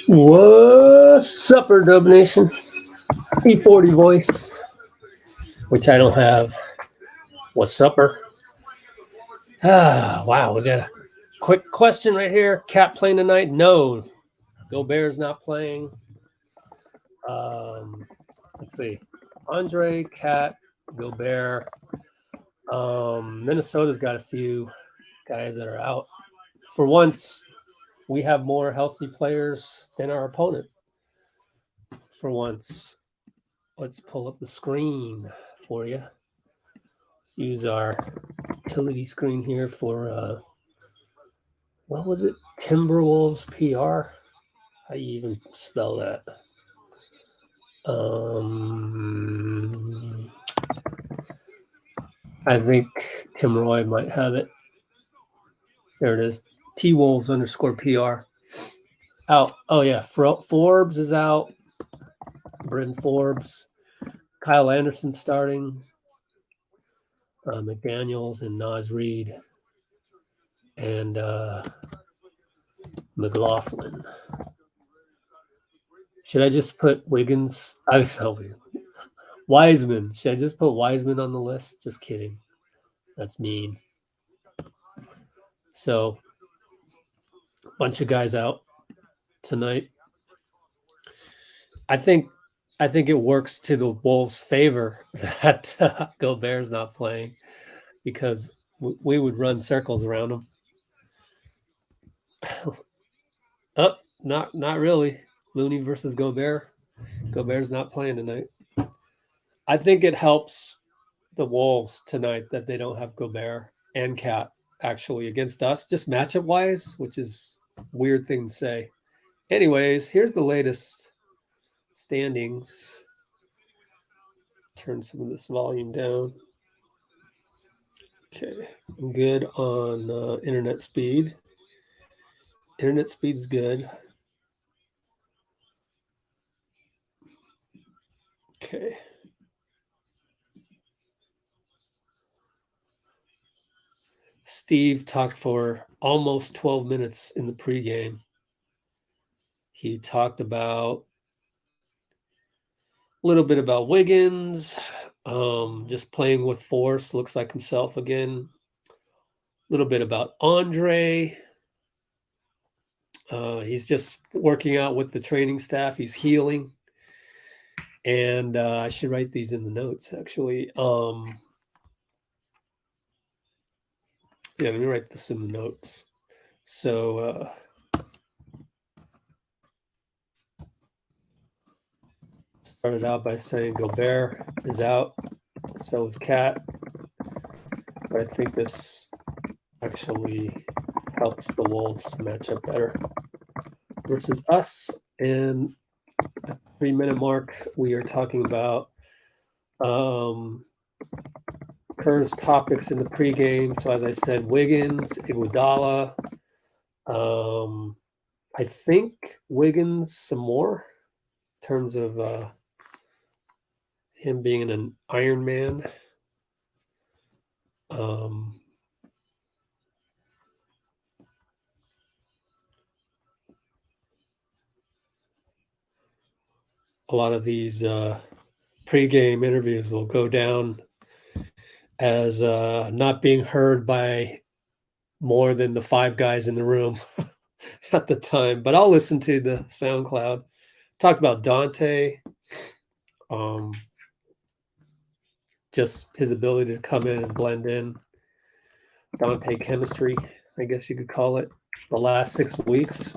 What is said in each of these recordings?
What's up, Dub Nation? E40 voice, which I don't have. What's upper? Wow, we got a quick question right here. KAT playing tonight? No. Gobert's not playing. Let's see. Andre, KAT, Gobert. Minnesota's got a few guys that are out. For once, we have more healthy players than our opponent. For once. Let's pull up the screen for you. Let's use our utility screen here for, what was it? Timberwolves PR? How do you even spell that? I think Tim Roy might have it. There it is. T-Wolves _PR. Out. Oh, yeah. Forbes is out. Bryn Forbes. Kyle Anderson starting. McDaniels and Naz Reid. And McLaughlin. Should I just put Wiggins? Wiseman. Should I just put Wiseman on the list? Just kidding. That's mean. So, a bunch of guys out tonight. I think it works to the Wolves' favor that Gobert's not playing because we would run circles around him. Not really. Looney versus Gobert. Gobert's not playing tonight. I think it helps the Wolves tonight that they don't have Gobert and KAT actually against us, just matchup-wise, which is a weird thing to say. Anyways, here's the latest standings. Turn some of this volume down. Okay, I'm good on internet speed. Internet speed's good. Okay. Steve talked for almost 12 minutes in the pregame. He talked about a little bit about Wiggins, just playing with force, looks like himself again. A little bit about Andre. He's just working out with the training staff. He's healing. And I should write these in the notes, actually. Yeah, let me write this in the notes. So started out by saying Gobert is out. So is KAT. But I think this actually helps the Wolves match up better versus us. And at the 3-minute mark, we are talking about Kerr's topics in the pregame. So as I said, Wiggins, Iguodala. I think Wiggins some more in terms of him being an Iron Man. A lot of these pregame interviews will go down as not being heard by more than the 5 guys in the room at the time. But I'll listen to the SoundCloud. Talk about Donte. Just his ability to come in and blend in. Donte chemistry, I guess you could call it. The last 6 weeks.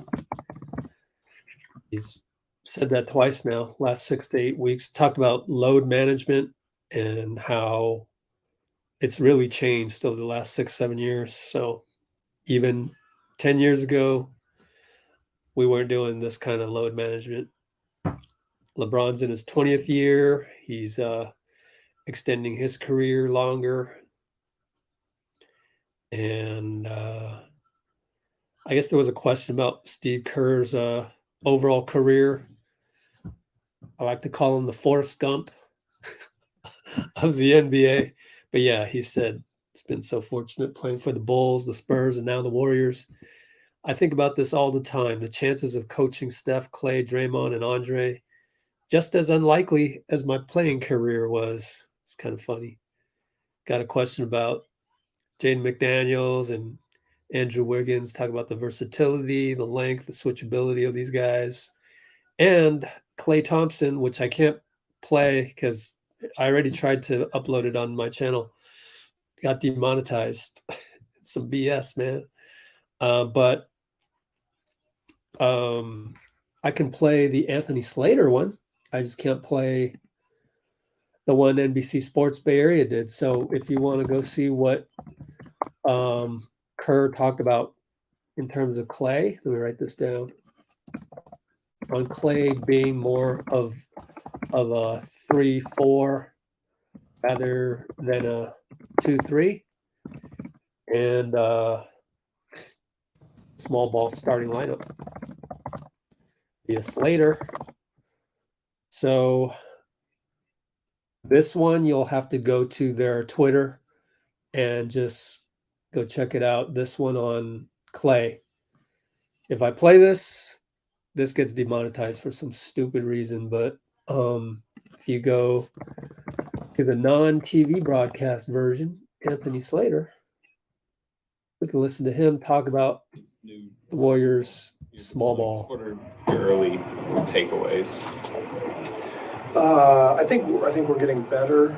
He's said that twice now, last 6 to 8 weeks. Talked about load management and how it's really changed over the last 6-7 years. So even 10 years ago, we weren't doing this kind of load management. LeBron's in his 20th year. He's extending his career longer. And I guess there was a question about Steve Kerr's overall career. I like to call him the Forrest Gump of the NBA. But yeah, he said it's been so fortunate playing for the Bulls, the Spurs, and now the Warriors. I think about this all the time. The chances of coaching Steph, Klay, Draymond, and Andre, just as unlikely as my playing career was. It's kind of funny. Got a question about Jaden McDaniels and Andrew Wiggins. Talk about the versatility, the length, the switchability of these guys. And Klay Thompson, which I can't play because I already tried to upload it on my channel. Got demonetized. Some BS, man. But I can play the Anthony Slater one. I just can't play the one NBC Sports Bay Area did. So if you want to go see what Kerr talked about in terms of Klay, let me write this down. On Klay being more of a 3-4 rather than a 2-3, and small ball starting lineup via Slater. So this one you'll have to go to their Twitter and just go check it out. This one on Klay. If I play this gets demonetized for some stupid reason, but if you go to the non-TV broadcast version, Anthony Slater, we can listen to him talk about the Warriors small ball. What are your early takeaways? I think we're getting better.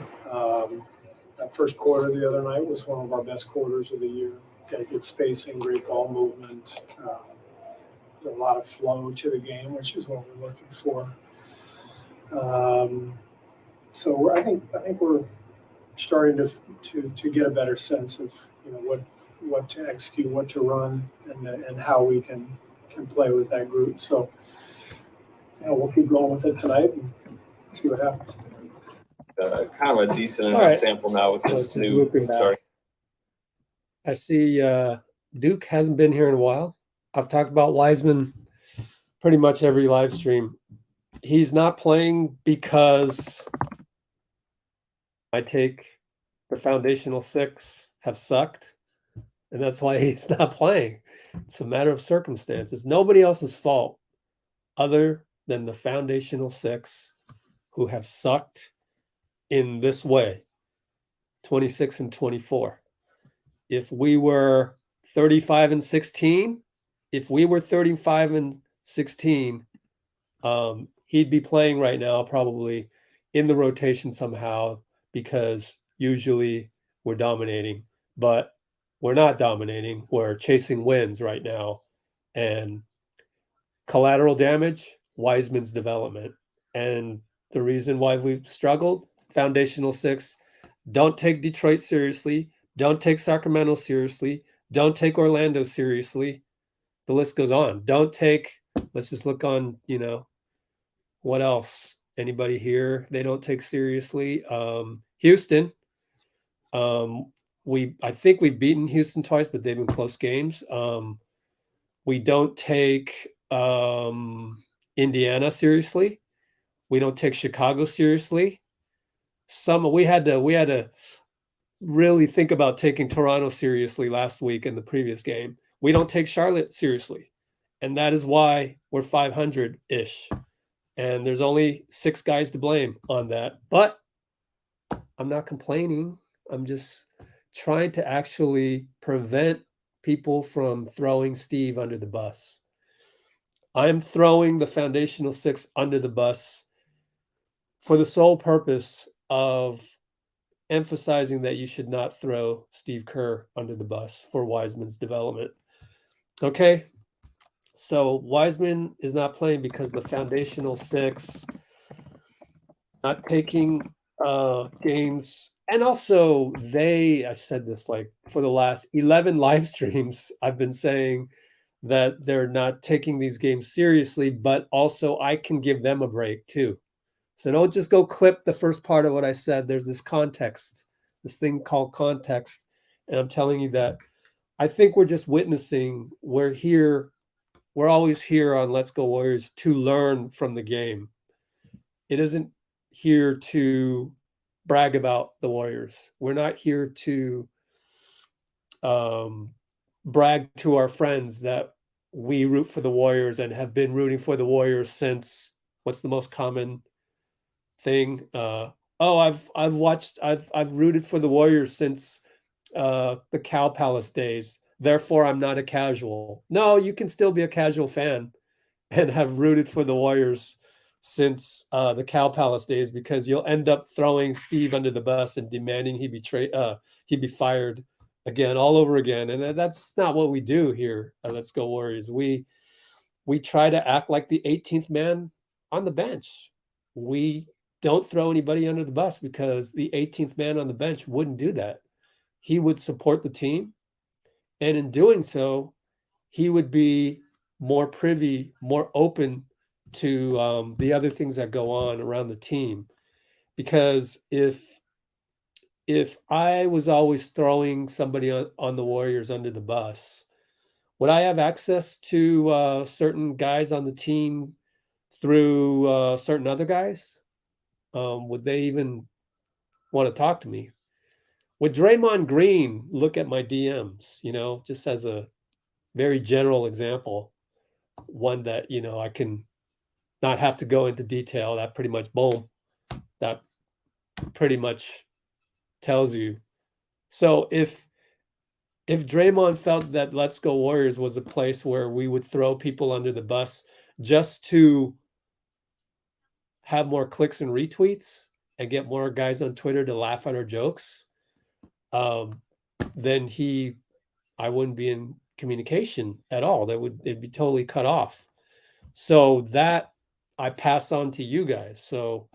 That first quarter the other night was one of our best quarters of the year. Got good spacing, great ball movement, a lot of flow to the game, which is what we're looking for. So I think we're starting to get a better sense of what to execute, what to run, and how we can play with that group. So we'll keep going with it tonight and see what happens. Kind of a decent enough sample now with this new starting. I see Duke hasn't been here in a while. I've talked about Wiseman pretty much every live stream. He's not playing because I take the foundational six have sucked, and that's why he's not playing. It's a matter of circumstances. Nobody else's fault other than the foundational six who have sucked in this way, 26 and 24. If we were 35 and 16, he'd be playing right now probably in the rotation somehow, because usually we're dominating, but we're not dominating. We're chasing wins right now. And collateral damage, Wiseman's development. And the reason why we've struggled, foundational six, don't take Detroit seriously, don't take Sacramento seriously, don't take Orlando seriously. The list goes on. Let's just look on, what else? Anybody here they don't take seriously? Houston. I think we've beaten Houston twice, but they've been close games. We don't take Indiana seriously. We don't take Chicago seriously. We had to really think about taking Toronto seriously last week in the previous game. We don't take Charlotte seriously. And that is why we're 500-ish. And there's only 6 guys to blame on that. But I'm not complaining. I'm just trying to actually prevent people from throwing Steve under the bus. I'm throwing the foundational six under the bus for the sole purpose of emphasizing that you should not throw Steve Kerr under the bus for Wiseman's development. Okay, so Wiseman is not playing because the foundational six not taking games. And also I've said this like for the last 11 live streams, I've been saying that they're not taking these games seriously, but also I can give them a break too. So don't just go clip the first part of what I said. There's this context, this thing called context. And I'm telling you that I think we're just witnessing. We're always here on Let's Go Warriors to learn from the game. It isn't here to brag about the Warriors. We're not here to brag to our friends that we root for the Warriors and have been rooting for the Warriors since, what's the most common thing? I've rooted for the Warriors since the Cow Palace days. Therefore, I'm not a casual. No, you can still be a casual fan and have rooted for the Warriors since the Cow Palace days, because you'll end up throwing Steve under the bus and demanding he be fired again, all over again. And that's not what we do here at Let's Go Warriors. We try to act like the 18th man on the bench. We don't throw anybody under the bus, because the 18th man on the bench wouldn't do that. He would support the team. And in doing so, he would be more privy, more open to the other things that go on around the team. Because if I was always throwing somebody on the Warriors under the bus, would I have access to certain guys on the team through certain other guys? Would they even want to talk to me? Would Draymond Green look at my DMs, just as a very general example, one that, I can not have to go into detail, that pretty much, boom, that pretty much tells you. So if Draymond felt that Let's Go Warriors was a place where we would throw people under the bus just to have more clicks and retweets and get more guys on Twitter to laugh at our jokes, then I wouldn't be in communication at all. It'd be totally cut off. So that I pass on to you guys. So,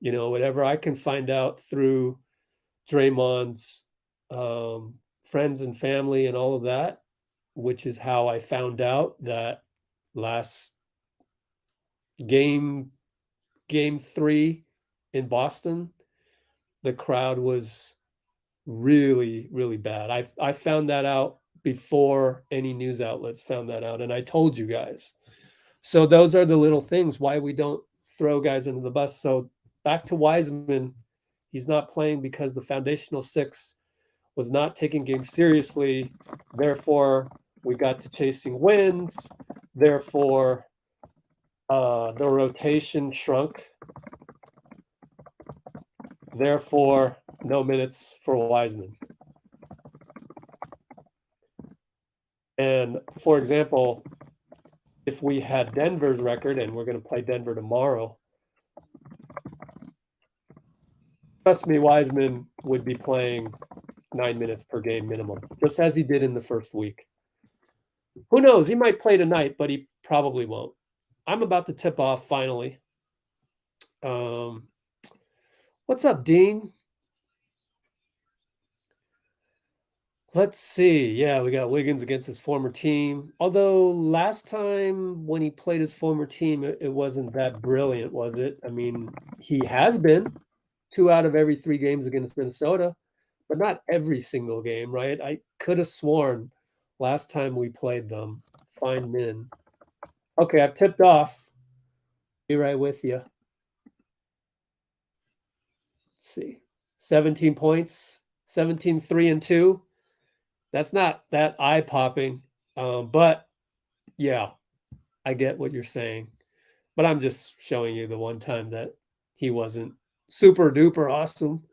whatever I can find out through Draymond's friends and family and all of that, which is how I found out that last game 3 in Boston, the crowd was really, really bad. I found that out before any news outlets found that out, and I told you guys. So those are the little things why we don't throw guys under the bus. So back to Wiseman, he's not playing because the foundational 6 was not taking games seriously. Therefore, we got to chasing wins. Therefore, the rotation shrunk. Therefore, no minutes for Wiseman. And for example, if we had Denver's record, and we're going to play Denver tomorrow, trust me, Wiseman would be playing 9 minutes per game minimum, just as he did in the first week. Who knows? He might play tonight, but he probably won't. I'm about to tip off finally. What's up, Dean? Let's see. Yeah, we got Wiggins against his former team. Although last time when he played his former team, it wasn't that brilliant, was it? I mean, he has been 2 out of every 3 games against Minnesota, but not every single game, right? I could have sworn last time we played them. Fine min. Okay, I've tipped off. Be right with you. Let's see. 17 points, 17, 3 and 2. That's not that eye-popping, but yeah, I get what you're saying. But I'm just showing you the one time that he wasn't super duper awesome.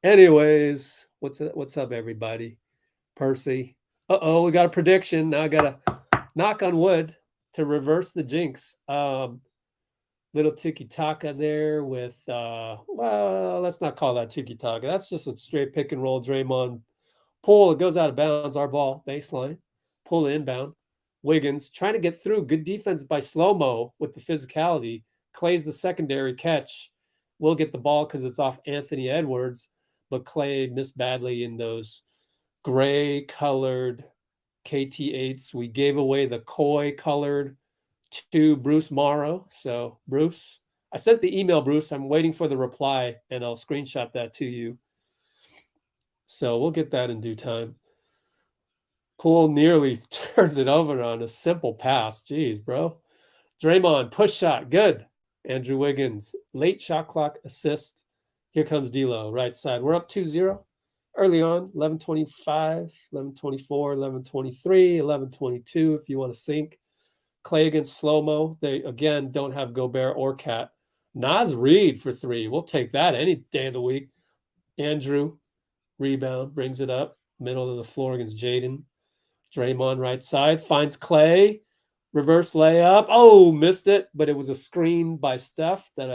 Anyways, what's up, everybody? Percy. Uh-oh, we got a prediction. Now I got to knock on wood to reverse the jinx. Little Tiki-Taka there with, well, let's not call that Tiki-Taka. That's just a straight pick and roll. Draymond. Poole, it goes out of bounds. Our ball, baseline. Poole inbound. Wiggins trying to get through. Good defense by Slow-Mo with the physicality. Klay's the secondary catch. We'll get the ball because it's off Anthony Edwards, but Klay missed badly in those gray-colored KT8s. We gave away the koi-colored to Bruce Morrow. So, Bruce, I sent the email, Bruce. I'm waiting for the reply, and I'll screenshot that to you. So we'll get that in due time. Poole nearly turns it over on a simple pass. Jeez, bro. Draymond, push shot. Good. Andrew Wiggins, late shot clock assist. Here comes D'Lo, right side. We're up 2-0. early on, 11:25, 11:24, 11:23, 11:22 if you want to sync. Klay against slow-mo. They, again, don't have Gobert or KAT. Naz Reid for 3. We'll take that any day of the week. Andrew, rebound, brings it up. Middle of the floor against Jaden. Draymond right side, finds Klay. Reverse layup. Oh, missed it, but it was a screen by Steph that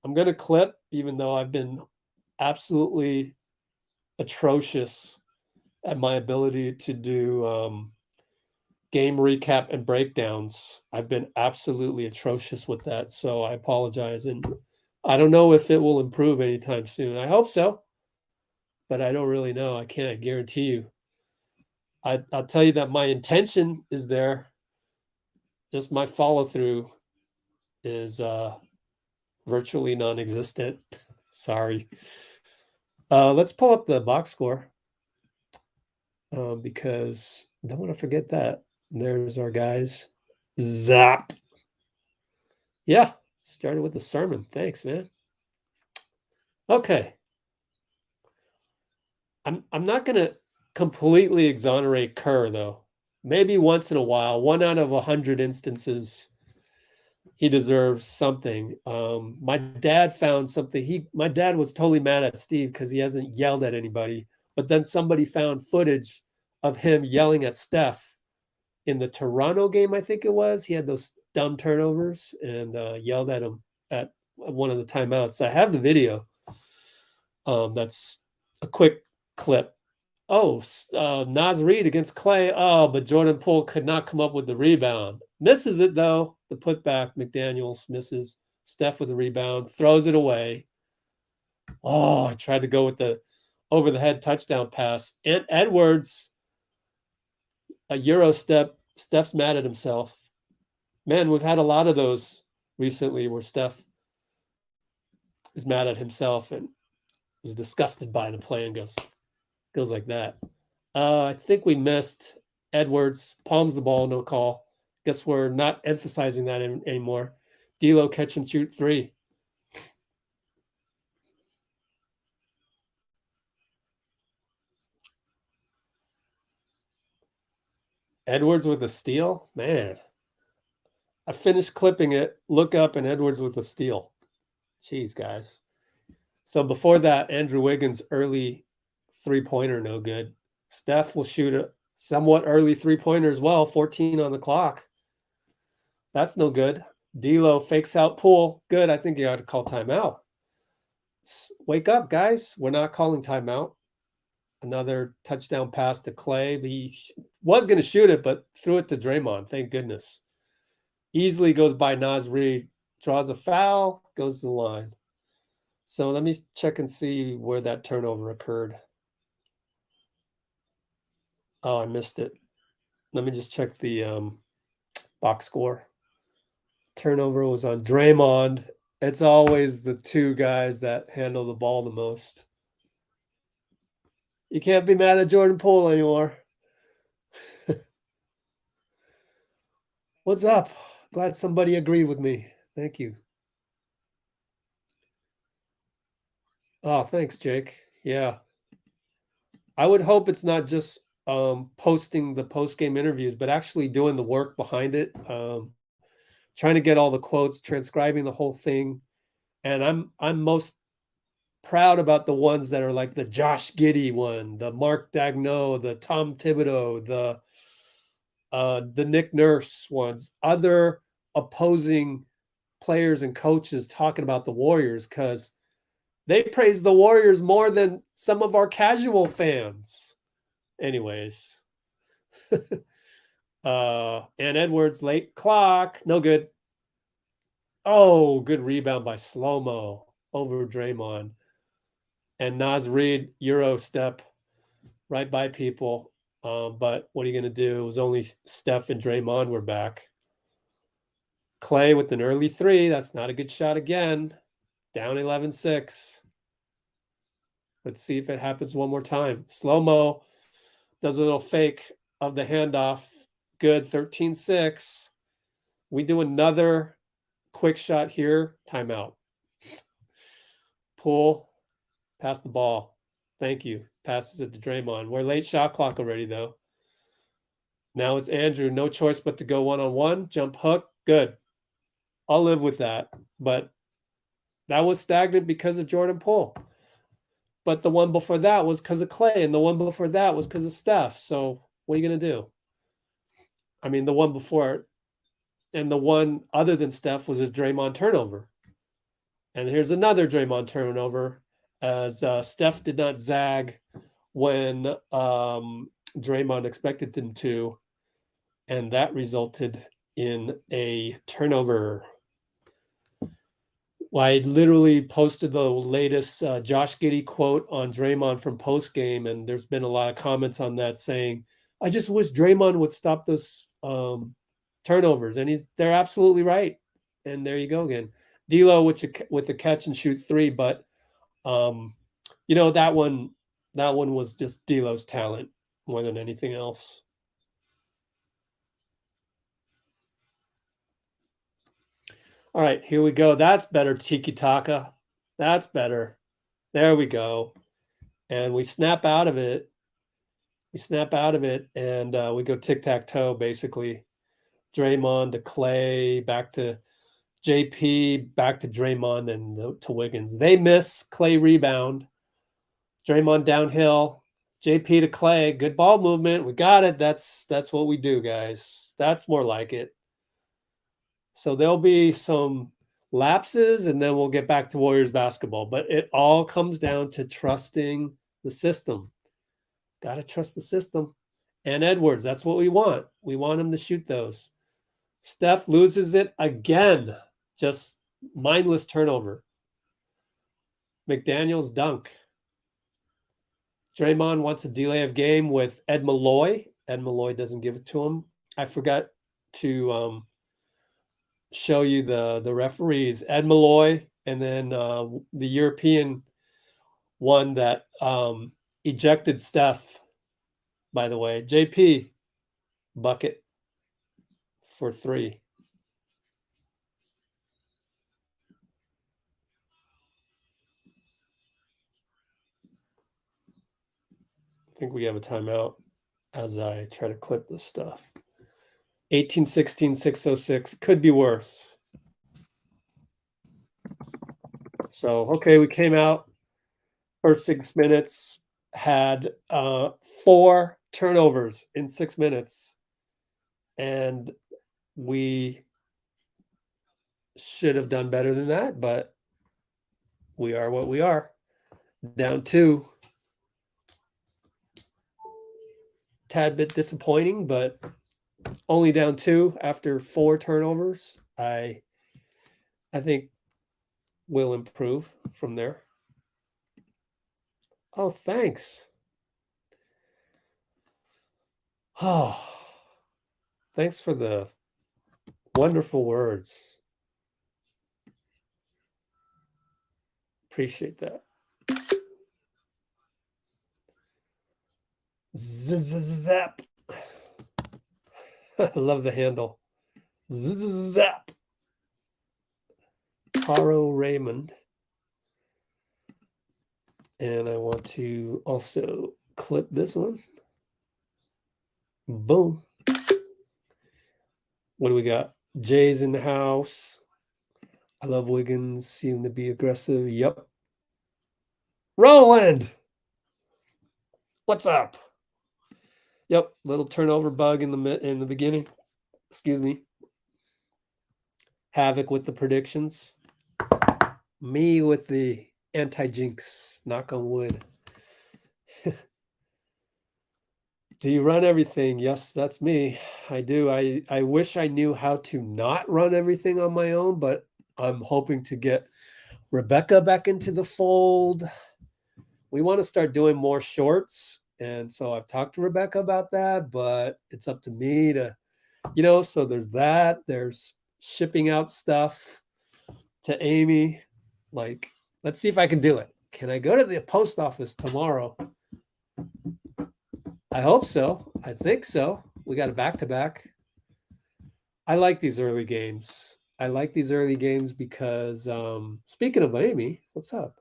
I'm going to clip, even though I've been absolutely atrocious at my ability to do game recap and breakdowns. I've been absolutely atrocious with that, so I apologize. And I don't know if it will improve anytime soon. I hope so, but I don't really know. I can't guarantee you. I'll tell you that my intention is there. Just my follow-through is virtually non-existent. Sorry. Let's pull up the box score because I don't want to forget that. There's our guys. Zap. Yeah, started with the sermon. Thanks, man. Okay. I'm not going to completely exonerate Kerr, though. Maybe once in a while, 1 out of 100 instances, he deserves something. My dad found something. My dad was totally mad at Steve because he hasn't yelled at anybody. But then somebody found footage of him yelling at Steph in the Toronto game, I think it was. He had those dumb turnovers and yelled at him at one of the timeouts. I have the video. That's a quick clip. Oh, Naz Reid against Klay. Oh, but Jordan Poole could not come up with the rebound. Misses it, though. The putback, McDaniels misses. Steph with the rebound, throws it away. Oh, I tried to go with the over-the-head touchdown pass. And Edwards, a Euro step. Steph's mad at himself. Man, we've had a lot of those recently where Steph is mad at himself and is disgusted by the play and goes like that. I think we missed Edwards. Palms the ball, no call. Guess we're not emphasizing that anymore. D'Lo catch and shoot 3. Edwards with a steal? Man. I finished clipping it. Look up and Edwards with a steal. Jeez, guys. So before that, Andrew Wiggins early three-pointer, no good. Steph will shoot a somewhat early three-pointer as well, 14 on the clock. That's no good. D'Lo fakes out Poole. Good. I think you ought to call timeout. Wake up, guys. We're not calling timeout. Another touchdown pass to Klay. He was going to shoot it, but threw it to Draymond. Thank goodness. Easily goes by Naz Reid. Draws a foul. Goes to the line. So let me check and see where that turnover occurred. Oh, I missed it. Let me just check the box score. Turnover was on Draymond. It's always the 2 guys that handle the ball the most. You can't be mad at Jordan Poole anymore. What's up? Glad somebody agreed with me. Thank you. Oh, thanks, Jake. Yeah. I would hope it's not just posting the post-game interviews, but actually doing the work behind it. Trying to get all the quotes, transcribing the whole thing. And I'm most proud about the ones that are like the Josh Giddey one, the Mark Daigneault, the Tom Thibodeau, the Nick Nurse ones, other opposing players and coaches talking about the Warriors, because they praise the Warriors more than some of our casual fans. Anyways. And Edwards, late clock, no good. Oh, good rebound by Slow-Mo over Draymond. And Naz Reid, Euro step right by people. But what are you going to do? It was only Steph and Draymond were back. Klay with an early 3. That's not a good shot again. Down 11-6. Let's see if it happens one more time. Slow-Mo does a little fake of the handoff. Good, 13-6. We do another quick shot here. Timeout. Poole, pass the ball. Thank you. Passes it to Draymond. We're late shot clock already, though. Now it's Andrew. No choice but to go one-on-one. Jump hook. Good. I'll live with that. But that was stagnant because of Jordan Poole. But the one before that was because of Klay, and the one before that was because of Steph. So what are you going to do? I mean, the one before and the one other than Steph was a Draymond turnover. And here's another Draymond turnover, as Steph did not zag when Draymond expected him to, and that resulted in a turnover. Well, I literally posted the latest Josh Giddey quote on Draymond from postgame, and there's been a lot of comments on that saying, I just wish Draymond would stop those turnovers. And they're absolutely right. And there you go again. D'Lo with the catch and shoot three, but that one was just D'Lo's talent more than anything else. All right, here we go. That's better, Tiki-Taka. That's better. There we go. And we snap out of it. And we go tic-tac-toe, basically. Draymond to Klay, back to JP, back to Draymond and to Wiggins. They miss. Klay rebound. Draymond downhill. JP to Klay. Good ball movement. We got it. That's what we do, guys. That's more like it. So there'll be some lapses, and then we'll get back to Warriors basketball. But it all comes down to trusting the system. Got to trust the system. And Edwards, that's what we want. We want him to shoot those. Steph loses it again. Just mindless turnover. McDaniels dunk. Draymond wants a delay of game with Ed Malloy. Ed Malloy doesn't give it to him. I forgot to show you the referees. Ed Malloy, and then the European one that ejected Steph, by the way. JP, bucket for 3. I think we have a timeout as I try to clip this stuff. 18-16, 606. Could be worse. So, okay, we came out. First 6 minutes, had 4 turnovers in 6 minutes. And we should have done better than that, but we are what we are. Down 2. Tad bit disappointing, but only down 2 after 4 turnovers. I think we'll improve from there. Oh, thanks. Oh, thanks for the wonderful words. Appreciate that. Zap. I love the handle. Zap. Taro Raymond. And I want to also clip this one. Boom. What do we got? Jay's in the house. I love Wiggins. Seem to be aggressive. Yep. Roland. What's up? Yep. Little turnover bug in the beginning. Excuse me. Havoc with the predictions. Me with the anti-jinx. Knock on wood. Do you run everything? Yes, that's me. I do. I wish I knew how to not run everything on my own, but I'm hoping to get Rebecca back into the fold. We want to start doing more shorts. And so I've talked to Rebecca about that, but it's up to me to, so there's that. There's shipping out stuff to Amy. Like, let's see if I can do it. Can I go to the post office tomorrow? I hope so. I think so. We got a back-to-back. I like these early games. Because, speaking of Amy, what's up?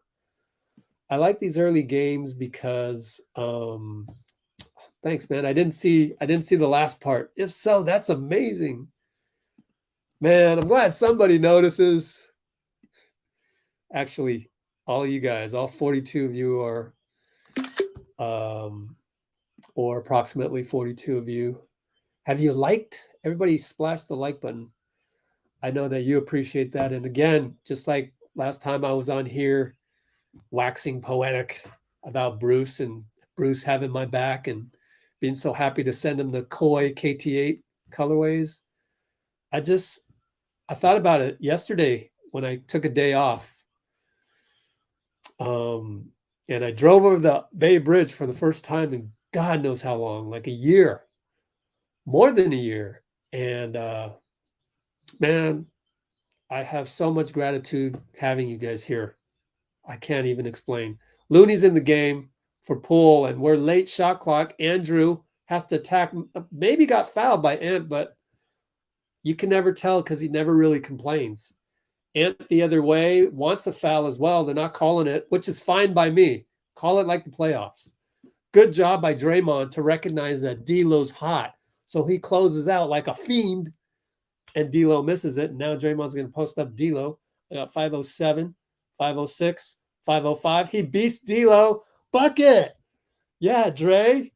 I like these early games because thanks, man. I didn't see the last part. If so, that's amazing. Man, I'm glad somebody notices. Actually, all of you guys, all 42 of you are or approximately 42 of you. Have you liked? Everybody splash the like button. I know that you appreciate that. And again, just like last time I was on here waxing poetic about Bruce and Bruce having my back and being so happy to send him the Koi KT8 colorways. I thought about it yesterday when I took a day off. And I drove over the Bay Bridge for the first time in God knows how long, like a year, more than a year. And man, I have so much gratitude having you guys here. I can't even explain. Looney's in the game for Poole, and we're late shot clock. Andrew has to attack. Maybe got fouled by Ant, but you can never tell because he never really complains. Ant the other way wants a foul as well. They're not calling it, which is fine by me. Call it like the playoffs. Good job by Draymond to recognize that D'Lo's hot. So he closes out like a fiend, and D'Lo misses it. And now Draymond's going to post up D'Lo. I got 507, 506, 505. He beats D'Lo. Bucket. Yeah, Dre.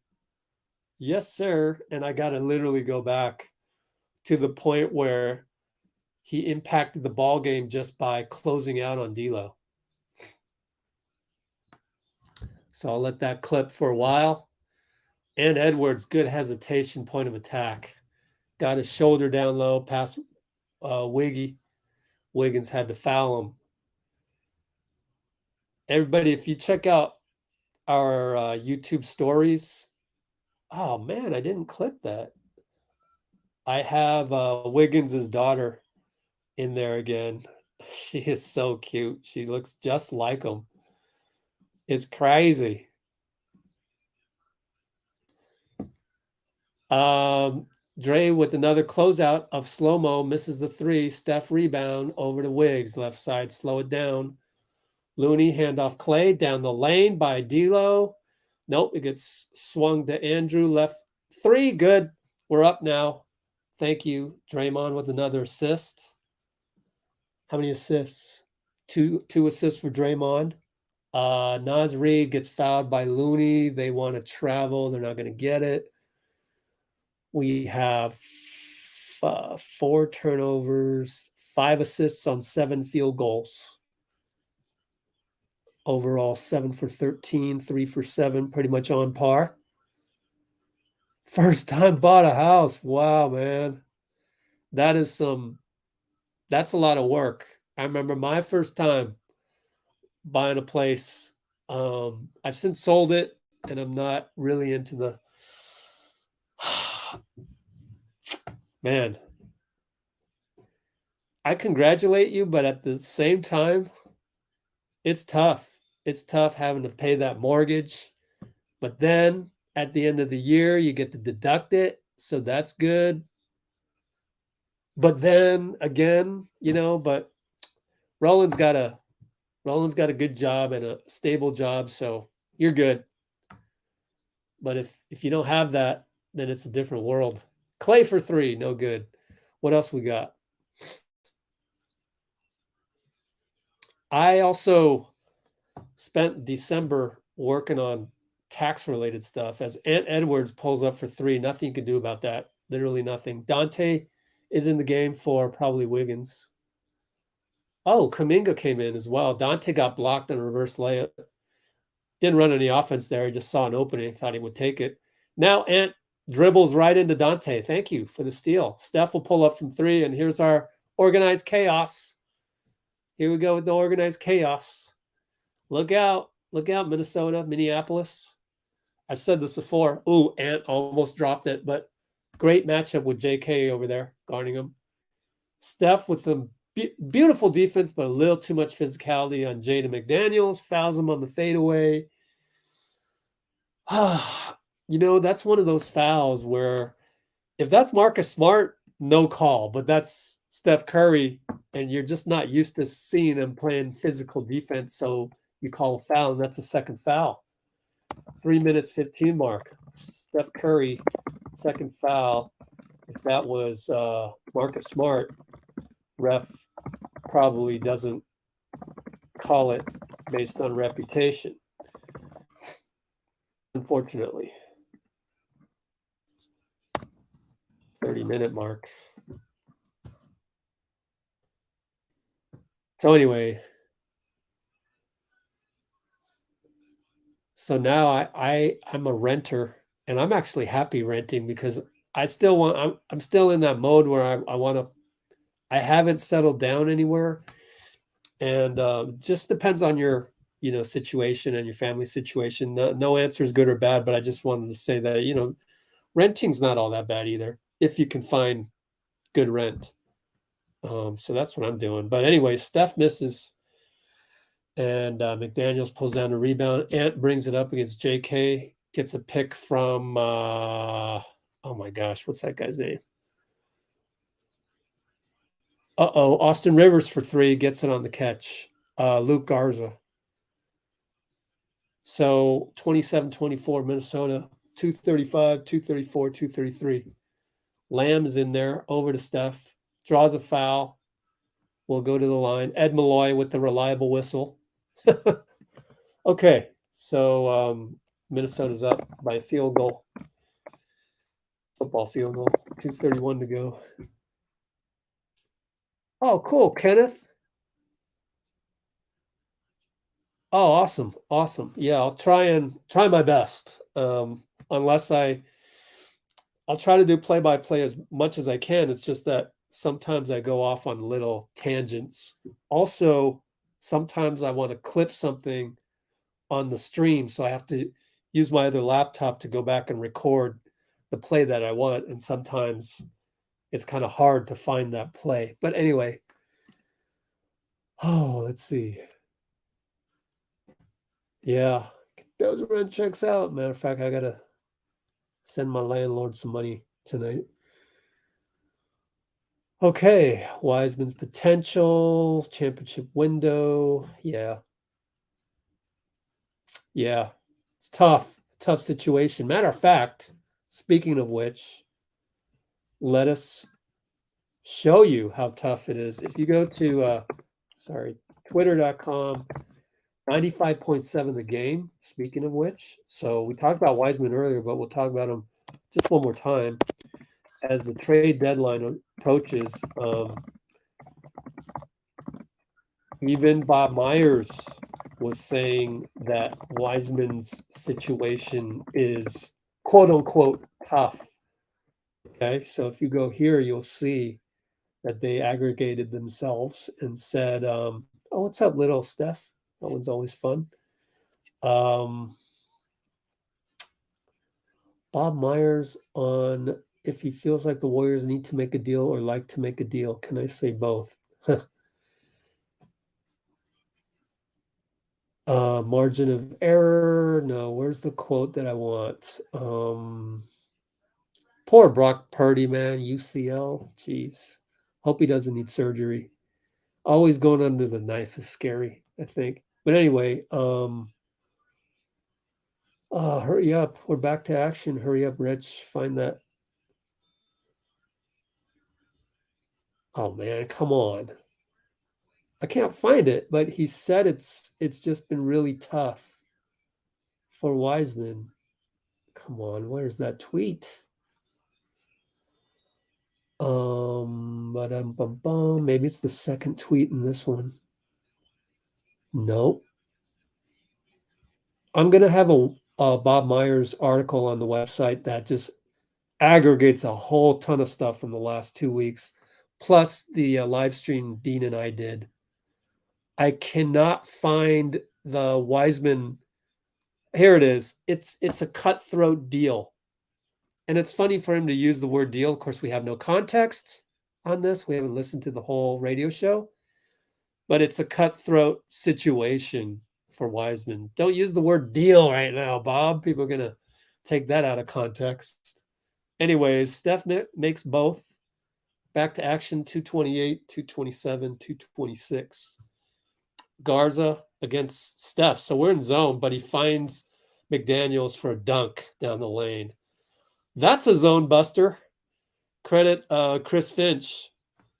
Yes, sir. And I got to literally go back to the point where he impacted the ball game just by closing out on D'Lo. So I'll let that clip for a while. And Edwards, good hesitation, point of attack. Got his shoulder down low, past Wiggy. Wiggins had to foul him. Everybody, if you check out our YouTube stories, oh man, I didn't clip that. I have Wiggins' daughter in there again. She is so cute. She looks just like him. It's crazy. Dre with another closeout of slow-mo, misses the three. Steph rebound over to Wiggs, left side, slow it down. Looney, handoff Klay, down the lane by D'Lo. Nope, it gets swung to Andrew, left three, good. We're up now. Thank you. Draymond with another assist. How many assists? Two assists for Draymond. Naz Reid gets fouled by Looney. They want to travel. They're not going to get it. We have 4 turnovers, 5 assists on 7 field goals. Overall, 7 for 13, 3 for 7, pretty much on par. First time bought a house. Wow, man. That's a lot of work. I remember my first time buying a place. I've since sold it, and I'm not really into the man. I congratulate you, but at the same time, it's tough. It's tough having to pay that mortgage. But then at the end of the year, you get to deduct it. So that's good. But then again, but Roland's got a good job and a stable job, so you're good. But if you don't have that, then it's a different world. Klay for 3, no good. What else we got? I also spent December working on tax-related stuff as Ant Edwards pulls up for 3. Nothing you can do about that. Literally nothing. Donte is in the game for probably Wiggins. Oh, Kuminga came in as well. Donte got blocked on a reverse layup. Didn't run any offense there. He just saw an opening. Thought he would take it. Now Ant dribbles right into Donte. Thank you for the steal. Steph will pull up from 3, and here's our organized chaos. Here we go with the organized chaos. Look out. Look out, Minnesota, Minneapolis. I've said this before. Ooh, Ant almost dropped it, but great matchup with JK over there, guarding him. Steph with some beautiful defense, but a little too much physicality on Jaden McDaniels. Fouls him on the fadeaway. That's one of those fouls where if that's Marcus Smart, no call. But that's Steph Curry, and you're just not used to seeing him playing physical defense. So you call a foul, and that's a second foul. 3 minutes, 15 mark. Steph Curry, second foul. If that was Marcus Smart, ref probably doesn't call it based on reputation, unfortunately. 30-minute mark. So anyway, so now I'm a renter, and I'm actually happy renting because I still want, I'm still in that mode where I want to, I haven't settled down anywhere. And just depends on your, situation and your family situation. No answer is good or bad, but I just wanted to say that, renting's not all that bad either if you can find good rent. So that's what I'm doing. But anyway, Steph misses, and McDaniels pulls down a rebound. Ant brings it up against JK, gets a pick from, oh my gosh, what's that guy's name? Austin Rivers for 3, gets it on the catch. Luke Garza. So 27-24 Minnesota, 235, 234, 233. Lamb is in there, over to Steph, draws a foul, will go to the line. Ed Malloy with the reliable whistle. Okay, so Minnesota's up by a field goal. Football field goal, 2:31 to go. Oh, cool, Kenneth. Oh, awesome. Yeah, I'll try my best. Unless I'll try to do play-by-play as much as I can. It's just that sometimes I go off on little tangents. Also, sometimes I want to clip something on the stream, so I have to use my other laptop to go back and record the play that I want. And sometimes it's kind of hard to find that play. But anyway, let's see. Yeah, those rent checks out. Matter of fact, I gotta send my landlord some money tonight. Okay, Wiseman's potential, championship window. Yeah, it's tough situation. Matter of fact, speaking of which, let us show you how tough it is. If you go to, twitter.com, 95.7 the game, speaking of which. So we talked about Wiseman earlier, but we'll talk about him just one more time. As the trade deadline approaches, even Bob Myers was saying that Wiseman's situation is quote unquote tough. Okay, so if you go here, you'll see that they aggregated themselves and said, oh, what's up, little Steph? That one's always fun. Bob Myers on if he feels like the Warriors need to make a deal or like to make a deal. Can I say both? Margin of error. No, where's the quote that I want? Poor Brock Purdy, man. UCL. Jeez. Hope he doesn't need surgery. Always going under the knife is scary, I think. But anyway, hurry up. We're back to action. Hurry up, Rich. Find that. Oh man, come on. I can't find it, but he said it's just been really tough for Wiseman. Come on, where's that tweet? Maybe it's the second tweet in this one. Nope. I'm gonna have a Bob Myers article on the website that just aggregates a whole ton of stuff from the last 2 weeks, plus the live stream Dean and I did. I cannot find the Wiseman. Here it is. It's a cutthroat deal. And it's funny for him to use the word deal. Of course, we have no context on this. We haven't listened to the whole radio show. But it's a cutthroat situation for Wiseman. Don't use the word deal right now, Bob. People are going to take that out of context. Anyways, Steph makes both. Back to action, 228, 227, 226. Garza against Steph. So we're in zone, but he finds McDaniels for a dunk down the lane. That's a zone buster. Credit Chris Finch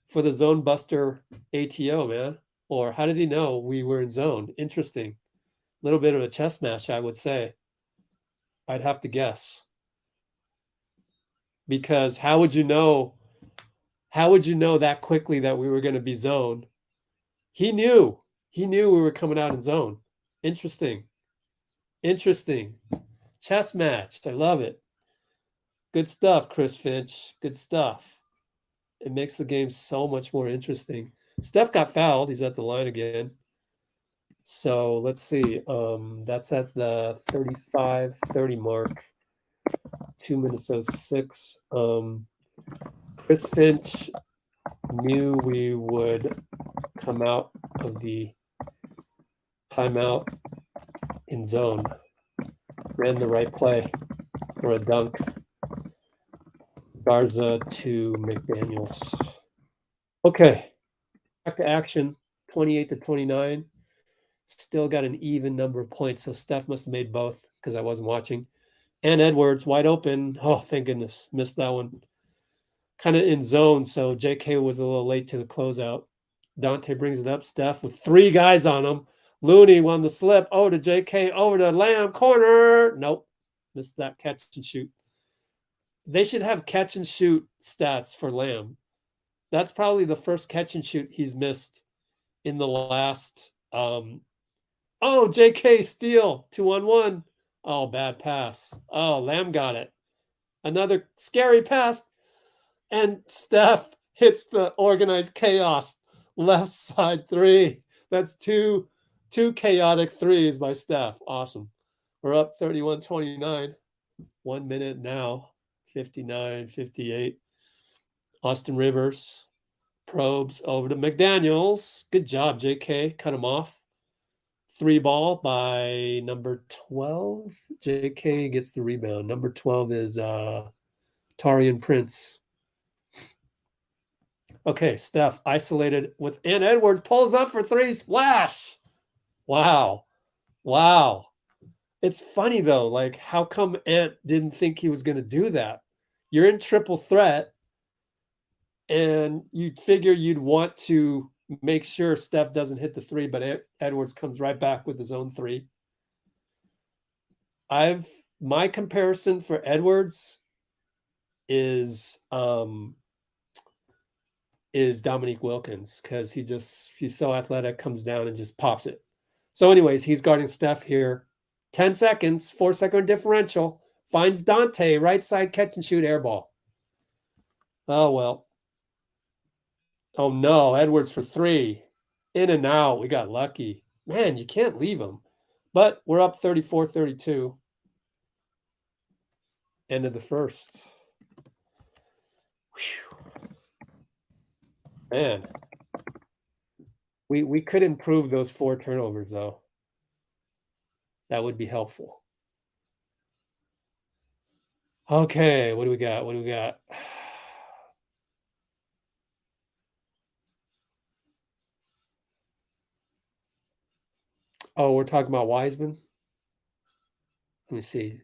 for the zone buster ATO, man. Or how did he know we were in zone? Interesting. A little bit of a chess match, I would say. I'd have to guess. Because how would you know that quickly that we were going to be zone? He knew we were coming out in zone. Interesting. Chess match. I love it. Good stuff, Chris Finch. Good stuff. It makes the game so much more interesting. Steph got fouled. He's at the line again. So let's see. That's at the 35-30 mark. 2:06. Chris Finch knew we would come out of the timeout in zone. Ran the right play for a dunk. Garza to McDaniels. Okay, back to action. 28-29. Still got an even number of points, so Steph must have made both because I wasn't watching. And Edwards wide open. Oh, thank goodness, missed that one. Kind of in zone, so JK was a little late to the closeout. Donte brings it up. Steph with 3 guys on him. Looney won the slip. Oh, to JK. Over to Lamb. Corner. Nope. Missed that catch and shoot. They should have catch and shoot stats for Lamb. That's probably the first catch and shoot he's missed in the last. Oh, JK steal. 2-on-1. Oh, bad pass. Oh, Lamb got it. Another scary pass. And Steph hits the organized chaos left side 3. That's two chaotic threes by Steph. Awesome. We're up 31-29. 1 minute now. 59-58. Austin Rivers probes over to McDaniels. Good job, JK. Cut him off. 3 ball by number 12. JK gets the rebound. Number 12 is Tarian Prince. Okay, Steph isolated with and Edwards pulls up for 3. Splash. Wow. It's funny though, like how come Ant didn't think he was going to do that? You're in triple threat and you'd figure you'd want to make sure Steph doesn't hit the 3, but Edwards comes right back with his own 3. My comparison for Edwards is Dominique Wilkins because he's so athletic, comes down and just pops it. So anyways, he's guarding Steph here. 10 seconds, 4-second differential. Finds Donte, right side catch and shoot air ball. Oh, well. Oh, no. Edwards for 3. In and out. We got lucky. Man, you can't leave him. But we're up 34-32. End of the first. Whew. Man. We could improve those 4 turnovers, though. That would be helpful. Okay, what do we got? Oh, we're talking about Wiseman? Let me see.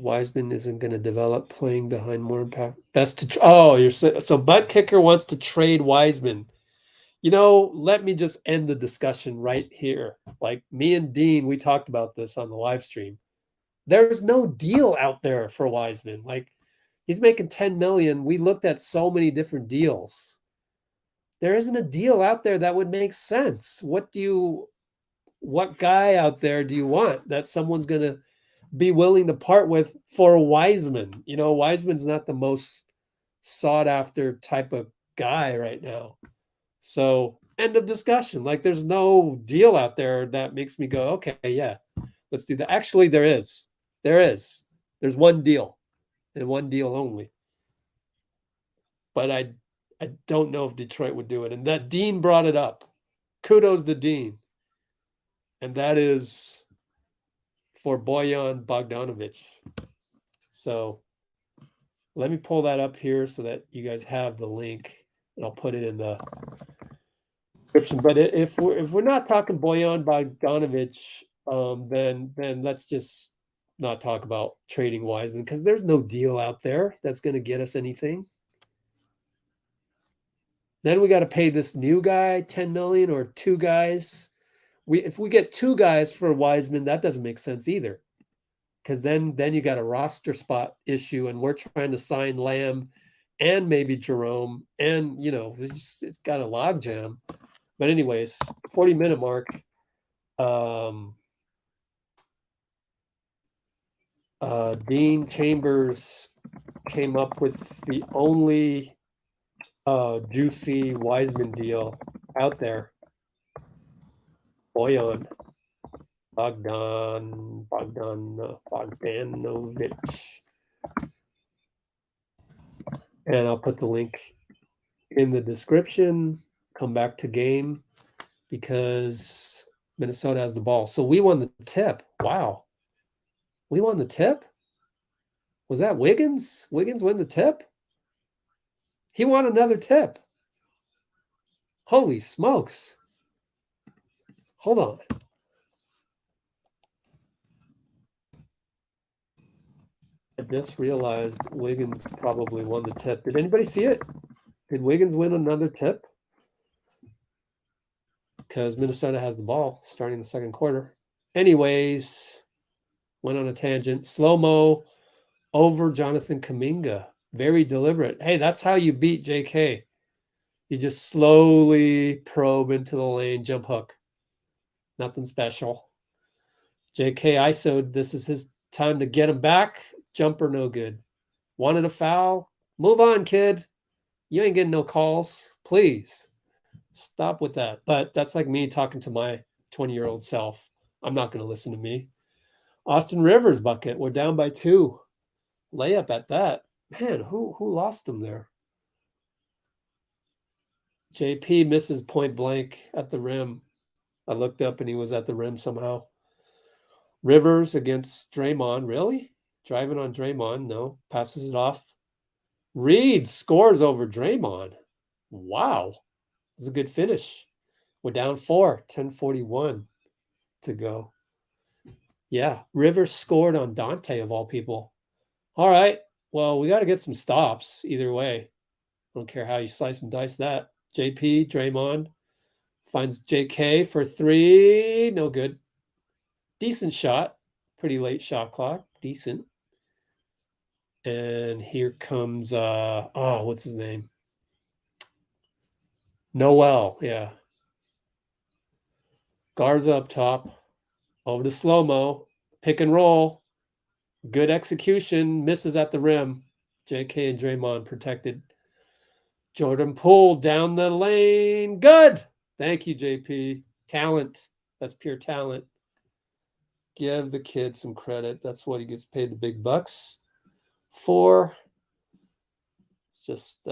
Wiseman isn't going to develop playing behind more impact. Best to so Butt Kicker wants to trade Wiseman. Let me just end the discussion right here. Like me and Dean, we talked about this on the live stream. There's no deal out there for Wiseman. Like he's making $10 million. We looked at so many different deals. There isn't a deal out there that would make sense. What guy out there do you want that someone's going to be willing to part with for Wiseman? Wiseman's not the most sought after type of guy right now. So end of discussion. Like there's no deal out there that makes me go, okay, yeah, let's do that. Actually, there is. There's one deal and one deal only. But I don't know if Detroit would do it. And that Dean brought it up. Kudos to Dean. And that is for Bojan Bogdanovic. So Let me pull that up here so that you guys have the link, and I'll put it in the description. But if we're not talking Bojan Bogdanovic, then let's just not talk about trading Wiseman, because there's no deal out there that's going to get us anything. Then we got to pay this new guy $10 million, or two guys. If we get two guys for Wiseman, that doesn't make sense either, because then you got a roster spot issue, and we're trying to sign Lamb and maybe Jerome, and it's got a logjam. But anyways, 40-minute mark. Dean Chambers came up with the only juicy Wiseman deal out there. Bojan Bogdanovic. And I'll put the link in the description. Come back to game because Minnesota has the ball. So we won the tip. Wow. We won the tip? Was that Wiggins? Wiggins won the tip? He won another tip. Holy smokes. Hold on. I just realized Wiggins probably won the tip. Did anybody see it? Did Wiggins win another tip? Because Minnesota has the ball starting the second quarter. Anyways, went on a tangent. Slow-mo over Jonathan Kuminga. Very deliberate. Hey, that's how you beat JK. You just slowly probe into the lane, jump hook. Nothing special. JK ISO'd. This is his time to get him back. Jumper no good. Wanted a foul? Move on, kid. You ain't getting no calls. Please. Stop with that. But that's like me talking to my 20-year-old self. I'm not going to listen to me. Austin Rivers bucket. We're down by 2. Layup at that. Man, who lost him there? JP misses point blank at the rim. I looked up and he was at the rim somehow. Rivers against Draymond. Really? Driving on Draymond. No. Passes it off. Reed scores over Draymond. Wow. It's a good finish. We're down 4. 10:41 to go. Yeah. Rivers scored on Donte of all people. All right. Well, we got to get some stops either way. I don't care how you slice and dice that. JP, Draymond finds JK for 3. No good. Decent shot. Pretty late shot clock. Decent. And here comes, what's his name? Noel. Yeah. Garza up top. Over to slow-mo. Pick and roll. Good execution. Misses at the rim. JK and Draymond protected. Jordan Poole down the lane. Good. Thank you, JP. Talent. That's pure talent. Give the kid some credit. That's what he gets paid the big bucks for. It's just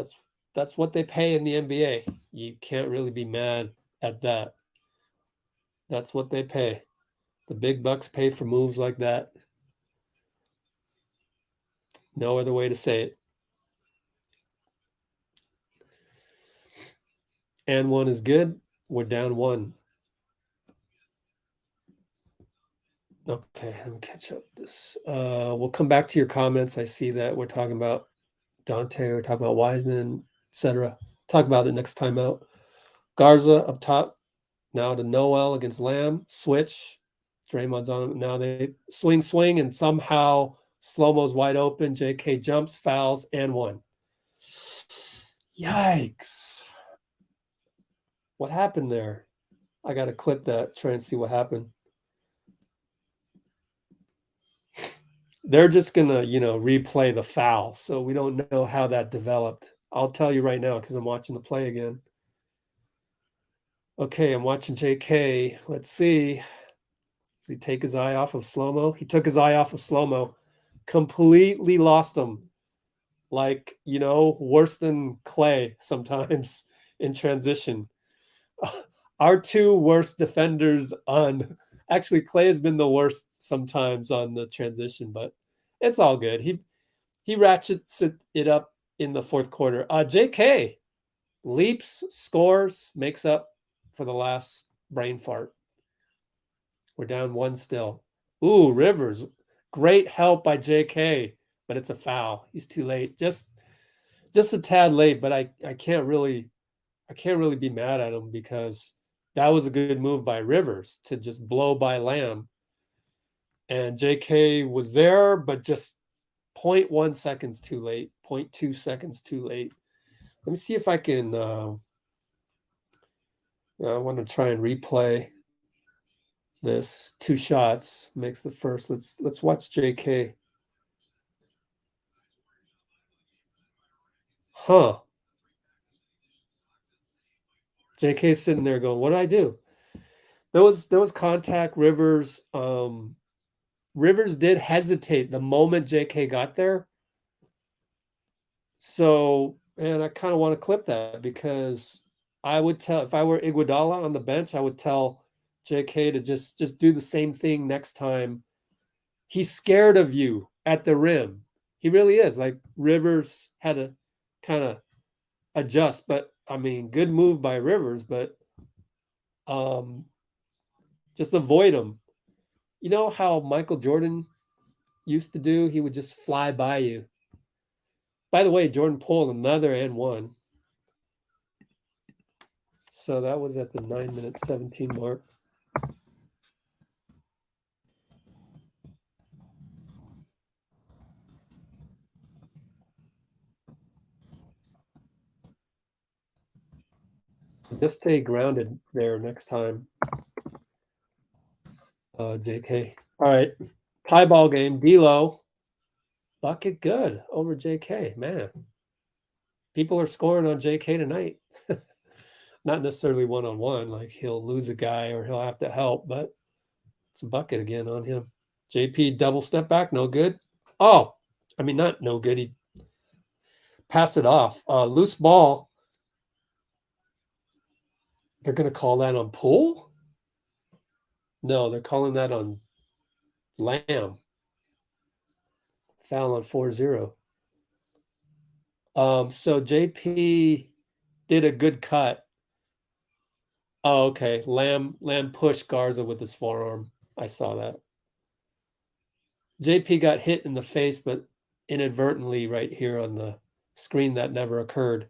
that's what they pay in the NBA. You can't really be mad at that. That's what they pay. The big bucks pay for moves like that. No other way to say it. And 1 is good. We're down 1. Okay, let me catch up this. We'll come back to your comments. I see that we're talking about Donte, we're talking about Wiseman, etc. Talk about it next time out. Garza up top. Now to Noel against Lamb. Switch. Draymond's on him. Now they swing, and somehow slow-mo's wide open. JK jumps, fouls, and 1. Yikes. What happened there? I got to clip that, try and see what happened. They're just going to, replay the foul. So we don't know how that developed. I'll tell you right now because I'm watching the play again. Okay, I'm watching JK. Let's see. Does he take his eye off of slow-mo? He took his eye off of slow-mo. Completely lost him. Like, worse than Klay sometimes in transition. Our 2 worst defenders on... Actually, Klay has been the worst sometimes on the transition, but it's all good. he ratchets it up in the fourth quarter. JK leaps, scores, makes up for the last brain fart. We're down 1 still. Ooh, Rivers. Great help by JK, but it's a foul. He's too late. Just a tad late, but I can't really be mad at him because that was a good move by Rivers to just blow by Lamb. And JK was there, but just 0.1 seconds too late, 0.2 seconds too late. Let me see if I can I want to try and replay this. 2 shots makes the first. Let's watch JK. Huh. JK's sitting there going, what did I do? There was contact. Rivers did hesitate the moment JK got there. So, and I kind of want to clip that because I would tell, if I were Iguodala on the bench, I would tell JK to just do the same thing next time. He's scared of you at the rim. He really is. Like Rivers had to kind of adjust, but I mean, good move by Rivers, but just avoid him. You know how Michael Jordan used to do? He would just fly by you. By the way, Jordan Poole, another and one. So that was at the 9:17 mark. So just stay grounded there next time, JK. All right, tie ball game. D'Lo, bucket good over JK. Man, people are scoring on JK tonight. Not necessarily one-on-one, like he'll lose a guy or he'll have to help, but it's a bucket again on him. JP double step back, no good. Oh, I mean, not no good. He passed it off. Loose ball. They're going to call that on Poole? No, they're calling that on Lamb. Foul on 4-0. So JP did a good cut. Oh, okay. Lamb pushed Garza with his forearm. I saw that. JP got hit in the face, but inadvertently right here on the screen that never occurred.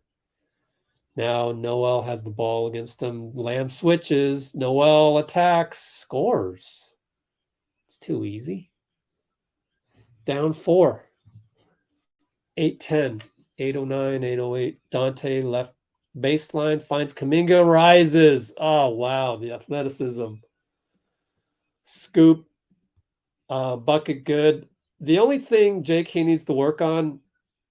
Now Noel has the ball against him. Lamb switches. Noel attacks. Scores. It's too easy. Down 4. 8-10. 8:09, 8:08. Donte left baseline, finds Kuminga, rises. Oh, wow. The athleticism. Scoop. Bucket good. The only thing JK needs to work on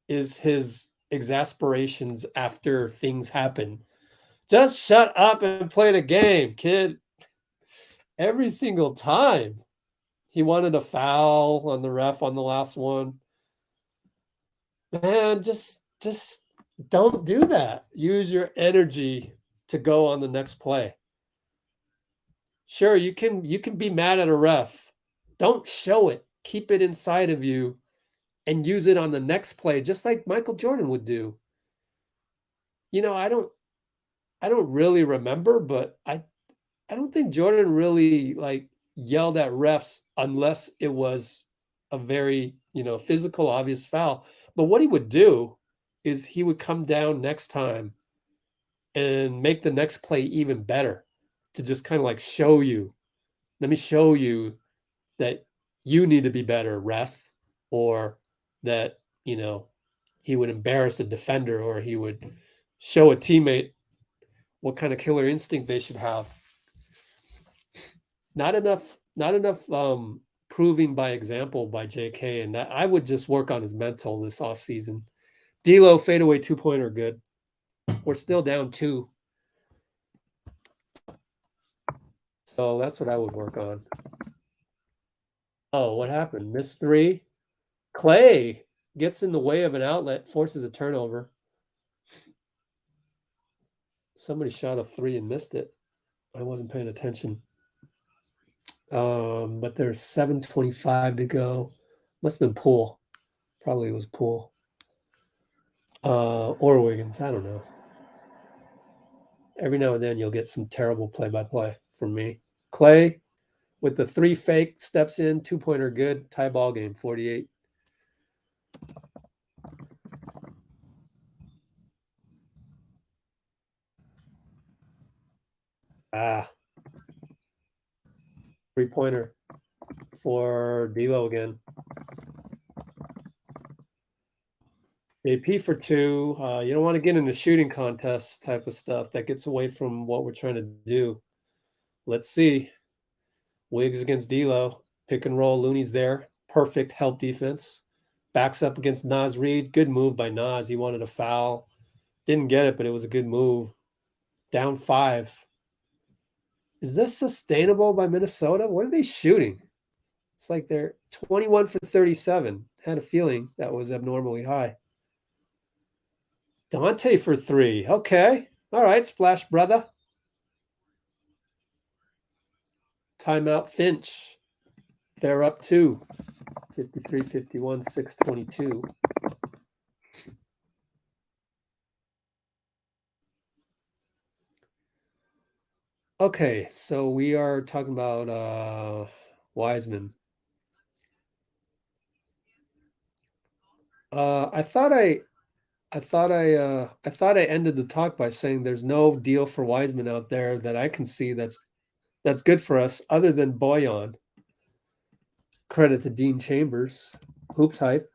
is his exasperations after things happen. Just shut up and play the game, kid. Every single time. He wanted a foul on the ref on the last one. Man, just don't do that. Use your energy to go on the next play. Sure, you can be mad at a ref. Don't show it. Keep it inside of you and use it on the next play, just like Michael Jordan would do. You know, I don't really remember, but I don't think Jordan really like yelled at refs unless it was a very, physical, obvious foul. But what he would do is he would come down next time and make the next play even better to just kind of like show you, let me show you that you need to be better, ref, or that, he would embarrass a defender or he would show a teammate what kind of killer instinct they should have. Not enough proving by example by JK, and that I would just work on his mental this offseason. D'Lo fadeaway 2-pointer good. We're still down 2. So that's what I would work on. Oh, what happened? Missed 3. Klay gets in the way of an outlet, forces a turnover. Somebody shot a 3 and missed it. I wasn't paying attention. But there's 7:25 to go. Must have been Poole. Probably it was Poole. Or Wiggins. I don't know. Every now and then you'll get some terrible play-by-play from me. Klay with the 3 fake steps in, 2-pointer good, tie ball game, 48. Ah. 3-pointer for D'Lo again. AP for 2. You don't want to get into shooting contest type of stuff. That gets away from what we're trying to do. Let's see. Wiggs against D'Lo. Pick and roll. Looney's there. Perfect help defense. Backs up against Naz Reid. Good move by Naz. He wanted a foul. Didn't get it, but it was a good move. Down 5. Is this sustainable by Minnesota? What are they shooting? It's like they're 21 for 37. Had a feeling that was abnormally high. Donte for 3. Okay. All right, splash brother. Timeout Finch. They're up 2. 53, 51, 622. Okay, so we are talking about Wiseman. I thought I ended the talk by saying there's no deal for Wiseman out there that I can see that's good for us other than Bojan. Credit to Dean Chambers. Hoops hype.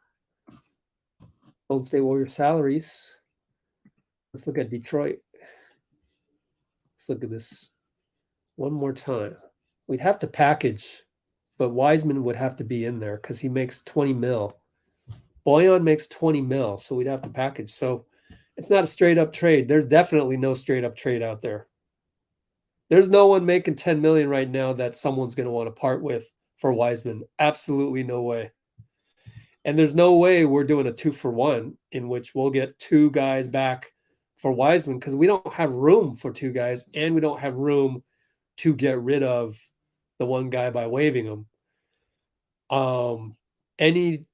Golden State Warriors salaries. Let's look at Detroit. Let's look at this one more time. We'd have to package, but Wiseman would have to be in there because he makes 20 mil. Bojan makes 20 mil, so we'd have to package. So it's not a straight up trade. There's definitely no straight up trade out there. There's no one making 10 million right now that someone's going to want to part with for Wiseman. Absolutely no way. And there's no way we're doing a 2-for-1 in which we'll get 2 guys back for Wiseman because we don't have room for 2 guys and we don't have room to get rid of the one guy by waiving him. Any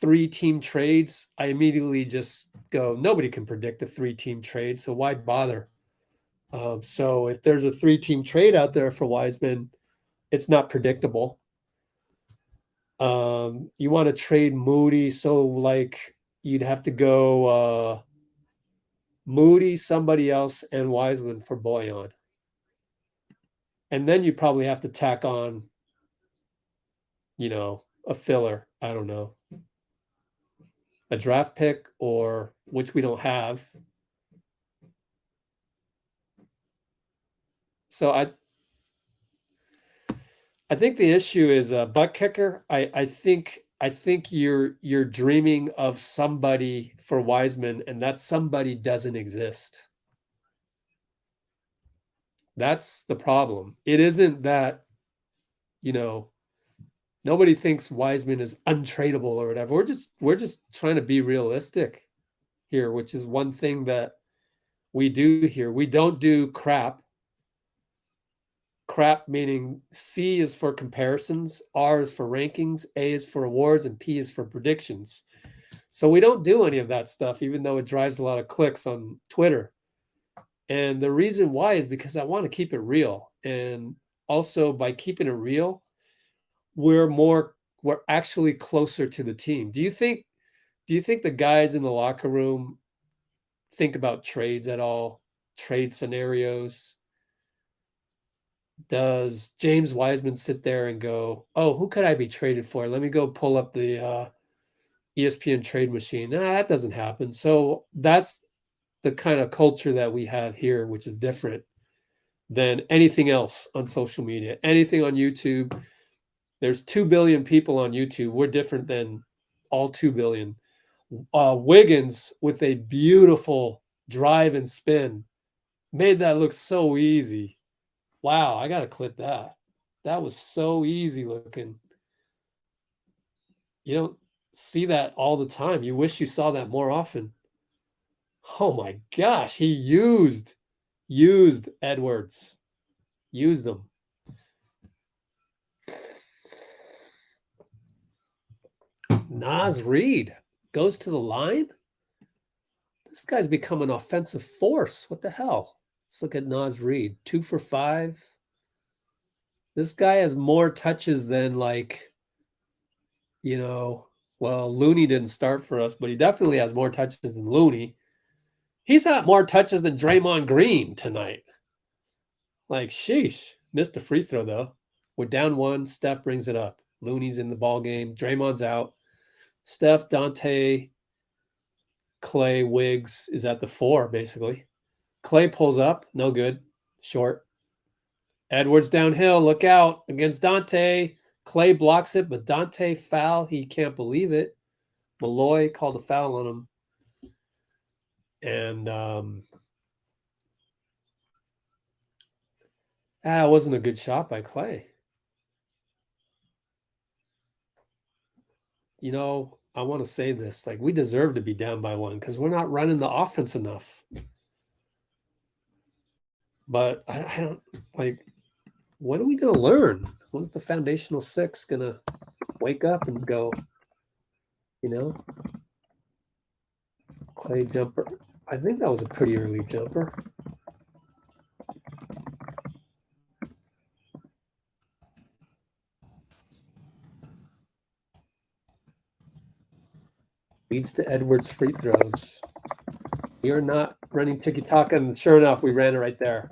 3-team trades, I immediately just go, nobody can predict a 3-team trade, so why bother? So if there's a 3-team trade out there for Wiseman, it's not predictable. You want to trade Moody, so like you'd have to go Moody, somebody else, and Wiseman for Bojan. And then you probably have to tack on, a filler. I don't know. A draft pick, or which we don't have. So I think the issue is a butt kicker. I think you're dreaming of somebody for Wiseman, and that somebody doesn't exist. That's the problem. It isn't that, nobody thinks Wiseman is untradeable or whatever. We're just trying to be realistic here, which is one thing that we do here. We don't do crap. Crap meaning C is for comparisons, R is for rankings, A is for awards, and P is for predictions. So we don't do any of that stuff, even though it drives a lot of clicks on Twitter. And the reason why is because I want to keep it real. And also by keeping it real, we're actually closer to the team. Do you think the guys in the locker room think about trades at all? Trade scenarios? Does James Wiseman sit there and go, oh, who could I be traded for? Let me go pull up the ESPN trade machine. Nah, that doesn't happen. So that's the kind of culture that we have here, which is different than anything else on social media, anything on YouTube. There's 2 billion people on YouTube. We're different than all 2 billion. Wiggins with a beautiful drive and spin made that look so easy. Wow, I got to clip that. That was so easy looking. You don't see that all the time. You wish you saw that more often. Oh my gosh, he used Edwards. Used them. Naz Reid goes to the line. This guy's become an offensive force. What the hell? Let's look at Naz Reid. 2 for 5. This guy has more touches than Looney didn't start for us, but he definitely has more touches than Looney. He's got more touches than Draymond Green tonight. Sheesh. Missed a free throw, though. We're down 1. Steph brings it up. Looney's in the ball game. Draymond's out. Steph, Donte, Klay, Wiggs is at the 4, basically. Klay pulls up. No good. Short. Edwards downhill. Look out against Donte. Klay blocks it, but Donte foul. He can't believe it. Malloy called a foul on him. And it wasn't a good shot by Klay. I want to say this. We deserve to be down by 1 because we're not running the offense enough. But I don't when are we going to learn? When's the foundational 6 going to wake up and go, Klay jumper. I think that was a pretty early jumper. Leads to Edwards' free throws. We are not running Tiki-Taka, and sure enough, we ran it right there.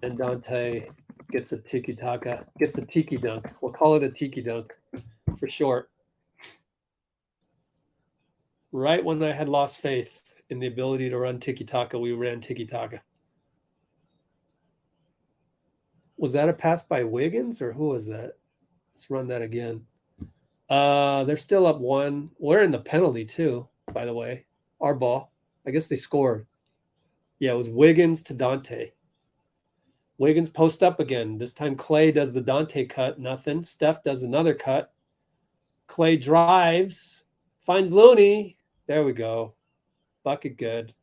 And Donte gets a Tiki-Taka, gets a Tiki dunk. We'll call it a Tiki dunk for short. Right when I had lost faith in the ability to run Tiki-Taka, we ran Tiki-Taka. Was that a pass by Wiggins, or who was that? Let's run that again. They're still up 1. We're in the penalty too, by the way. Our ball. I guess they scored. Yeah, it was Wiggins to Donte. Wiggins post up again. This time Klay does the Donte cut. Nothing. Steph does another cut. Klay drives. Finds Looney. There we go. Bucket good.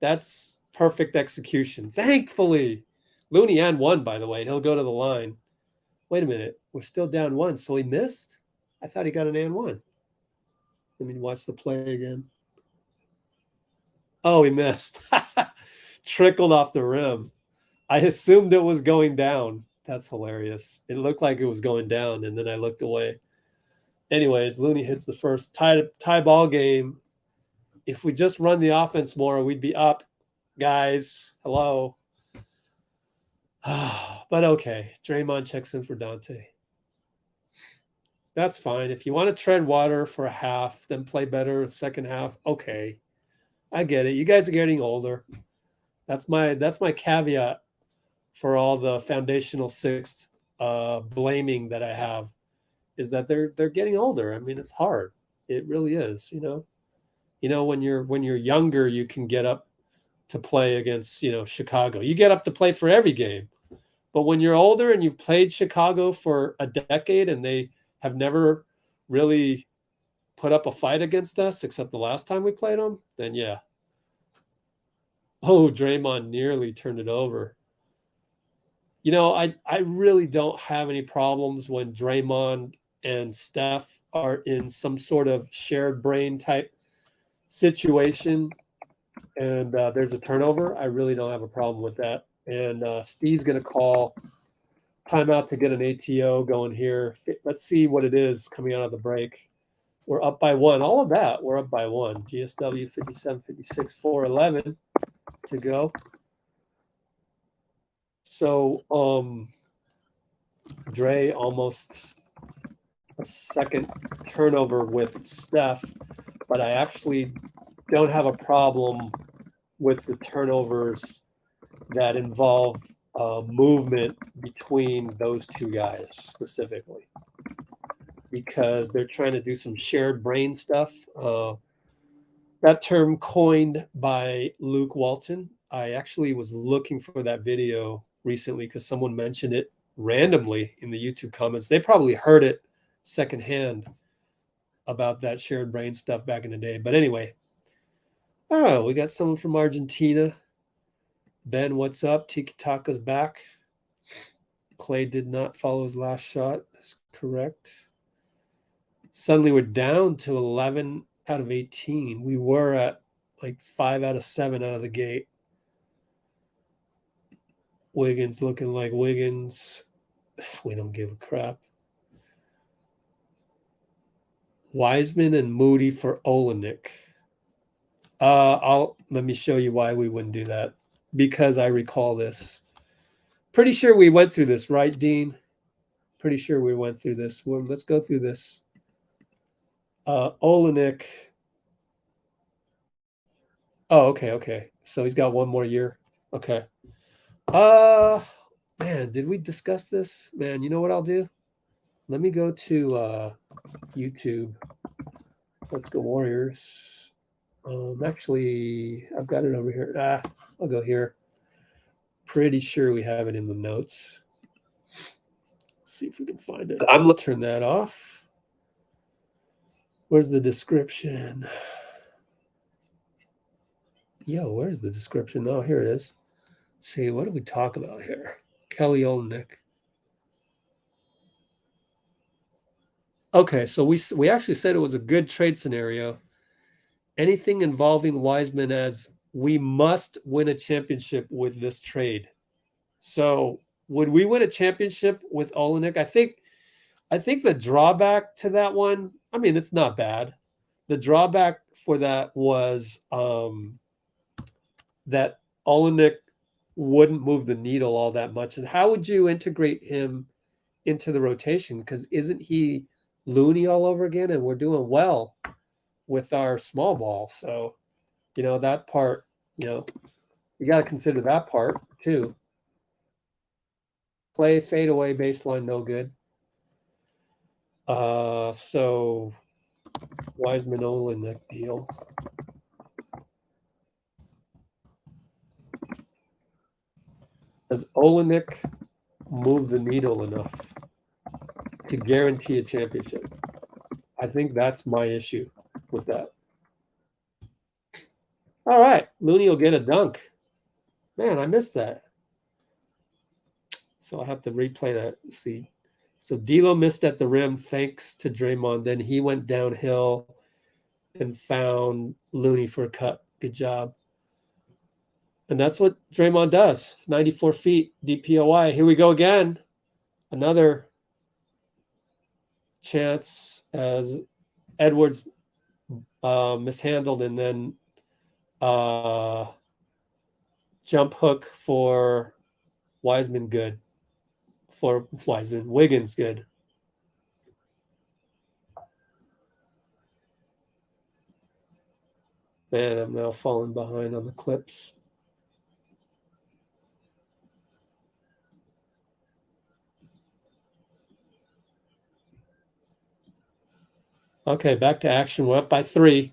That's perfect execution. Thankfully. Looney and 1, by the way. He'll go to the line. Wait a minute. We're still down 1. So he missed? I thought he got an and 1. Let me watch the play again. Oh, he missed. Trickled off the rim. I assumed it was going down. That's hilarious. It looked like it was going down, and then I looked away. Anyways, Looney hits the first tie ball game. If we just run the offense more, we'd be up. Guys, hello. But okay. Draymond checks in for Donte. That's fine. If you want to tread water for a half, then play better the second half, okay. I get it. You guys are getting older. That's my caveat for all the foundational 6 blaming that I have, is that they're getting older. I mean, it's hard. It really is, when you're younger, you can get up to play against, Chicago. You get up to play for every game. But when you're older and you've played Chicago for a decade and they have never really put up a fight against us except the last time we played them, then yeah. Oh, Draymond nearly turned it over. I really don't have any problems when Draymond and Steph are in some sort of shared brain type situation and there's a turnover. I really don't have a problem with that. And Steve's going to call timeout to get an ATO going here. Let's see what it is coming out of the break. We're up by 1. All of that, we're up by 1. GSW 57-56, 4:11 to go. So, Dray almost a second turnover with Steph, but I actually don't have a problem with the turnovers that involve movement between those 2 guys specifically, because they're trying to do some shared brain stuff. That term coined by Luke Walton. I actually was looking for that video recently because someone mentioned it randomly in the YouTube comments. They probably heard it secondhand about that shared brain stuff back in the day. But anyway, we got someone from Argentina. Ben, what's up? Tiki-Taka's back. Klay did not follow his last shot. That's correct. Suddenly we're down to 11 out of 18. We were at like 5 out of 7 out of the gate. Wiggins looking like Wiggins. We don't give a crap. Wiseman and Moody for Olynyk. Let me show you why we wouldn't do that. Because I recall this. Pretty sure we went through this, right, Dean? Pretty sure we went through this. Well, let's go through this. Olynyk. Oh, okay. So he's got one more year. Okay. Man, did we discuss this? Man, you know what I'll do? Let me go to YouTube. Let's go Warriors. Actually, I've got it over here. I'll go here. Pretty sure we have it in the notes. Let's see if we can find it. I'm going to turn that off. Where's the description? Yo, where's the description? Oh, here it is. See, what do we talk about here? Kelly Olynyk. Okay, so we actually said it was a good trade scenario. Anything involving Wiseman as we must win a championship with this trade. So would we win a championship with Olynyk? I think the drawback to that one, I mean, it's not bad. The drawback for that was that Olynyk wouldn't move the needle all that much. And how would you integrate him into the rotation? Because isn't he Looney all over again? And we're doing well with our small ball. So, that part, you got to consider that part too. Play fade away baseline, no good. So Wiseman-Olynyk deal. Does Olynyk move the needle enough to guarantee a championship? I think that's my issue with that. All right, Looney will get a dunk. Man, I missed that. So I'll have to replay that. See. So D'Lo missed at the rim thanks to Draymond. Then he went downhill and found Looney for a cut. Good job. And that's what Draymond does. 94 feet, DPOY. Here we go again. Another chance as Edwards mishandled, and then jump hook for Wiseman, good. For Wiseman. Wiggins, good. Man, I'm now falling behind on the clips. Okay, back to action. We're up by 3.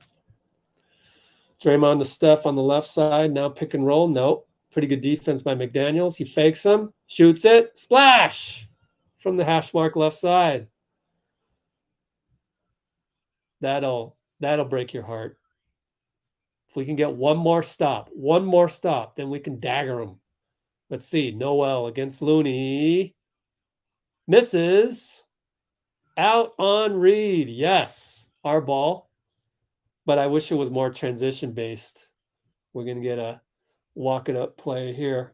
Draymond to Steph on the left side. Now pick and roll. Nope. Pretty good defense by McDaniels. He fakes him, shoots it, splash from the hash mark left side. That'll break your heart. If we can get one more stop, then we can dagger him. Let's see. Noel against Looney. Misses. Out on Reed. Yes. Our ball. But I wish it was more transition based. We're going to get a walk it up play here.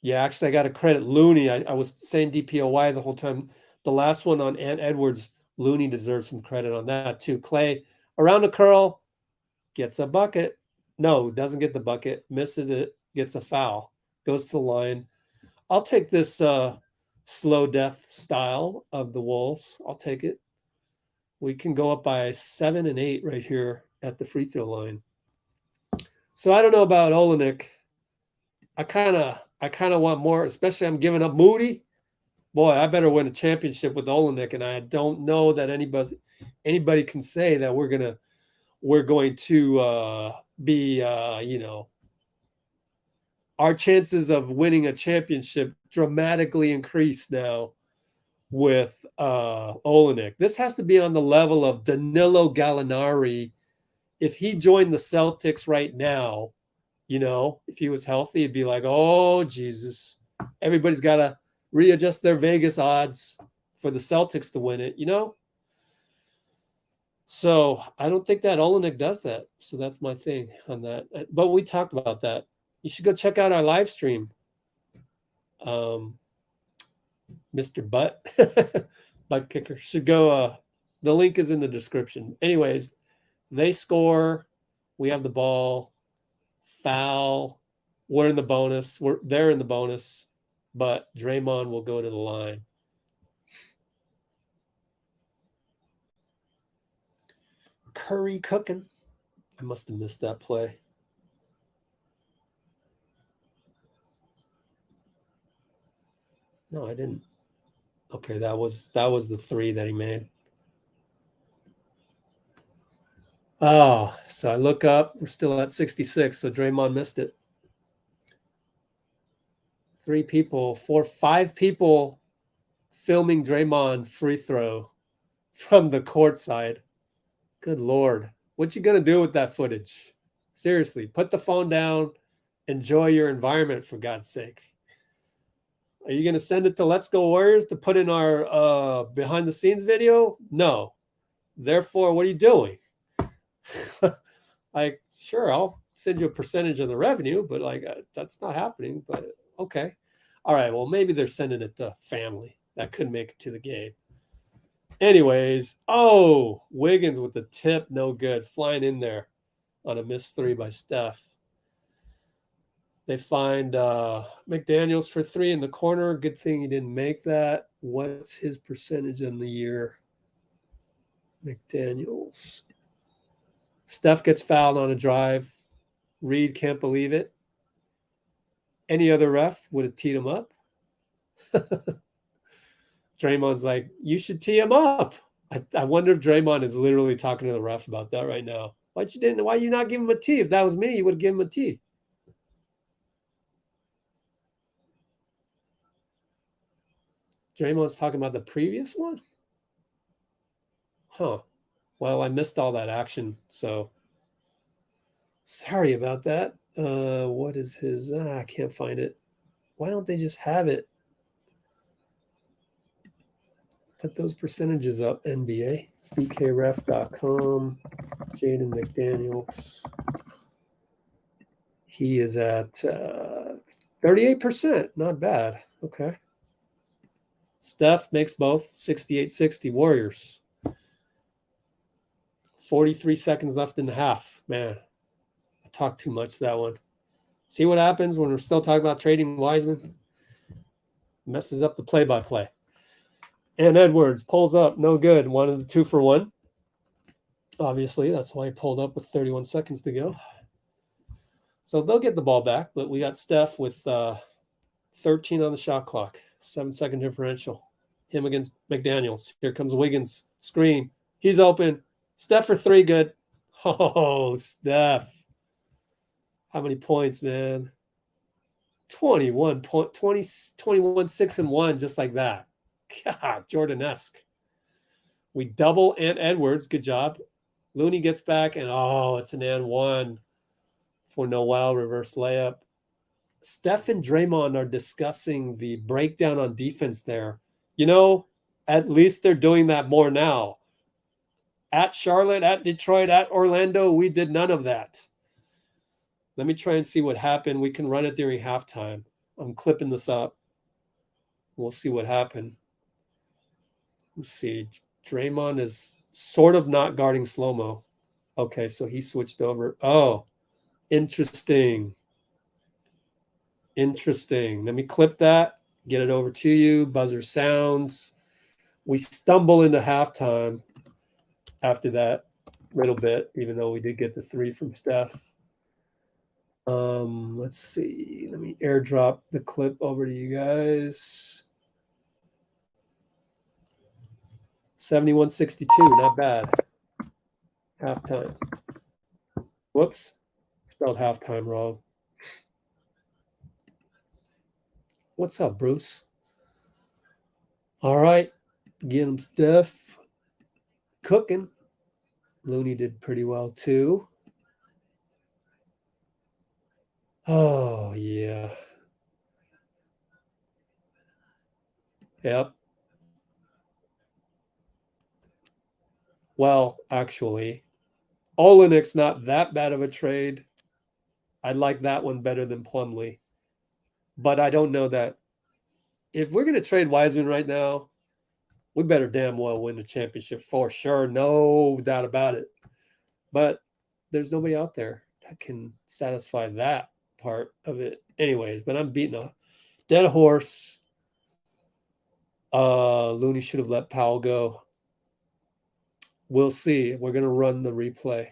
Yeah, actually, I got to credit Looney. I was saying DPOY the whole time. The last one on Ant Edwards, Looney deserves some credit on that too. Klay around the curl, gets a bucket. No, doesn't get the bucket. Misses it, gets a foul. Goes to the line. I'll take this slow death style of the Wolves. I'll take it. We can go up by 7 and 8 right here at the free throw line. So I don't know about Olynyk. I kind of want more, especially I'm giving up Moody. Boy, I better win a championship with Olynyk, and I don't know that anybody can say that we're going to be our chances of winning a championship dramatically increase now with Olynyk. This has to be on the level of Danilo Gallinari. If he joined the Celtics right now, if he was healthy, it'd be like, oh, Jesus. Everybody's got to readjust their Vegas odds for the Celtics to win it, So I don't think that Olynyk does that. So that's my thing on that. But we talked about that. You should go check out our live stream. Mr. Butt, Butt Kicker should go. The link is in the description. Anyways, they score. We have the ball. Foul. We're in the bonus. They're in the bonus, but Draymond will go to the line. Curry cooking. I must have missed that play. No, I didn't. Okay, that was the 3 that he made. Oh, so I look up. We're still at 66, so Draymond missed it. 5 people filming Draymond free throw from the court side. Good Lord. What you going to do with that footage? Seriously, put the phone down. Enjoy your environment, for God's sake. Are you going to send it to Let's Go Warriors to put in our behind-the-scenes video? No. Therefore, what are you doing? Sure, I'll send you a percentage of the revenue, but that's not happening. But okay. All right, well, maybe they're sending it to family that couldn't make it to the game. Anyways, Wiggins with the tip, no good. Flying in there on a missed 3 by Steph. They find McDaniels for 3 in the corner. Good thing he didn't make that. What's his percentage in the year? McDaniels. Steph gets fouled on a drive. Reed can't believe it. Any other ref would have teed him up. Draymond's like, you should tee him up. I wonder if Draymond is literally talking to the ref about that right now. Why you not give him a tee? If that was me, you would have given him a tee. Draymond's talking about the previous one? Huh. Well, I missed all that action, so sorry about that. What is his? I can't find it. Why don't they just have it? Put those percentages up, NBA. BKRef.com. Jaden McDaniels. He is at 38%. Not bad. Okay. Steph makes both. 68-60 Warriors. 43 seconds left in the half. Man, I talked too much that one. See what happens when we're still talking about trading Wiseman? Messes up the play-by-play. And Edwards pulls up. No good. One of the 2 for 1. Obviously, that's why he pulled up with 31 seconds to go. So they'll get the ball back, but we got Steph with 13 on the shot clock. 7-second differential. Him against McDaniels. Here comes Wiggins. Screen. He's open. Steph for 3, good. Oh, Steph. How many points, man? 21, 6 and 1, just like that. God, Jordan-esque. We double Ant Edwards. Good job. Looney gets back, and it's an and 1 for Noel reverse layup. Steph and Draymond are discussing the breakdown on defense there. At least they're doing that more now. At Charlotte, at Detroit, at Orlando, we did none of that. Let me try and see what happened. We can run it during halftime. I'm clipping this up. We'll see what happened. Let's see. Draymond is sort of not guarding slow-mo. Okay, so he switched over. Oh, interesting. Interesting. Let me clip that, get it over to you. Buzzer sounds. We stumble into halftime after that little bit, even though we did get the 3 from Steph. Let's see. Let me airdrop the clip over to you guys. 71-62, not bad. Halftime. Whoops. Spelled halftime wrong. What's up, Bruce? All right. Get him, Steph. Cooking. Looney did pretty well, too. Oh, yeah. Yep. Well, actually, Olynyk's not that bad of a trade. I like that one better than Plumlee. But I don't know that if we're going to trade Wiseman right now, we better damn well win the championship for sure. No doubt about it. But there's nobody out there that can satisfy that part of it. Anyways, but I'm beating a dead horse. Looney should have let Powell go. We'll see. We're going to run the replay.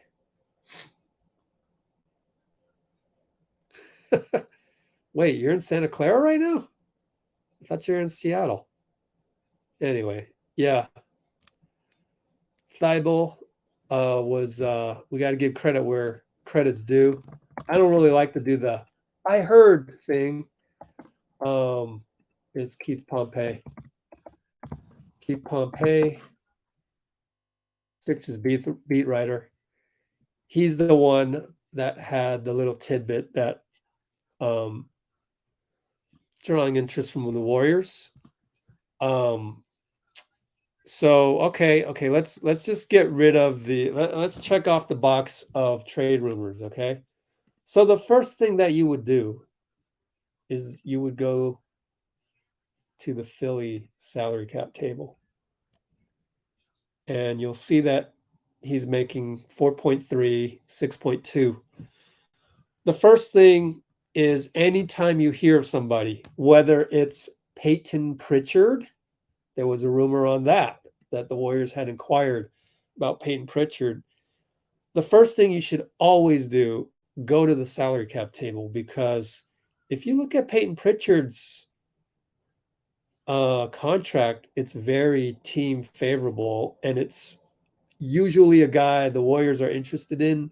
Wait, you're in Santa Clara right now? I thought you were in Seattle. Anyway, yeah. Thybulle was we got to give credit where credit's due. I don't really like to do the I heard thing. It's Keith Pompey. Keith Pompey, Sixers beat writer. He's the one that had the little tidbit that drawing interest from the Warriors. So okay, let's just get rid of let's check off the box of trade rumors, okay? So the first thing that you would do is you would go to the Philly salary cap table. And you'll see that he's making 4.3, 6.2. The first thing is anytime you hear of somebody, whether it's Peyton Pritchard, there was a rumor on that the Warriors had inquired about Peyton Pritchard. The first thing you should always do, go to the salary cap table, because if you look at Peyton Pritchard's contract, it's very team favorable, and it's usually a guy the Warriors are interested in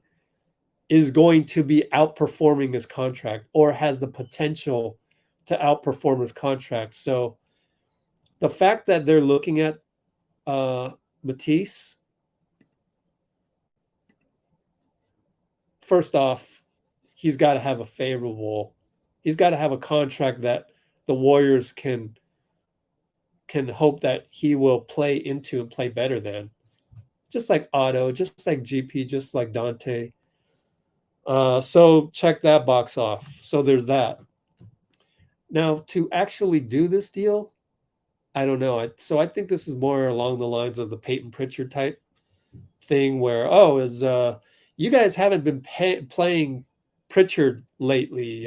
is going to be outperforming his contract or has the potential to outperform his contract. So the fact that they're looking at Matisse, first off, he's got to have a contract that the Warriors can hope that he will play into and play better than. Just like Otto, just like GP, just like Donte. So check that box off. So there's that. Now, to actually do this deal, I don't know. So I think this is more along the lines of the Peyton Pritchard type thing where, you guys haven't been playing Pritchard lately.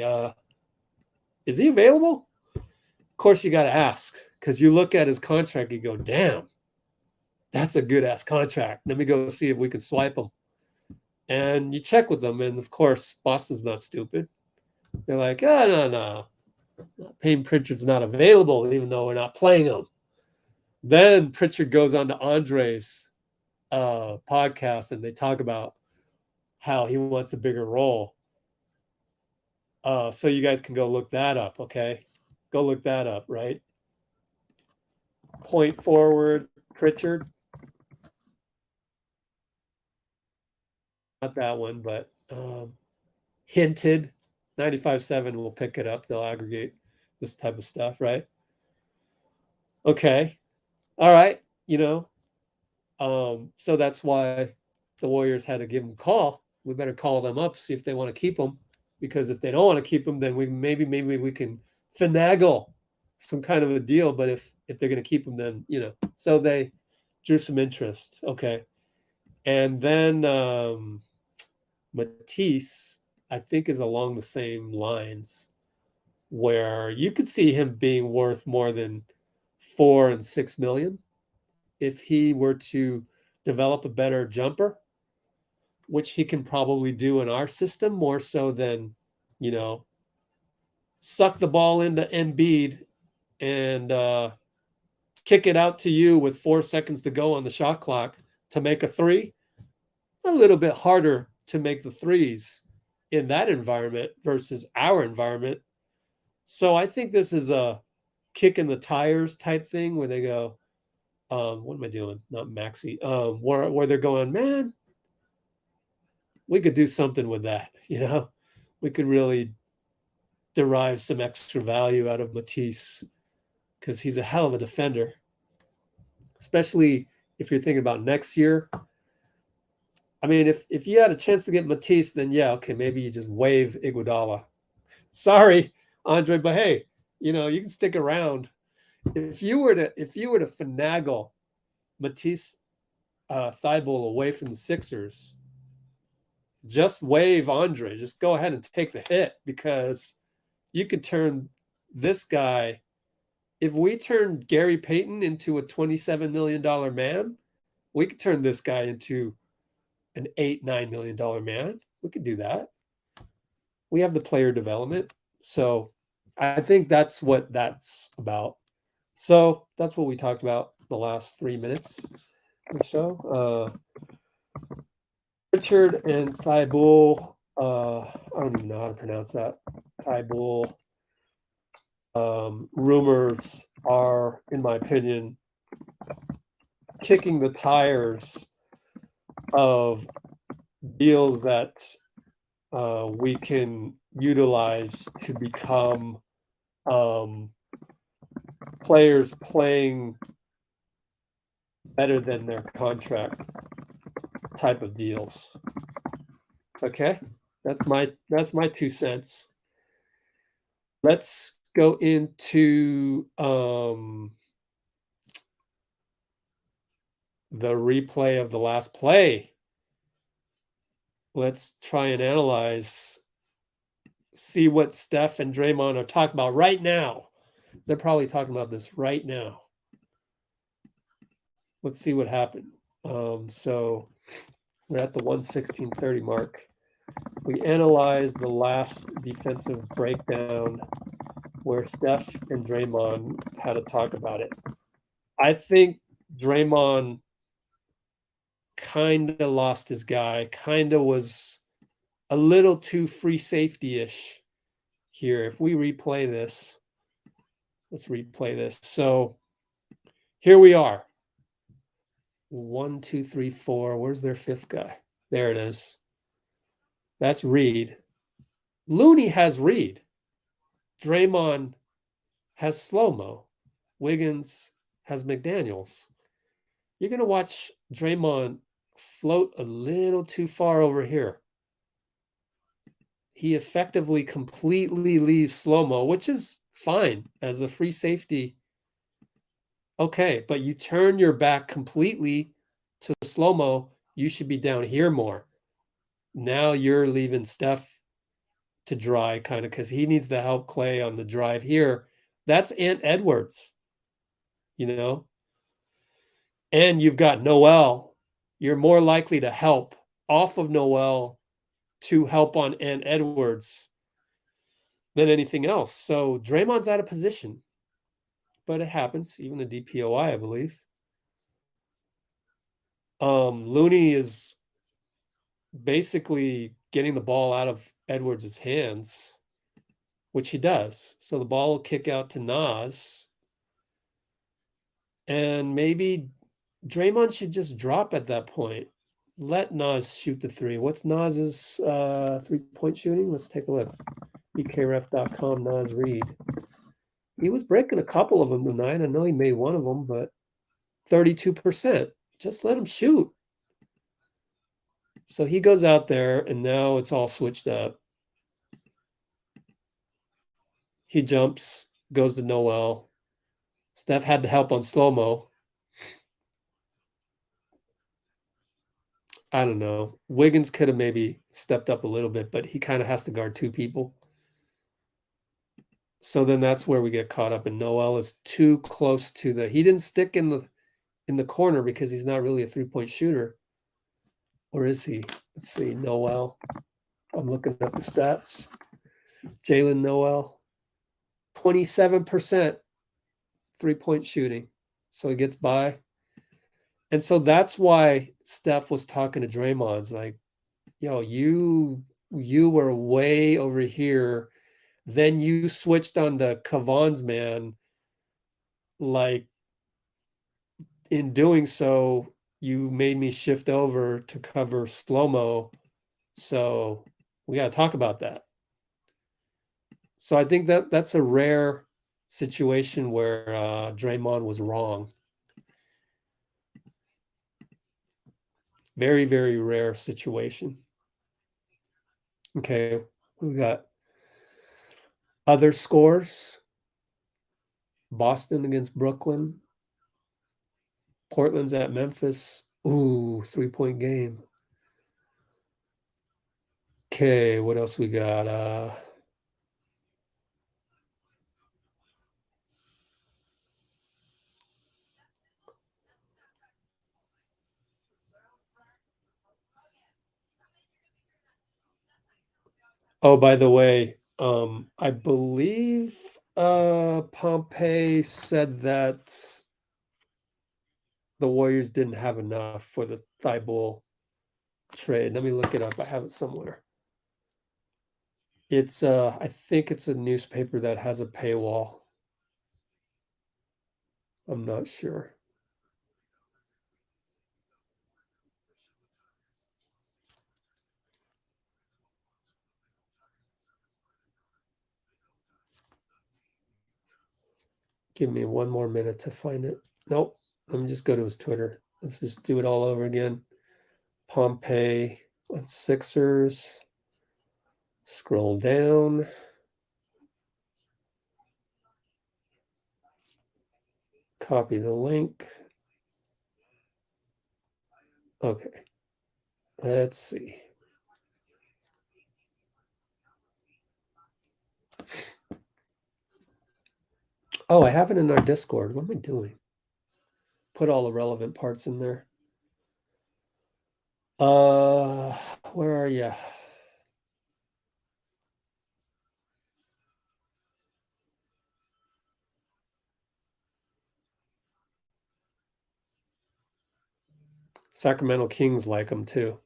Is he available? Of course, you got to ask, because you look at his contract, you go, damn, that's a good-ass contract. Let me go see if we can swipe him. And you check with them, and of course, Boston's not stupid. They're like, no. Peyton Pritchard's not available, even though we're not playing him. Then Pritchard goes on to Andre's podcast, and they talk about how he wants a bigger role. So you guys can go look that up, okay? Go look that up, right? Point forward, Pritchard. Not that one, but hinted. 95.7 will pick it up. They'll aggregate this type of stuff, right? Okay. All right. So that's why the Warriors had to give him a call. We better call them up, see if they want to keep him, because if they don't want to keep him, then maybe we can finagle some kind of a deal. But if they're going to keep him, then so they drew some interest. Okay. And then Matisse, I think, is along the same lines, where you could see him being worth more than $4 and $6 million if he were to develop a better jumper, which he can probably do in our system more so than, suck the ball into Embiid and kick it out to you with 4 seconds to go on the shot clock to make a three. A little bit harder to make the threes in that environment versus our environment. So I think this is a kick in the tires type thing where they go, what am I doing? Not Maxi. Where they're going, man, we could do something with that. We could really derive some extra value out of Matisse, because he's a hell of a defender, especially if you're thinking about next year. I mean, if you had a chance to get Matisse, then yeah, okay, maybe you just waive Iguodala. Sorry, Andre, but hey, you can stick around. If you were to finagle Matisse Thybulle away from the Sixers, just waive Andre. Just go ahead and take the hit, because you could turn this guy. If we turn Gary Payton into a $27 million man, we could turn this guy into an $8-9 million man. We could do that. We have the player development. So I think that's what that's about. So that's what we talked about the last 3 minutes or so. Pritchard and Thybulle. I don't even know how to pronounce that. Thybulle. Rumors are, in my opinion, kicking the tires of deals that we can utilize to become players playing better than their contract type of deals. Okay, that's my 2 cents. Let's go into the replay of the last play. Let's try and analyze, see what Steph and Draymond are talking about right now. They're probably talking about this right now. Let's see what happened. So we're at the 1:16:30 mark. We analyzed the last defensive breakdown where Steph and Draymond had to talk about it. I think Draymond kind of lost his guy, kind of was a little too free safety-ish here. If we replay this, let's replay this. So here we are. 1, 2, 3, 4. Where's their 5th guy? There it is. That's Reed. Looney has Reed. Draymond has slow-mo. Wiggins has McDaniels. You're going to watch Draymond float a little too far over here. He effectively completely leaves slow-mo, which is fine as a free safety. Okay, but you turn your back completely to slow-mo, you should be down here more. Now you're leaving Steph to dry, kind of, because he needs to help Klay on the drive here. That's Ant Edwards, And you've got Noel. You're more likely to help off of Noel to help on Ant Edwards than anything else. So Draymond's out of position, but it happens, even a DPOI, I believe. Looney is basically getting the ball out of Edwards' hands, which he does. So the ball will kick out to Nas. And maybe Draymond should just drop at that point. Let Nas shoot the 3. What's Nas's 3-point shooting? Let's take a look. BKRef.com, Nas Reed. He was breaking a couple of them tonight. I know he made one of them, but 32%. Just let him shoot. So he goes out there, and now it's all switched up. He jumps, goes to Noel. Steph had to help on slow-mo. I don't know. Wiggins could have maybe stepped up a little bit, but he kind of has to guard 2 people. So then that's where we get caught up, and Noel is too close to he didn't stick in the corner because he's not really a 3-point shooter. Or is he? Let's see, Noel. I'm looking up the stats. Jalen Noel, 27% 3-point shooting. So he gets by. And so that's why Steph was talking to Draymond's like, yo, you were way over here. Then you switched on to Kavon's man. Like, in doing so, you made me shift over to cover slow-mo. So we got to talk about that. So I think that's a rare situation where Draymond was wrong. Very, very rare situation. Okay, we got other scores. Boston against Brooklyn. Portland's at Memphis. Ooh, 3-point game. Okay, what else we got? Oh, by the way, I believe Pompey said that the Warriors didn't have enough for the Thybulle trade. Let me look it up. I have it somewhere. It's I think it's a newspaper that has a paywall. I'm not sure. Give me one more minute to find it. Nope. Let me just go to his Twitter. Let's just do it all over again. Pompey on Sixers. Scroll down. Copy the link. Okay. Let's see. Oh, I have it in our Discord. What am I doing? Put all the relevant parts in there. Where are you? Sacramento Kings like them too.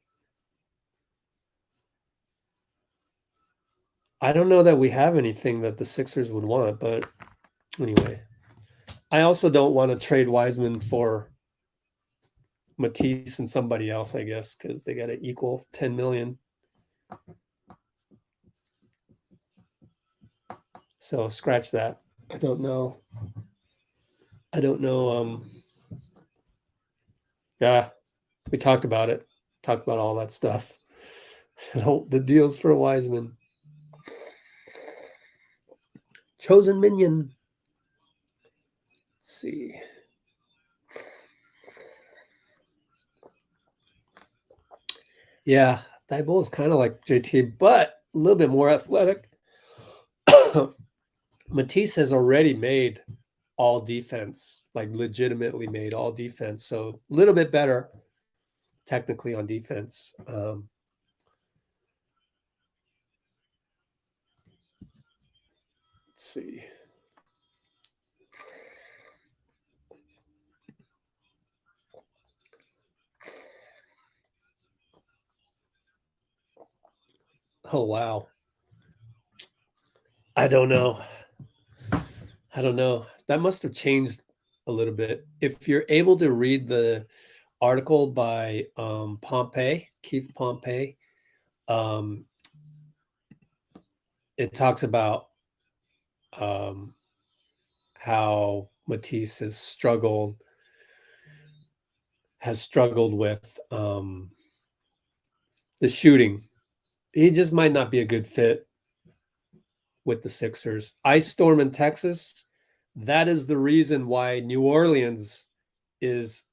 I don't know that we have anything that the Sixers would want, but anyway. I also don't want to trade Wiseman for Matisse and somebody else, I guess, because they got to equal 10 million. So scratch that. I don't know. Yeah, we talked about it. Talked about all that stuff. The deals for Wiseman. Chosen minion. Let's see. Yeah, Thybulle is kind of like JT, but a little bit more athletic. Matisse has already made all defense, like legitimately made all defense. So a little bit better technically on defense. Let's see. Oh, wow. I don't know. That must have changed a little bit. If you're able to read the article by Keith Pompey, it talks about how Matisse has struggled with the shooting. He just might not be a good fit with the Sixers. Ice storm in Texas. That is the reason why New Orleans is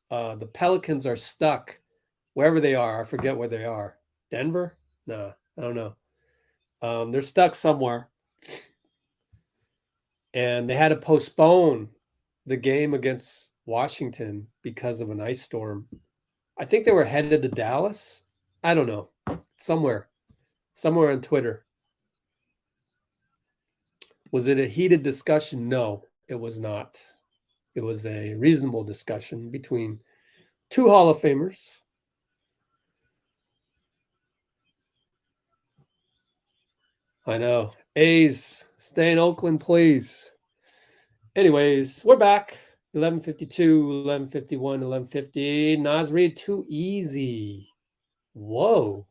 the Pelicans are stuck wherever they are. I forget where they are. Denver? No, I don't know. They're stuck somewhere. And they had to postpone the game against Washington because of an ice storm. I think they were headed to Dallas. I don't know. Somewhere on Twitter. Was it a heated discussion? No, it was not. It was a reasonable discussion between two Hall of Famers. I know. A's, stay in Oakland, please. Anyways, we're back. 11:52, 11:51, 11:50. Nas Reed, too easy. Whoa.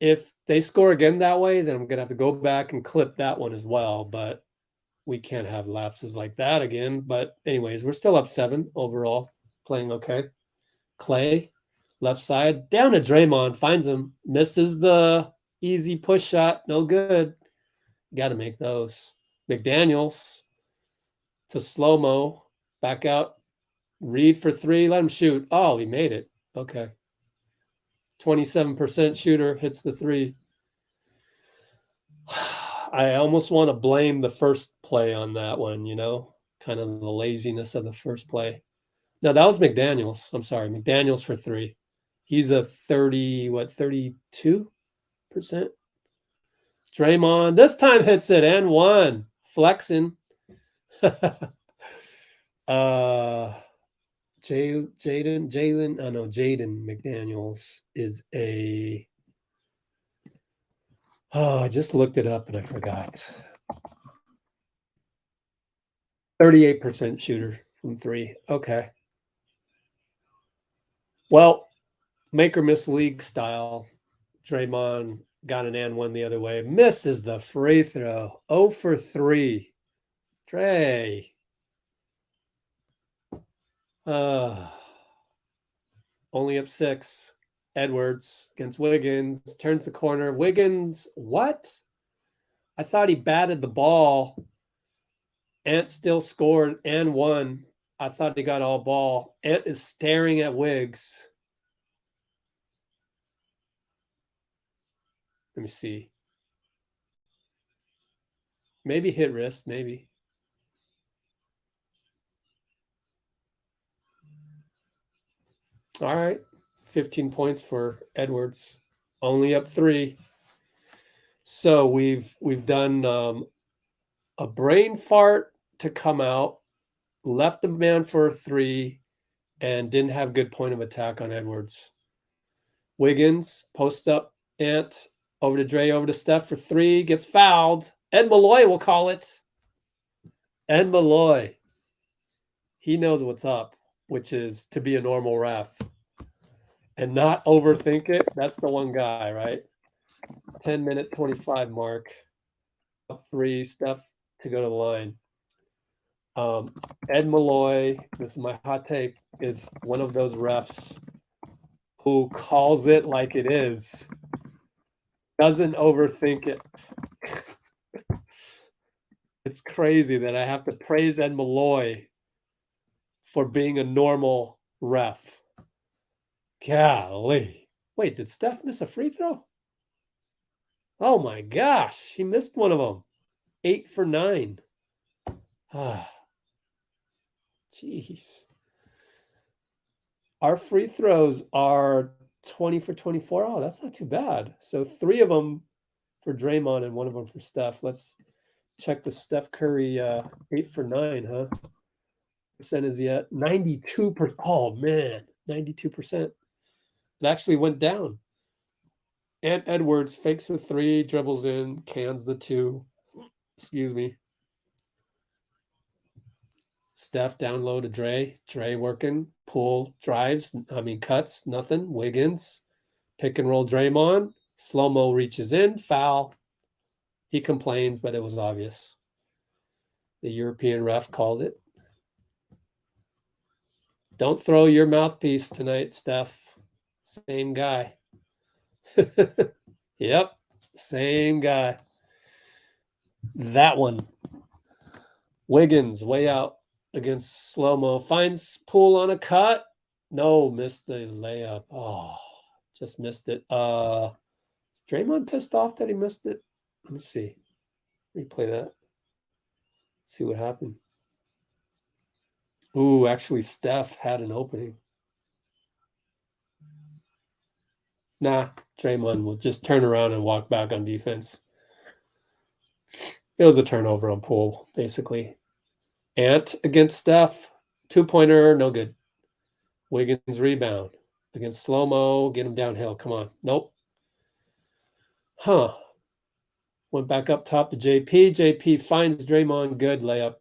if they score again that way, then I'm going to have to go back and clip that one as well. But we can't have lapses like that again. But anyways, we're still up 7 overall, playing okay. Klay, left side, down to Draymond, finds him, misses the easy push shot, no good. Got to make those. McDaniels to slow-mo, back out, Reed for 3, let him shoot. Oh, he made it. Okay. 27% shooter, hits the 3. I almost want to blame the first play on that one, kind of the laziness of the first play. No, that was McDaniels. I'm sorry, McDaniels for 3. He's a 32%? Draymond this time hits it and 1. Flexing. Jaden McDaniels is a I just looked it up and I forgot. 38% shooter from 3. Okay. Well, make or miss league style. Draymond got an and 1 the other way. Misses the free throw. 0 for 3. Dray. Only up 6. Edwards against Wiggins. Turns the corner. Wiggins, what? I thought he batted the ball. Ant still scored and 1. I thought he got all ball. Ant is staring at Wiggs. Let me see. Maybe hit wrist, maybe. All right. 15 points for Edwards. Only up 3. So we've done a brain fart to come out, left the man for a 3, and didn't have good point of attack on Edwards. Wiggins, post up, Ant, over to Dray, over to Steph for 3, gets fouled. Ed Malloy will call it. Ed Malloy. He knows what's up, which is to be a normal ref and not overthink it. That's the one guy, right? 10-minute 25 mark. Up 3, Steph to go to the line. Ed Malloy, this is my hot take, is one of those refs who calls it like it is. Doesn't overthink it. It's crazy that I have to praise Ed Malloy for being a normal ref. Golly. Wait, did Steph miss a free throw? Oh my gosh, he missed one of them. 8 for 9. Jeez. Our free throws are 20 for 24. Oh, that's not too bad. So 3 of them for Draymond and 1 of them for Steph. Let's check the Steph Curry 8 for 9, huh? Percent is yet 92%. Oh man, 92%. It actually went down. And Edwards fakes the 3, dribbles in, cans the 2. Excuse me. Steph down low to Dray. Dray working. Poole drives. Cuts. Nothing. Wiggins. Pick and roll Draymond. Slow-mo reaches in. Foul. He complains, but it was obvious. The European ref called it. Don't throw your mouthpiece tonight, Steph. Same guy. Yep. Same guy. That one. Wiggins way out against slow-mo. Finds Poole on a cut. No, missed the layup. Oh, just missed it. Draymond pissed off that he missed it. Let me see. Replay that. See what happened. Ooh, actually, Steph had an opening. Nah, Draymond will just turn around and walk back on defense. It was a turnover on Poole, basically. Ant against Steph. 2-pointer, no good. Wiggins rebound. Against slow-mo, get him downhill. Come on. Nope. Huh. Went back up top to JP. JP finds Draymond. Good layup.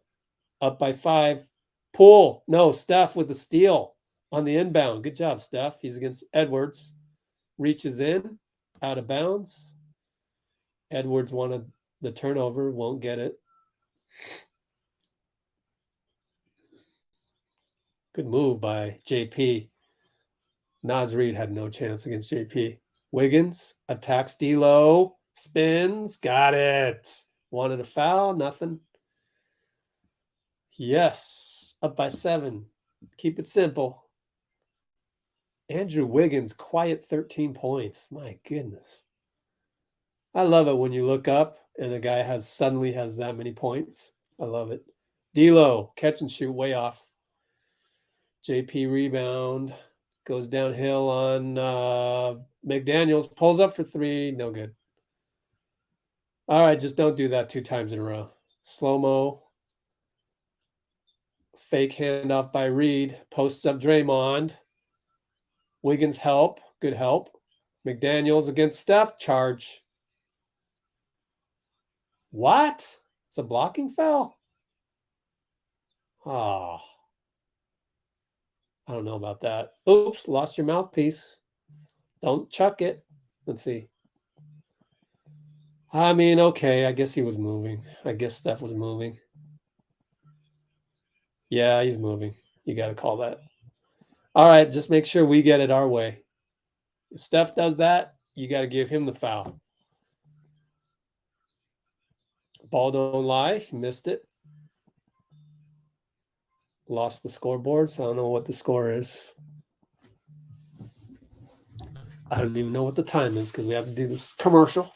Up by 5. Poole. No, Steph with the steal on the inbound. Good job, Steph. He's against Edwards. Reaches in. out of bounds. Edwards wanted the turnover, won't get it. Good move by JP. Naz Reid had no chance against JP. Wiggins attacks D'Lo, spins, got it. Wanted a foul, nothing. Yes, up by 7. Keep it simple. Andrew Wiggins, quiet 13 points. My goodness. I love it when you look up and the guy suddenly has that many points. I love it. D'Lo, catch and shoot, way off. JP rebound. Goes downhill on McDaniels. Pulls up for 3. No good. All right, just don't do that 2 times in a row. Slow-mo. Fake handoff by Reed. Posts up Draymond. Wiggins help. Good help. McDaniels against Steph. Charge. What? It's a blocking foul? Oh. I don't know about that. Oops, lost your mouthpiece. Don't chuck it. Let's see. I mean, okay, I guess he was moving. I guess Steph was moving. Yeah, he's moving. You got to call that. All right, just make sure we get it our way. If Steph does that, you got to give him the foul. Ball don't lie. He missed it. Lost the scoreboard, so I don't know what the score is. I don't even know what the time is because we have to do this commercial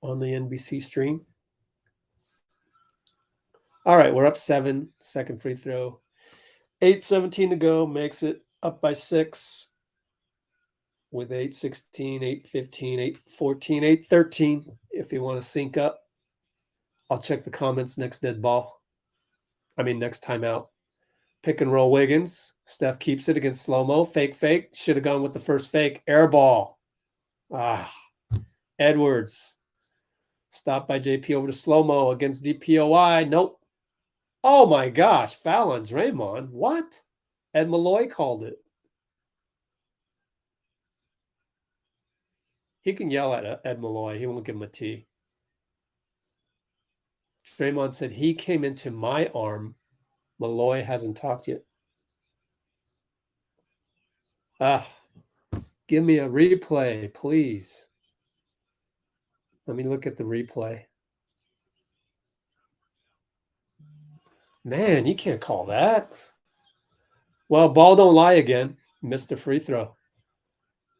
on the NBC stream. All right, we're up 7. Second free throw. 8:17 to go. Makes it up by 6 with 8:16, 8:15, 8:14, 8:13. If you want to sync up, I'll check the comments next next timeout. Pick and roll Wiggins. Steph keeps it against slow-mo. Fake. Should have gone with the first fake. Air ball. Edwards. Stopped by JP over to slow-mo against DPOI. Nope. Oh my gosh. Foul on Draymond. What? Ed Malloy called it. He can yell at Ed Malloy. He won't give him a T. Draymond said he came into my arm. Malloy hasn't talked yet. Give me a replay, please. Let me look at the replay. Man, you can't call that. Well, ball don't lie again. Missed a free throw.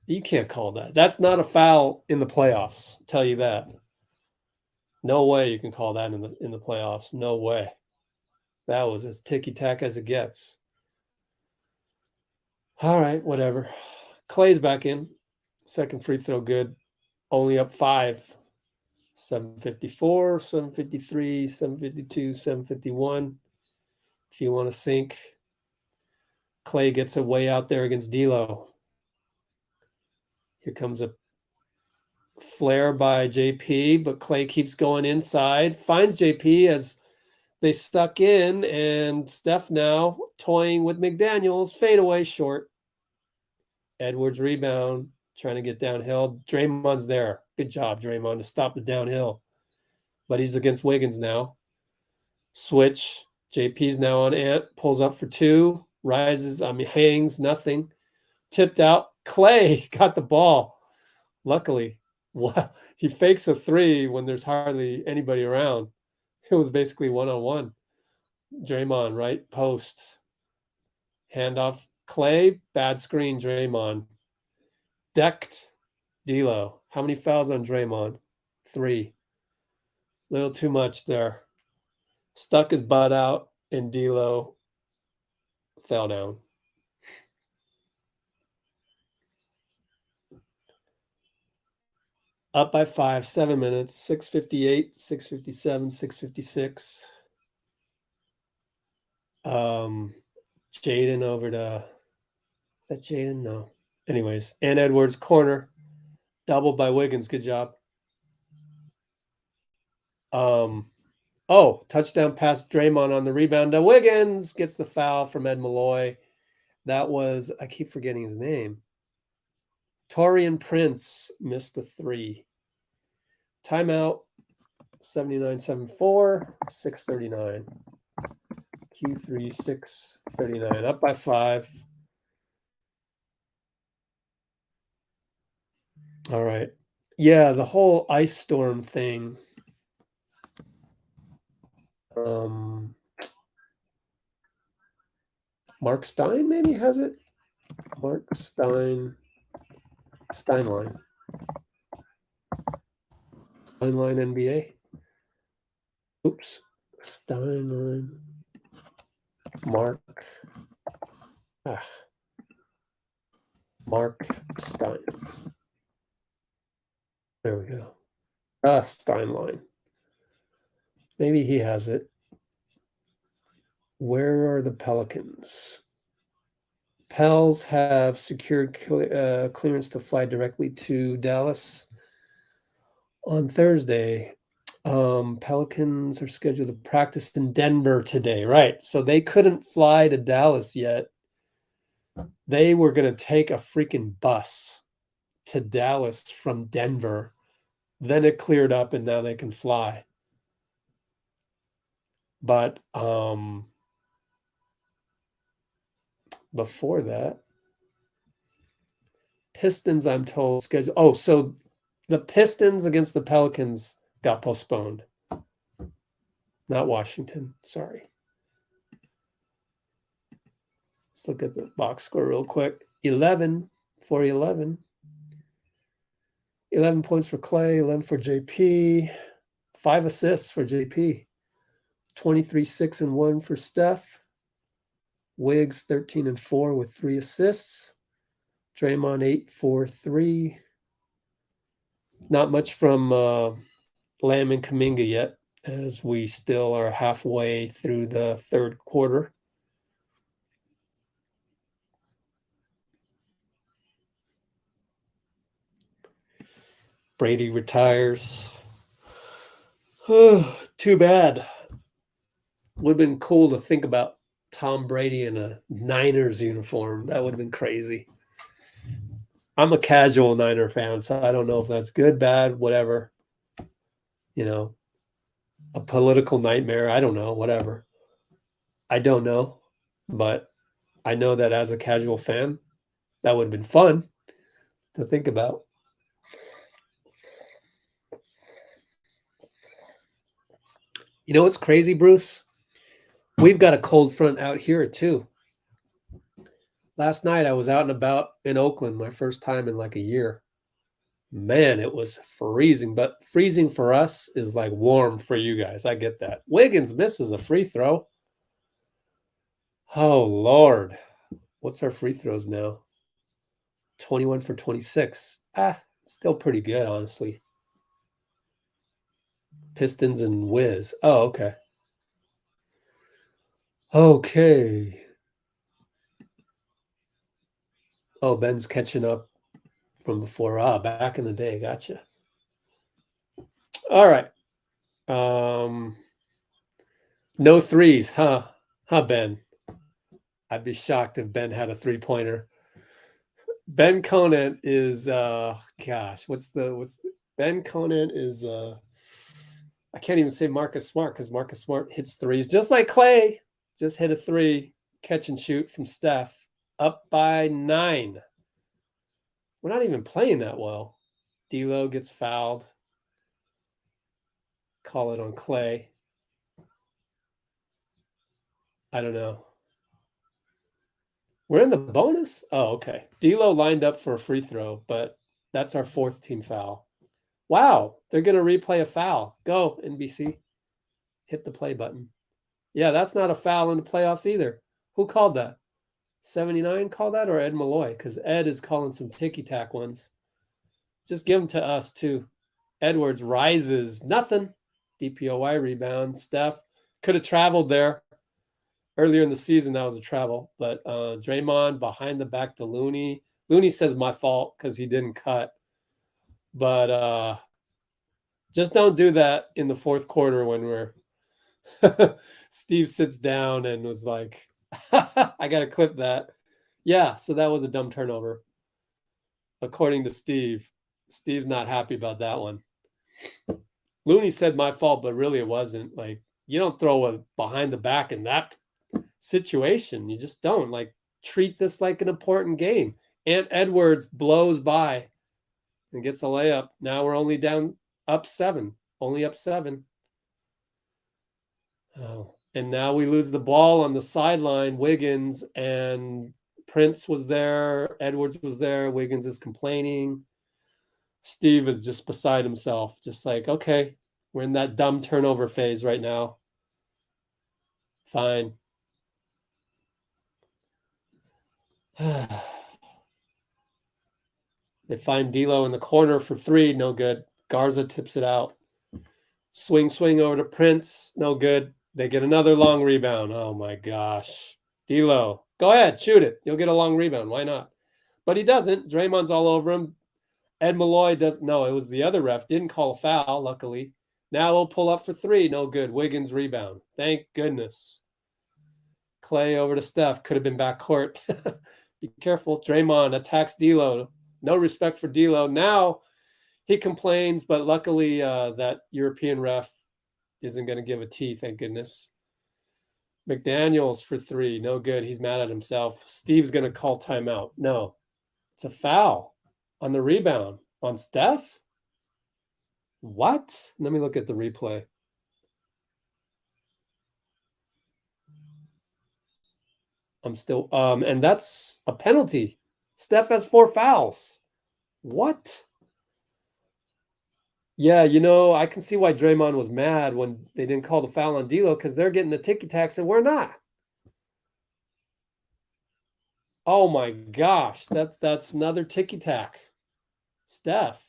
You can't call that. That's not a foul in the playoffs. I'll tell you that. No way you can call that in the playoffs. No way. That was as Tiki-Taka as it gets. All right, whatever. Klay's back in. Second free throw good. Only up 5. 7:54, 7:53, 7:52, 7:51. If you want to sync, Klay gets it way out there against D'Lo. Here comes a flare by JP, but Klay keeps going inside. Finds JP as they stuck in, and Steph now toying with McDaniels. Fade away short. Edwards rebound, trying to get downhill. Draymond's there. Good job, Draymond, to stop the downhill. But he's against Wiggins now. Switch. JP's now on Ant. Pulls up for 2. Rises. Hangs. Nothing. Tipped out. Klay got the ball. Luckily. Wow. He fakes a 3 when there's hardly anybody around. It was basically one-on-one. Draymond, right post. Handoff. Klay. Bad screen, Draymond. Decked. D'Lo. How many fouls on Draymond? 3. Little too much there. Stuck his butt out, and D'Lo fell down. Up by 5, 7 minutes, 6:58, 6:57, 6:56. Jaden over to, is that Jaden? No. Anyways, and Edwards corner, doubled by Wiggins. Good job. Touchdown pass Draymond on the rebound to Wiggins. Gets the foul from Ed Malloy. That was, I keep forgetting his name. Torian Prince missed a 3. Timeout, 79-74, 6:39. Q3, 6:39, up by 5. All right. Yeah, the whole ice storm thing. Mark Stein maybe has it. Mark Stein. Steinline. Steinline NBA. Oops. Steinline. Mark. Mark Stein. There we go. Steinline. Maybe he has it. Where are the Pelicans? Pels have secured clearance to fly directly to Dallas on Thursday. Pelicans are scheduled to practice in Denver today, right? So they couldn't fly to Dallas yet. They were going to take a freaking bus to Dallas from Denver. Then it cleared up and now they can fly. But before that, Pistons, I'm told, scheduled. Oh, so the Pistons against the Pelicans got postponed. Not Washington. Sorry. Let's look at the box score real quick. 11 for 11. 11 points for Klay, 11 for JP, 5 assists for JP, 23, 6 and 1 for Steph. Wiggs 13 and 4 with 3 assists. Draymond 8 for 3. Not much from Lamb and Kuminga yet, as we still are halfway through the third quarter. Brady retires. Too bad. Would have been cool to think about Tom Brady in a Niners uniform. That would have been crazy. I'm a casual Niner fan, so I don't know if that's good, bad, whatever. You know, a political nightmare. I don't know, whatever. I don't know, but I know that as a casual fan, that would have been fun to think about. You know what's crazy, Bruce? We've got a cold front out here too. Last night I was out and about in Oakland, my first time in like a year. Man, it was freezing, but freezing for us is like warm for you guys. I get that. Wiggins misses a free throw. Oh, Lord. What's our free throws now? 21 for 26. Still pretty good, honestly. Pistons and Wiz. Oh, okay. Okay. Oh, Ben's catching up from before. Back in the day. Gotcha. All right. No threes, huh? Huh, Ben? I'd be shocked if Ben had a 3-pointer. Ben Conant is Ben Conant is I can't even say Marcus Smart because Marcus Smart hits threes just like Klay. Just hit a 3, catch and shoot from Steph, up by 9. We're not even playing that well. D'Lo gets fouled. Call it on Klay. I don't know. We're in the bonus? Oh, okay. D'Lo lined up for a free throw, but that's our 4th team foul. Wow, they're going to replay a foul. Go, NBC. Hit the play button. Yeah, that's not a foul in the playoffs either. Who called that? 79 called that or Ed Malloy? Because Ed is calling some Tiki-Taka ones. Just give them to us, too. Edwards rises. Nothing. DPOY rebound. Steph could have traveled there. Earlier in the season, that was a travel. But Draymond behind the back to Looney. Looney says my fault because he didn't cut. But just don't do that in the fourth quarter when we're Steve sits down and was like, I got to clip that. Yeah, so that was a dumb turnover. according to Steve. Steve's not happy about that one. Looney said my fault, but really it wasn't. Like, you don't throw a behind the back in that situation. You just don't. Like, treat this like an important game. Ant Edwards blows by and gets a layup. Now we're only down up 7. Only up 7. Oh, and now we lose the ball on the sideline. Wiggins and Prince was there. Edwards was there. Wiggins is complaining. Steve is just beside himself. Just like, okay, we're in that dumb turnover phase right now. Fine. They find D'Lo in the corner for 3. No good. Garza tips it out. Swing over to Prince. No good. They get another long rebound. Oh, my gosh. D'Lo, go ahead. Shoot it. You'll get a long rebound. Why not? But he doesn't. Draymond's all over him. Ed Malloy does. No, it was the other ref. Didn't call a foul, luckily. Now we'll pull up for 3. No good. Wiggins rebound. Thank goodness. Klay over to Steph. Could have been backcourt. Be careful. Draymond attacks D'Lo. No respect for D'Lo. Now he complains, but luckily that European ref isn't going to give a T, thank goodness. McDaniels for 3. No good. He's mad at himself. Steve's going to call timeout. No, it's a foul on the rebound on Steph. What? Let me look at the replay. I'm still, and that's a penalty. Steph has 4 fouls. What? Yeah, I can see why Draymond was mad when they didn't call the foul on D'Lo, because they're getting the Tiki-Taka and we're not. Oh my gosh, that's another Tiki-Taka. Steph.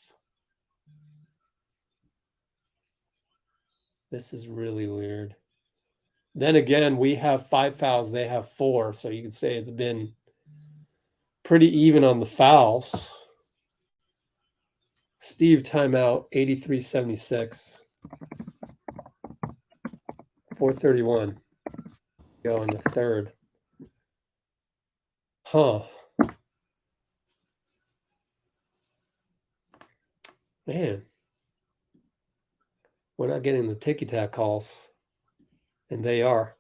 This is really weird. Then again, we have 5 fouls, they have 4, so you could say it's been pretty even on the fouls. Steve timeout, 83-76. 4:31. Go in the third. Huh. Man. We're not getting the Tiki-Taka calls. And they are.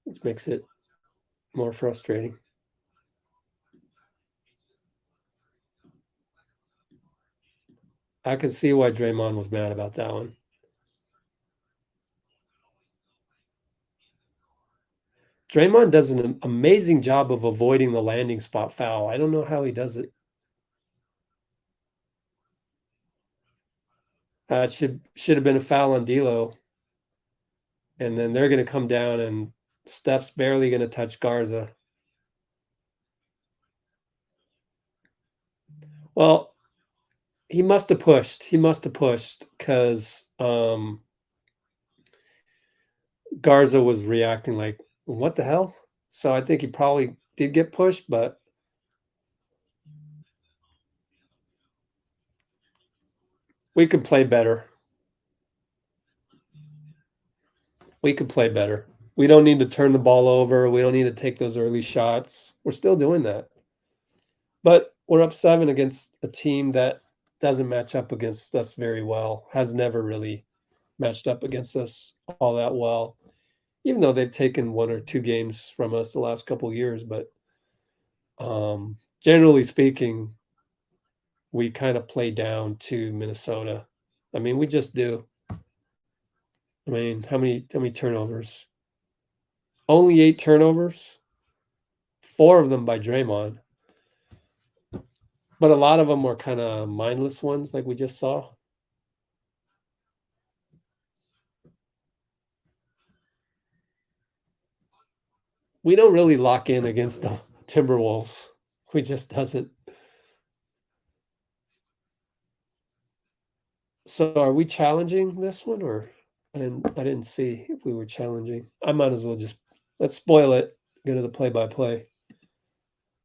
Which makes it more frustrating. I could see why Draymond was mad about that one. Draymond does an amazing job of avoiding the landing spot foul. I don't know how he does it. It should have been a foul on D'Lo. And then they're going to come down and Steph's barely going to touch Garza. Well, he must have pushed. He must have pushed because Garza was reacting like, what the hell? So I think he probably did get pushed, but we could play better. We could play better. We don't need to turn the ball over. We don't need to take those early shots. We're still doing that. But we're up 7 against a team that doesn't match up against us very well, has never really matched up against us all that well, even though they've taken 1 or 2 games from us the last couple of years. But generally speaking, we kind of play down to Minnesota. I mean, we just do. I mean, how many turnovers? Only 8 turnovers. 4 of them by Draymond. But a lot of them were kind of mindless ones like we just saw. We don't really lock in against the Timberwolves. We just doesn't. So are we challenging this one, or I didn't see if we were challenging. I might as well just let's spoil it. Go to the play-by-play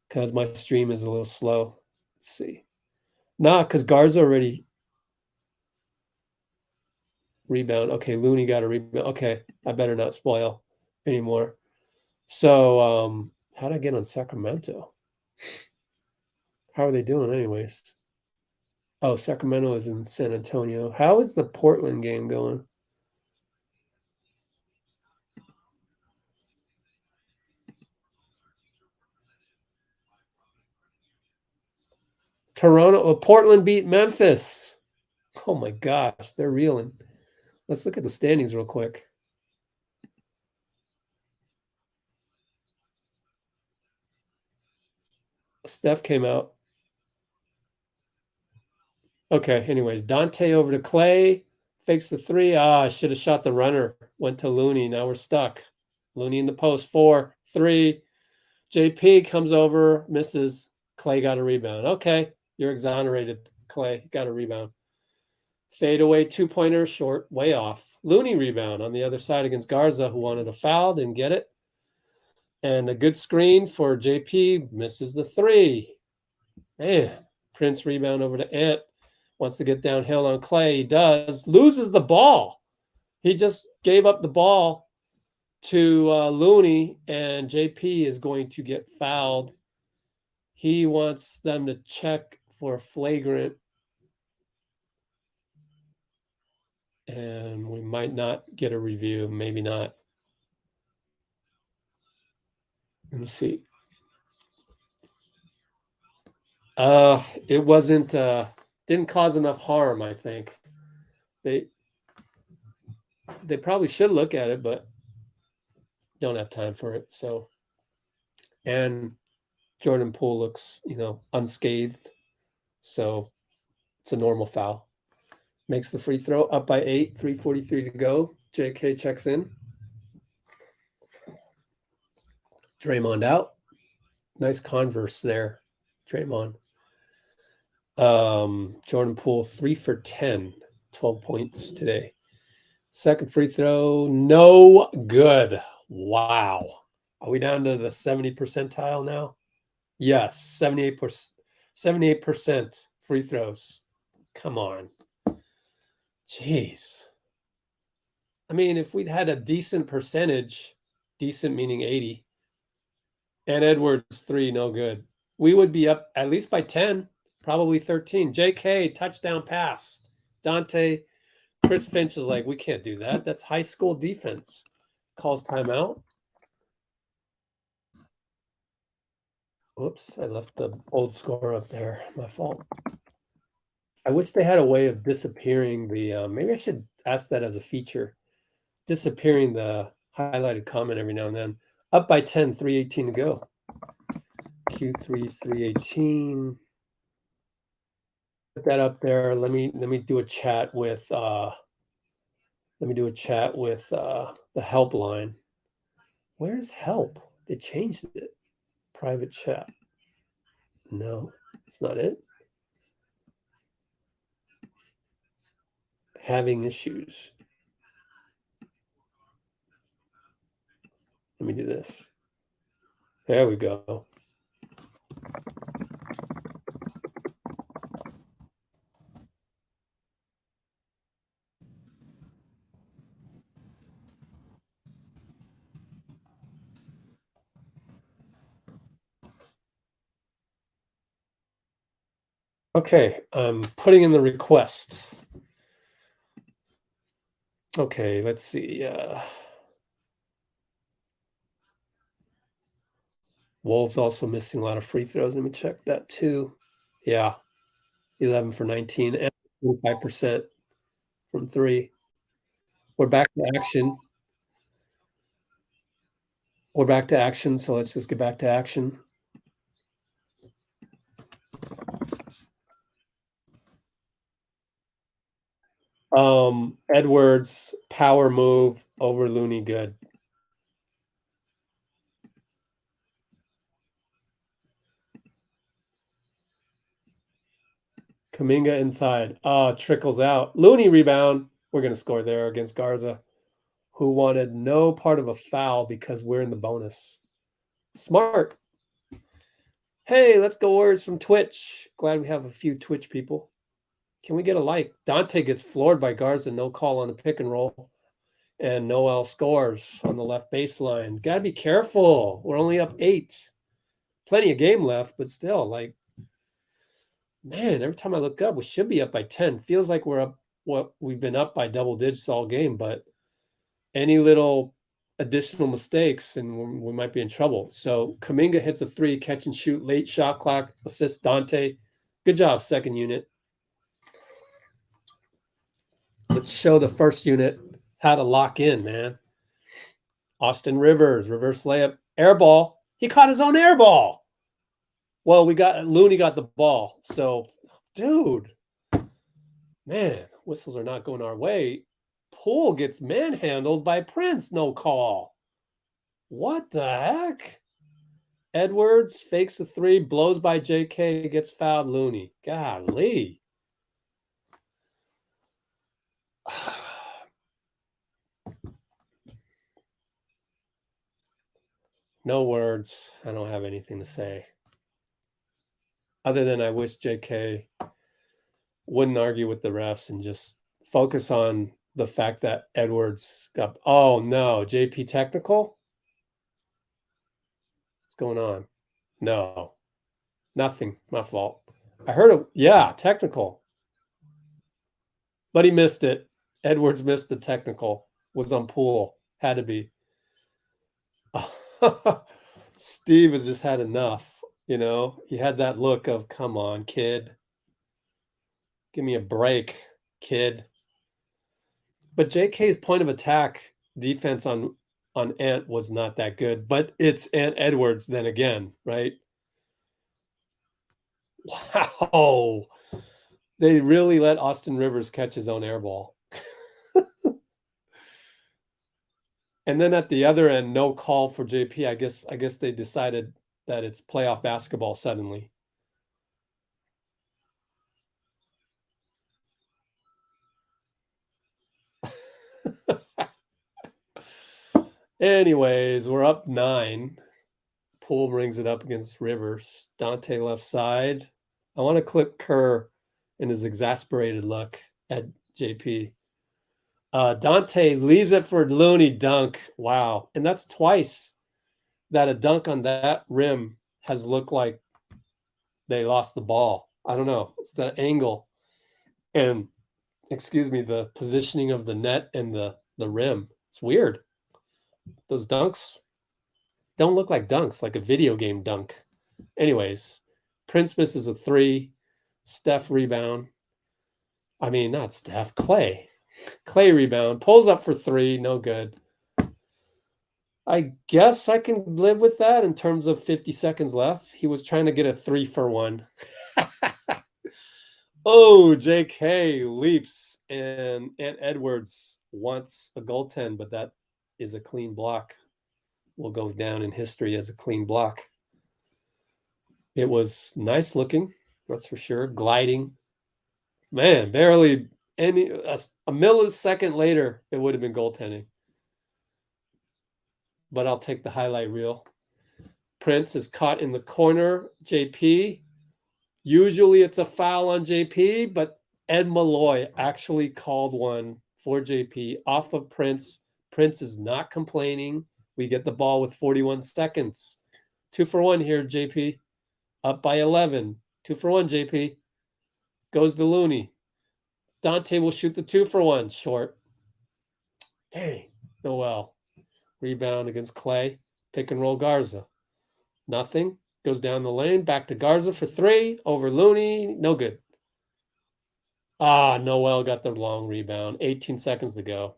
because my stream is a little slow. Let's see. Nah, because Garza already rebound. Okay, Looney got a rebound. Okay, I better not spoil anymore. So how'd I get on Sacramento? How are they doing anyways? Oh, Sacramento is in San Antonio. How is the Portland game going? Portland beat Memphis. Oh my gosh, they're reeling. Let's look at the standings real quick. Steph came out. Okay, anyways, Donte over to Klay. Fakes the three. I should have shot the runner. Went to Looney. Now we're stuck. Looney in the post. 4-3. JP comes over, misses. Klay got a rebound. Okay, you're exonerated. Klay got a rebound. Fade away 2-pointer, short, way off. Looney rebound on the other side against Garza, who wanted a foul, didn't get it. And a good screen for JP, misses the three. Man, Prince rebound over to Ant. Wants to get downhill on Klay. He does. Loses the ball. He just gave up the ball to Looney, and JP is going to get fouled. He wants them to check for a flagrant. And we might not get a review. Maybe not. Let me see. It wasn't, didn't cause enough harm, I think. They probably should look at it, but don't have time for it. So, and Jordan Poole looks, unscathed. So it's a normal foul. Makes the free throw, up by 8, 3:43 to go. JK checks in. Draymond out. Nice Converse there, Draymond. Jordan Poole 3 for 10, 12 points today. Second free throw, no good. Wow. Are we down to the 70 percentile now? Yes, 78% free throws. Come on. Jeez. I mean, if we'd had a decent percentage, decent meaning 80, and Edwards 3, no good, we would be up at least by 10, probably 13. JK, touchdown pass. Donte, Chris Finch is like, we can't do that. That's high school defense. Calls timeout. Whoops, I left the old score up there. My fault. I wish they had a way of disappearing the, maybe I should ask that as a feature, disappearing the highlighted comment every now and then. Up by 10, 3:18 to go. Q3, 3:18. Put that up there. Let me do a chat with, the helpline. Where's help? They changed it. Private chat. No, it's not it. Having issues. Let me do this. There we go. Okay, I'm putting in the request. Okay, let's see. Wolves also missing a lot of free throws. Let me check that too. Yeah, 11 for 19 and 25% from 3. We're back to action. So let's just get back to action. Edwards power move over Looney, good. Kuminga inside. Trickles out. Looney rebound. We're going to score there against Garza, who wanted no part of a foul because we're in the bonus. Smart. Hey, let's go Warriors from Twitch. Glad we have a few Twitch people. Can we get a like? Donte gets floored by Garza. No call on the pick and roll. And Noel scores on the left baseline. Got to be careful. We're only up 8. Plenty of game left, but still, like, Man, every time I look up, we should be up by 10. Feels like we're up. We've been up by double digits all game, but any little additional mistakes and we might be in trouble. So Kuminga hits a 3, catch and shoot, late shot clock, assist Donte. Good job, second unit. Let's show the first unit how to lock in, man. Austin Rivers, reverse layup, air ball. He caught his own air ball. Well, Looney got the ball. So, dude, man, whistles are not going our way. Poole gets manhandled by Prince, no call. What the heck? Edwards fakes a 3, blows by JK, gets fouled. Looney. Golly. No words. I don't have anything to say. Other than I wish JK wouldn't argue with the refs and just focus on the fact that Edwards got... Oh, no. JP technical? What's going on? No. Nothing. My fault. I heard it. Yeah, technical. But he missed it. Edwards missed the technical. Was on Poole. Had to be. Steve has just had enough. You know, he had that look of, come on, kid. Give me a break, kid. But JK's point of attack defense on Ant was not that good. But it's Ant Edwards then again, right? Wow. They really let Austin Rivers catch his own air ball. And then at the other end, no call for JP. I guess they decided that it's playoff basketball suddenly. Anyways, we're up 9. Poole brings it up against Rivers. Donte left side. I want to clip Kerr in his exasperated look at JP. Donte leaves it for Looney dunk. Wow. And that's twice that a dunk on that rim has looked like they lost the ball. I don't know. It's the angle and, the positioning of the net and the rim. It's weird. Those dunks don't look like dunks, like a video game dunk. Anyways, Prince misses a 3. Steph rebound. I mean, not Steph, Klay. Klay rebound. Pulls up for 3. No good. I guess I can live with that in terms of 50 seconds left. He was trying to get a 3-for-1. Oh, JK leaps and Edwards wants a goaltend, but that is a clean block. Will go down in history as a clean block. It was nice looking, that's for sure. Gliding. Man, barely a millisecond later, it would have been goaltending. But I'll take the highlight reel. Prince is caught in the corner. JP. Usually it's a foul on JP, but Ed Malloy actually called one for JP off of Prince. Prince is not complaining. We get the ball with 41 seconds. 2-for-1 here, JP. Up by 11. 2-for-1, JP. Goes to Looney. Donte will shoot the 2-for-1. Short. Dang. Oh well. Rebound against Klay. Pick and roll Garza. Nothing. Goes down the lane. Back to Garza for 3. Over Looney. No good. Noel got the long rebound. 18 seconds to go.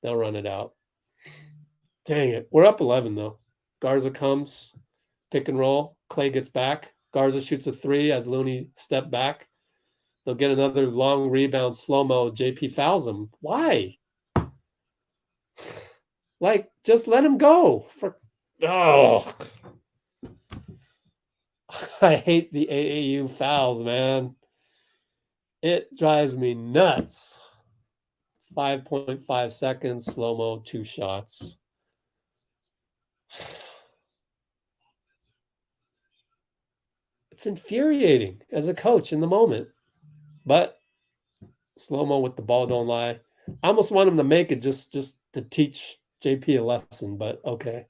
They'll run it out. Dang it. We're up 11, though. Garza comes. Pick and roll. Klay gets back. Garza shoots a 3 as Looney stepped back. They'll get another long rebound. Slow-mo. JP fouls him. Why? Like, just let him go. I hate the AAU fouls, man. It drives me nuts. 5.5 seconds, slow-mo, 2 shots. It's infuriating as a coach in the moment. But slow-mo with the ball don't lie. I almost want him to make it just to teach JP a lesson, but okay.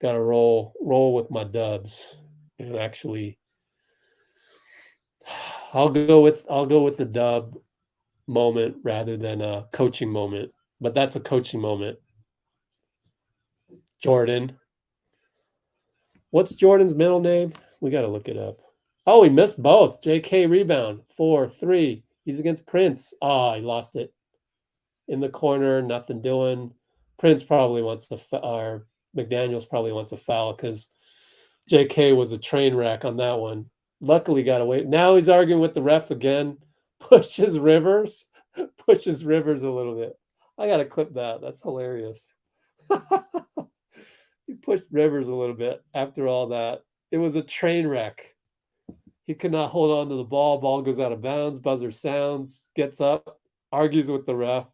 Gotta roll with my dubs and actually I'll go with the dub moment rather than a coaching moment, but that's a coaching moment. Jordan. What's Jordan's middle name? We got to look it up. Oh, he missed both. JK rebound. 4-3. He's against Prince. He lost it. In the corner, nothing doing. Prince probably wants to, or McDaniels probably wants a foul because JK was a train wreck on that one. Luckily got away. Now he's arguing with the ref again. Pushes Rivers a little bit. I got to clip that. That's hilarious. He pushed Rivers a little bit after all that. It was a train wreck. He could not hold on to the ball. Ball goes out of bounds. Buzzer sounds. Gets up. Argues with the ref.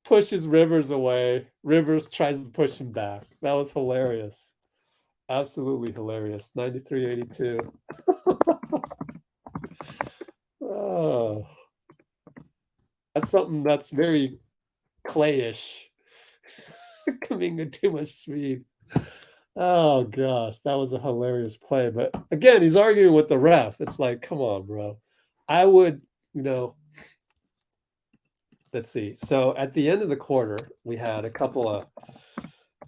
Pushes Rivers away. Rivers tries to push him back. That was hilarious. Absolutely hilarious. 93-82. That's something that's very Clayish. Kuminga too much speed. Oh gosh, that was a hilarious play. But again, he's arguing with the ref. It's like, come on, bro. I would, let's see. So at the end of the quarter, we had a couple of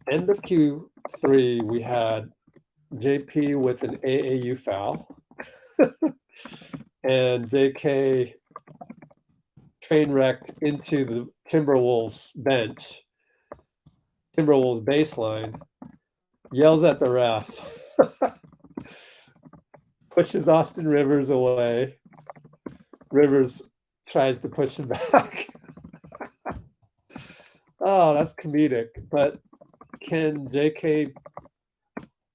end of Q3, we had JP with an AAU foul. And JK train wrecked into the Timberwolves bench, Timberwolves baseline, yells at the ref, pushes Austin Rivers away. Rivers tries to push him back. Oh, that's comedic. But can JK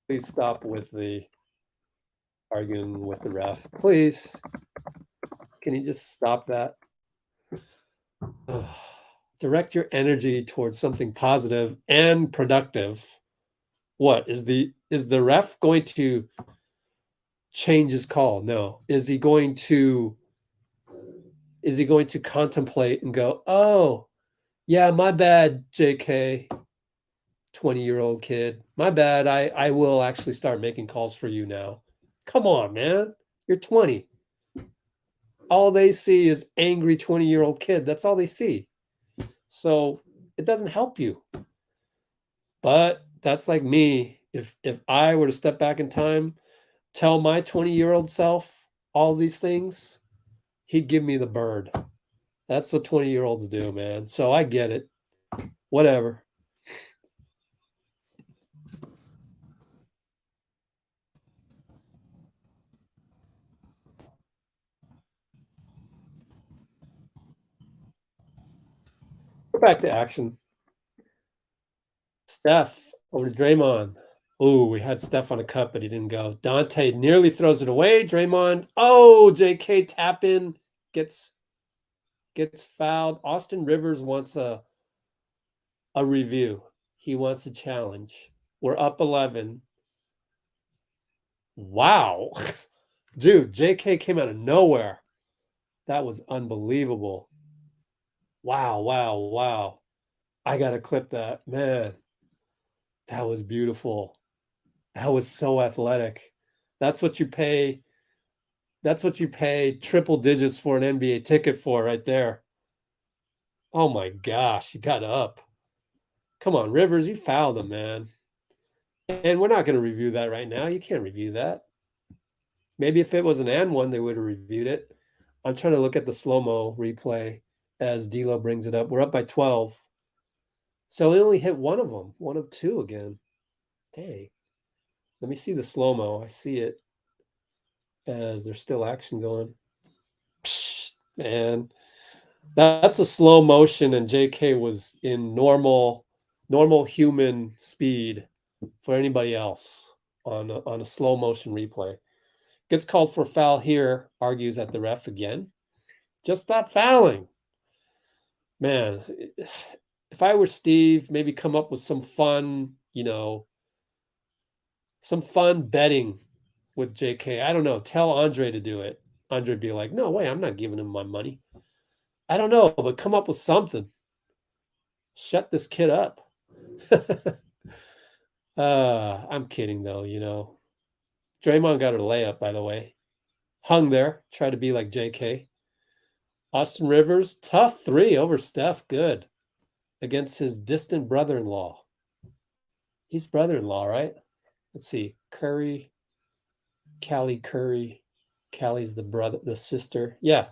please stop with the arguing with the ref? Please. Can you just stop that? Direct your energy towards something positive and productive. What is the ref going to change his call? No. Is he going to contemplate and go, oh, yeah, my bad, JK, 20-year-old kid. My bad. I will actually start making calls for you now. Come on, man. You're 20. All they see is angry 20-year-old kid. That's all they see. So it doesn't help you. But that's like me. If I were to step back in time, tell my 20-year-old self all these things, he'd give me the bird. That's what 20-year-olds do, man. So I get it. Whatever. Go back to action. Steph over to Draymond. Oh, we had Steph on a cut, but he didn't go. Donte nearly throws it away. Draymond. Oh, JK tap in. Gets fouled. Austin Rivers wants a review. He wants a challenge. We're up 11. Wow. Dude, JK came out of nowhere. That was unbelievable. Wow. I got to clip that. Man, that was beautiful. That was so athletic. That's what you pay. That's what you pay triple digits for an NBA ticket for right there. Oh my gosh, he got up. Come on, Rivers, you fouled him, man. And we're not going to review that right now. You can't review that. Maybe if it was an and one, they would have reviewed it. I'm trying to look at the slow-mo replay as D'Lo brings it up. We're up by 12. So he only hit one of them, one of two again. Dang. Let me see the slow-mo. I see it as there's still action going. Psh, man, that's a slow motion, and JK was in normal human speed for anybody else on a slow motion replay. Gets called for foul here, argues at the ref again. Just stop fouling. Man, if I were Steve, maybe come up with some fun, some fun betting with JK. I don't know. Tell Andre to do it. Andre be like, no way, I'm not giving him my money. I don't know, but come up with something. Shut this kid up. I'm kidding though, Draymond got her layup, by the way. Hung there, tried to be like JK. Austin Rivers, tough 3 over Steph, good. Against his distant brother-in-law. He's brother-in-law, right? Let's see. Curry, Callie Curry. Callie's the sister. Yeah.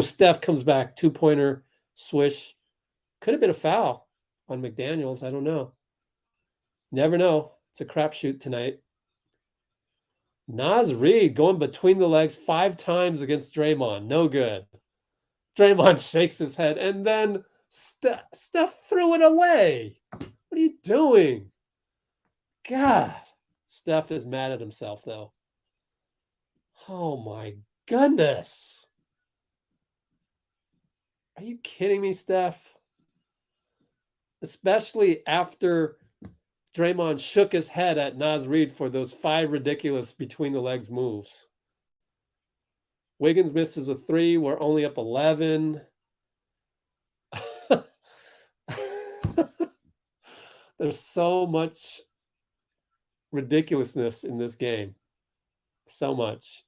Steph comes back. 2-pointer swish. Could have been a foul on McDaniels. I don't know. Never know. It's a crapshoot tonight. Naz Reid going between the legs 5 times against Draymond. No good. Draymond shakes his head, and then Steph threw it away. What are you doing? God. Steph is mad at himself, though. Oh, my goodness. Are you kidding me, Steph? Especially after Draymond shook his head at Naz Reid for those 5 ridiculous between the legs moves. Wiggins misses a 3. We're only up 11. There's so much ridiculousness in this game. So much.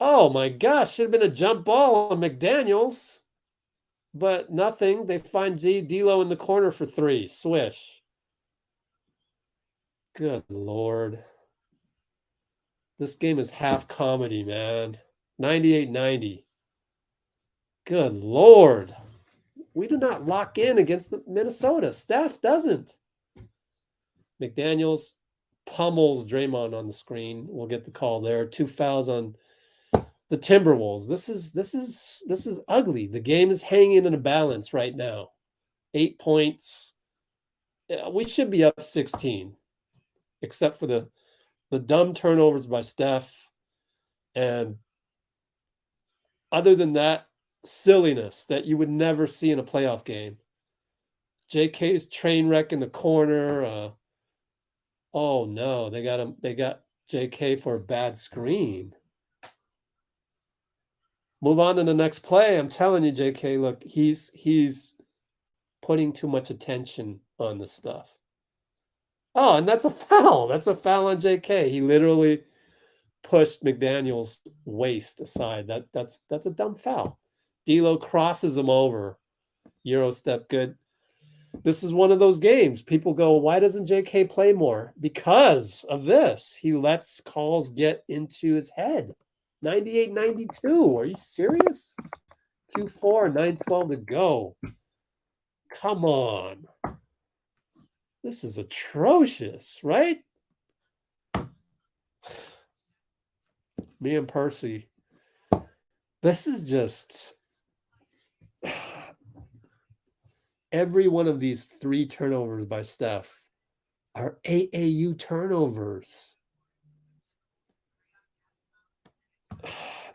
Oh my gosh, should have been a jump ball on McDaniels. But nothing. They find D'Lo in the corner for 3. Swish. Good Lord. This game is half comedy, man. 98-90. Good Lord. We do not lock in against the Minnesota. Steph doesn't. McDaniels pummels Draymond on the screen. We'll get the call there. 2 fouls on the Timberwolves. This is ugly. The game is hanging in a balance right now. 8 points. We should be up 16, except for the dumb turnovers by Steph. And other than that, silliness that you would never see in a playoff game. JK's train wreck in the corner. Oh no, they got JK for a bad screen. Move on to the next play. I'm telling you, JK, look, he's putting too much attention on this stuff. Oh, and that's a foul. That's a foul on JK. He literally pushed McDaniels' waist aside. That's a dumb foul. D'Lo crosses him over. Euro step, good. This is one of those games. People go, why doesn't JK play more? Because of this. He lets calls get into his head. 98-92. Are you serious? Q4, 9:12 to go. Come on. This is atrocious, right? Me and Percy. This is just... Every one of these 3 turnovers by Steph are AAU turnovers.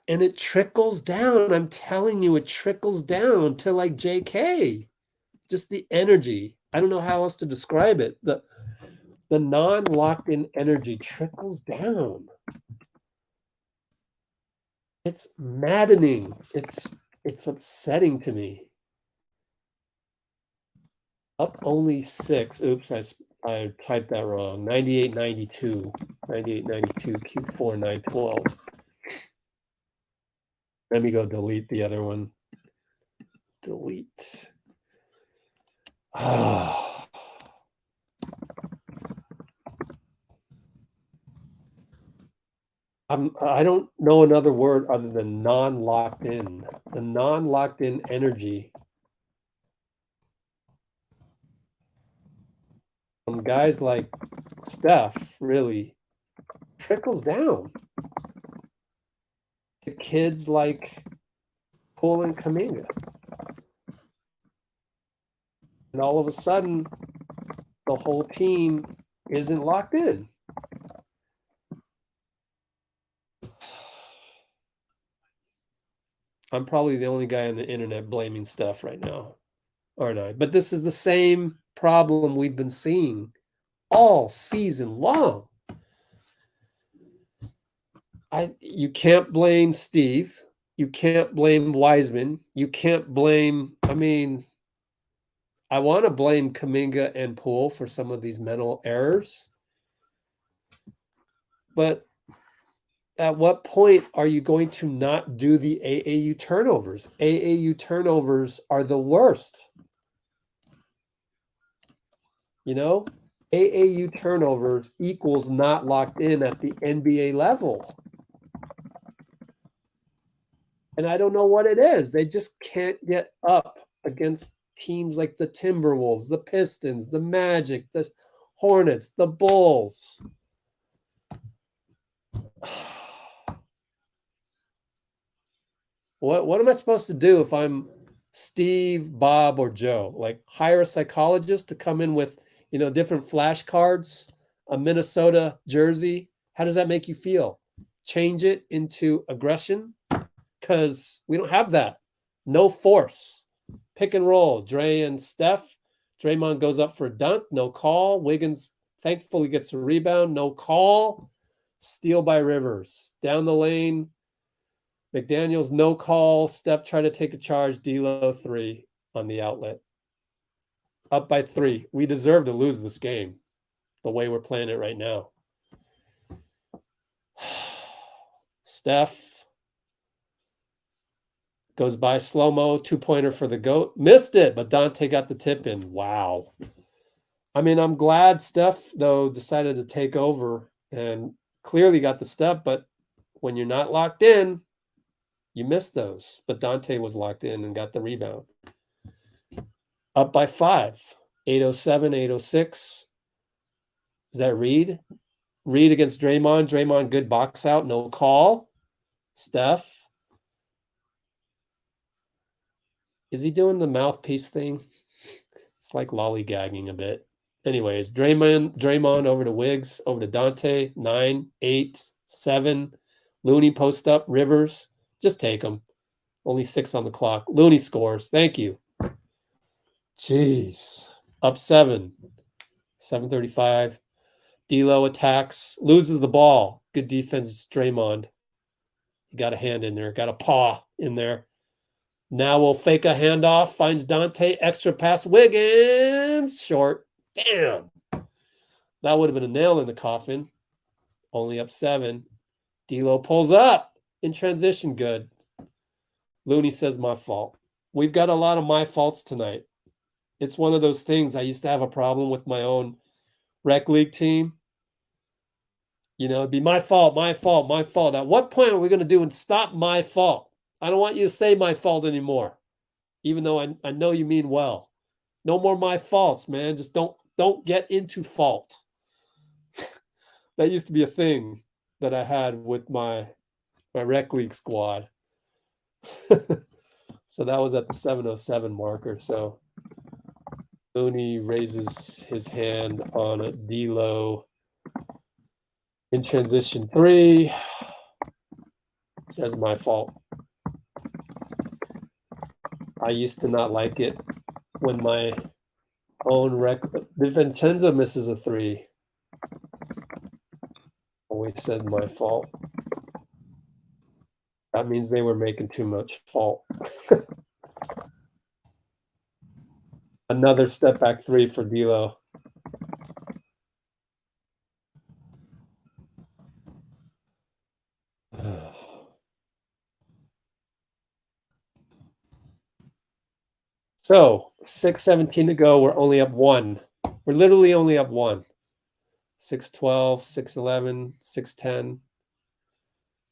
And it trickles down. I'm telling you, it trickles down to like JK. Just the energy. I don't know how else to describe it. The non-locked-in energy trickles down. It's maddening. It's upsetting to me. Up only 6. Oops, I typed that wrong. 98-92. 98-92. Q4, 9:12. Let me go delete the other one. Delete. I don't know another word other than non-locked in. The non-locked in energy from guys like Steph really trickles down to kids like Poole and Kuminga. And all of a sudden, the whole team isn't locked in. I'm probably the only guy on the internet blaming Steph right now, aren't I? But this is the same problem we've been seeing all season long. You can't blame Steve. You can't blame Wiseman. You can't blame, I want to blame Kuminga and Poole for some of these mental errors. But at what point are you going to not do the AAU turnovers? AAU turnovers are the worst. You know, AAU turnovers equals not locked in at the NBA level. And I don't know what it is. They just can't get up against teams like the Timberwolves, the Pistons, the Magic, the Hornets, the Bulls. What am I supposed to do if I'm Steve, Bob, or Joe? Like hire a psychologist to come in with, different flashcards, a Minnesota jersey. How does that make you feel? Change it into aggression? Because we don't have that. No force. Pick and roll. Dray and Steph. Draymond goes up for a dunk. No call. Wiggins thankfully gets a rebound. No call. Steal by Rivers. Down the lane. McDaniels, no call. Steph tried to take a charge. D'Lo 3 on the outlet. Up by 3. We deserve to lose this game the way we're playing it right now. Steph goes by slow-mo, 2-pointer for the GOAT. Missed it, but Donte got the tip in. Wow. I mean, I'm glad Steph, though, decided to take over and clearly got the step, but when you're not locked in, you miss those. But Donte was locked in and got the rebound. Up by 5. 8:07, 8:06. Is that Reed? Reed against Draymond. Draymond, good box out. No call. Steph. Is he doing the mouthpiece thing? It's like lollygagging a bit. Anyways, Draymond over to Wiggs, over to Donte. 9, 8, 7. Looney post up. Rivers. Just take him. Only 6 on the clock. Looney scores. Thank you. Jeez. Up 7. 7:35. D'Lo attacks. Loses the ball. Good defense, Draymond. He got a hand in there. Got a paw in there. Now we'll fake a handoff. Finds Donte. Extra pass. Wiggins. Short. Damn. That would have been a nail in the coffin. Only up 7. D'Lo pulls up. In transition, good. Looney says, my fault. We've got a lot of my faults tonight. It's one of those things. I used to have a problem with my own rec league team. It'd be my fault, my fault, my fault. At what point are we going to do and stop my fault? I don't want you to say my fault anymore, even though I know you mean well. No more my faults, man. Just don't get into fault. That used to be a thing that I had with my rec league squad. So that was at the 7:07 marker. So Looney raises his hand on a D'Lo in transition 3. Says my fault. I used to not like it when my own DiVincenzo misses a 3. Always said my fault. That means they were making too much fault. Another step back 3 for D'Lo. So 6:17 to go. We're only up 1. We're literally only up 1. 6:12, 6:11, 6:10.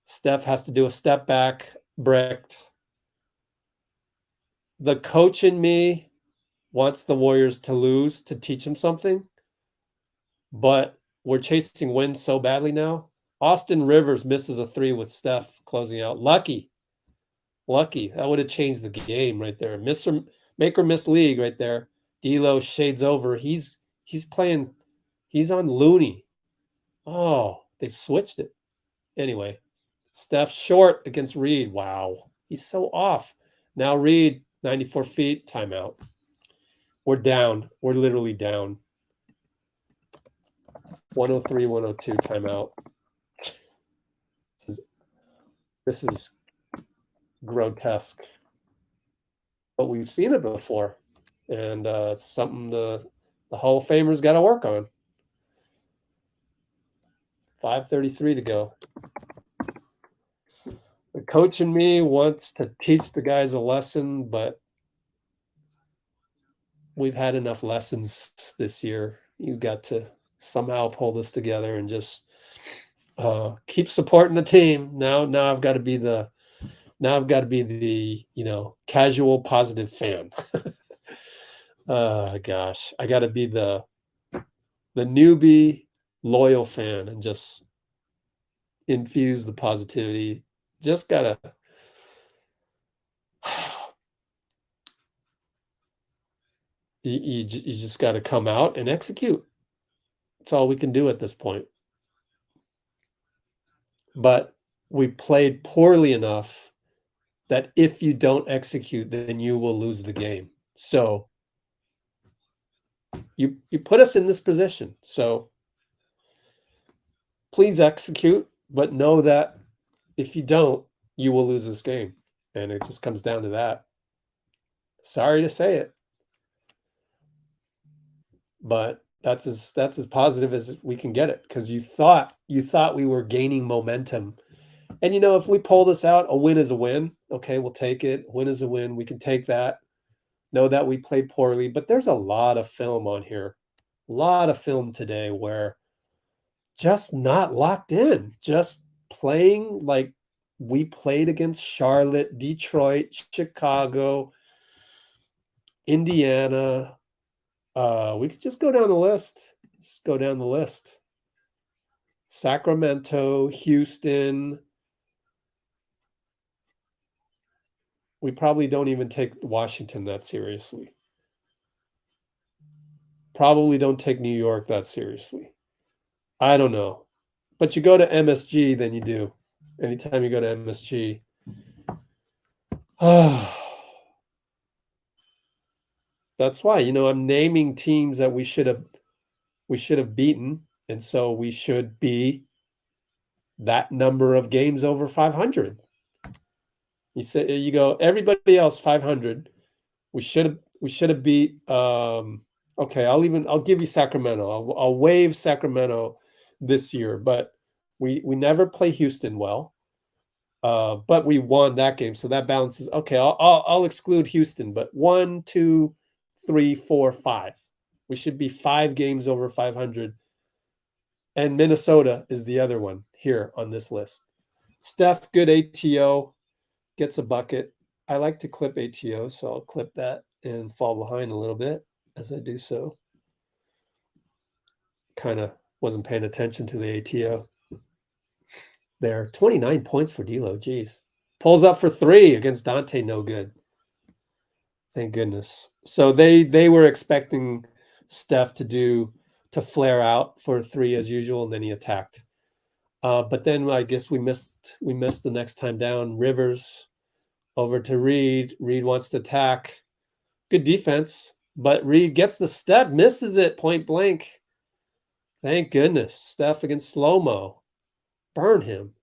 Steph has to do a step back, bricked. The coach in me wants the Warriors to lose to teach them something, but we're chasing wins so badly now. Austin Rivers misses a 3 with Steph closing out. Lucky. That would have changed the game right there. Make or miss league right there. D'Lo shades over. He's playing. He's on Looney. Oh, they've switched it. Anyway, Steph short against Reed. Wow, he's so off. Now Reed, 94 feet, timeout. We're down. We're literally down. 103, 102, timeout. This is grotesque. But we've seen it before. And it's something the Hall of Famers got to work on. 5:33 to go. The coach in me wants to teach the guys a lesson, but we've had enough lessons this year. You got to somehow pull this together and just keep supporting the team. Now I've got to be the casual positive fan. Gosh, I got to be the newbie loyal fan and just infuse the positivity. Just gotta you just got to come out and execute. That's all we can do at this point. But we played poorly enough that if you don't execute, then you will lose the game. So you put us in this position. So please execute, but know that if you don't, you will lose this game. And it just comes down to that. Sorry to say it, but that's as positive as we can get it, because you thought we were gaining momentum. And if we pull this out, a win is a win. Okay, we'll take it. Win is a win. We can take that. Know that we played poorly, but there's a lot of film on here. A lot of film today where just not locked in, just playing like we played against Charlotte, Detroit, Chicago, Indiana. We could just go down the list. Just go down the list. Sacramento, Houston. We probably don't even take Washington that seriously. Probably don't take New York that seriously. I don't know. But you go to MSG, then you do. Anytime you go to MSG. That's why, I'm naming teams that we should have beaten. And so we should be that number of games over 500. You go, everybody else 500. We should have beat okay, I'll give you Sacramento. I'll waive Sacramento this year, but we never play Houston well. But we won that game, so that balances. Okay, I'll exclude Houston, but 1, 2, 3, 4, 5. We should be 5 games over 500. And Minnesota is the other one here on this list. Steph, good ATO, gets a bucket. I like to clip ATO, so I'll clip that and fall behind a little bit as I do so. Kind of wasn't paying attention to the ATO. There, 29 points for D'Lo. Geez, pulls up for 3 against Donte. No good. Thank goodness. So they were expecting Steph to flare out for 3 as usual, and then he attacked. But then I guess we missed the next time down. Rivers over to Reed. Reed wants to attack. Good defense, but Reed gets the step, misses it point blank. Thank goodness. Steph against slow-mo. Burn him.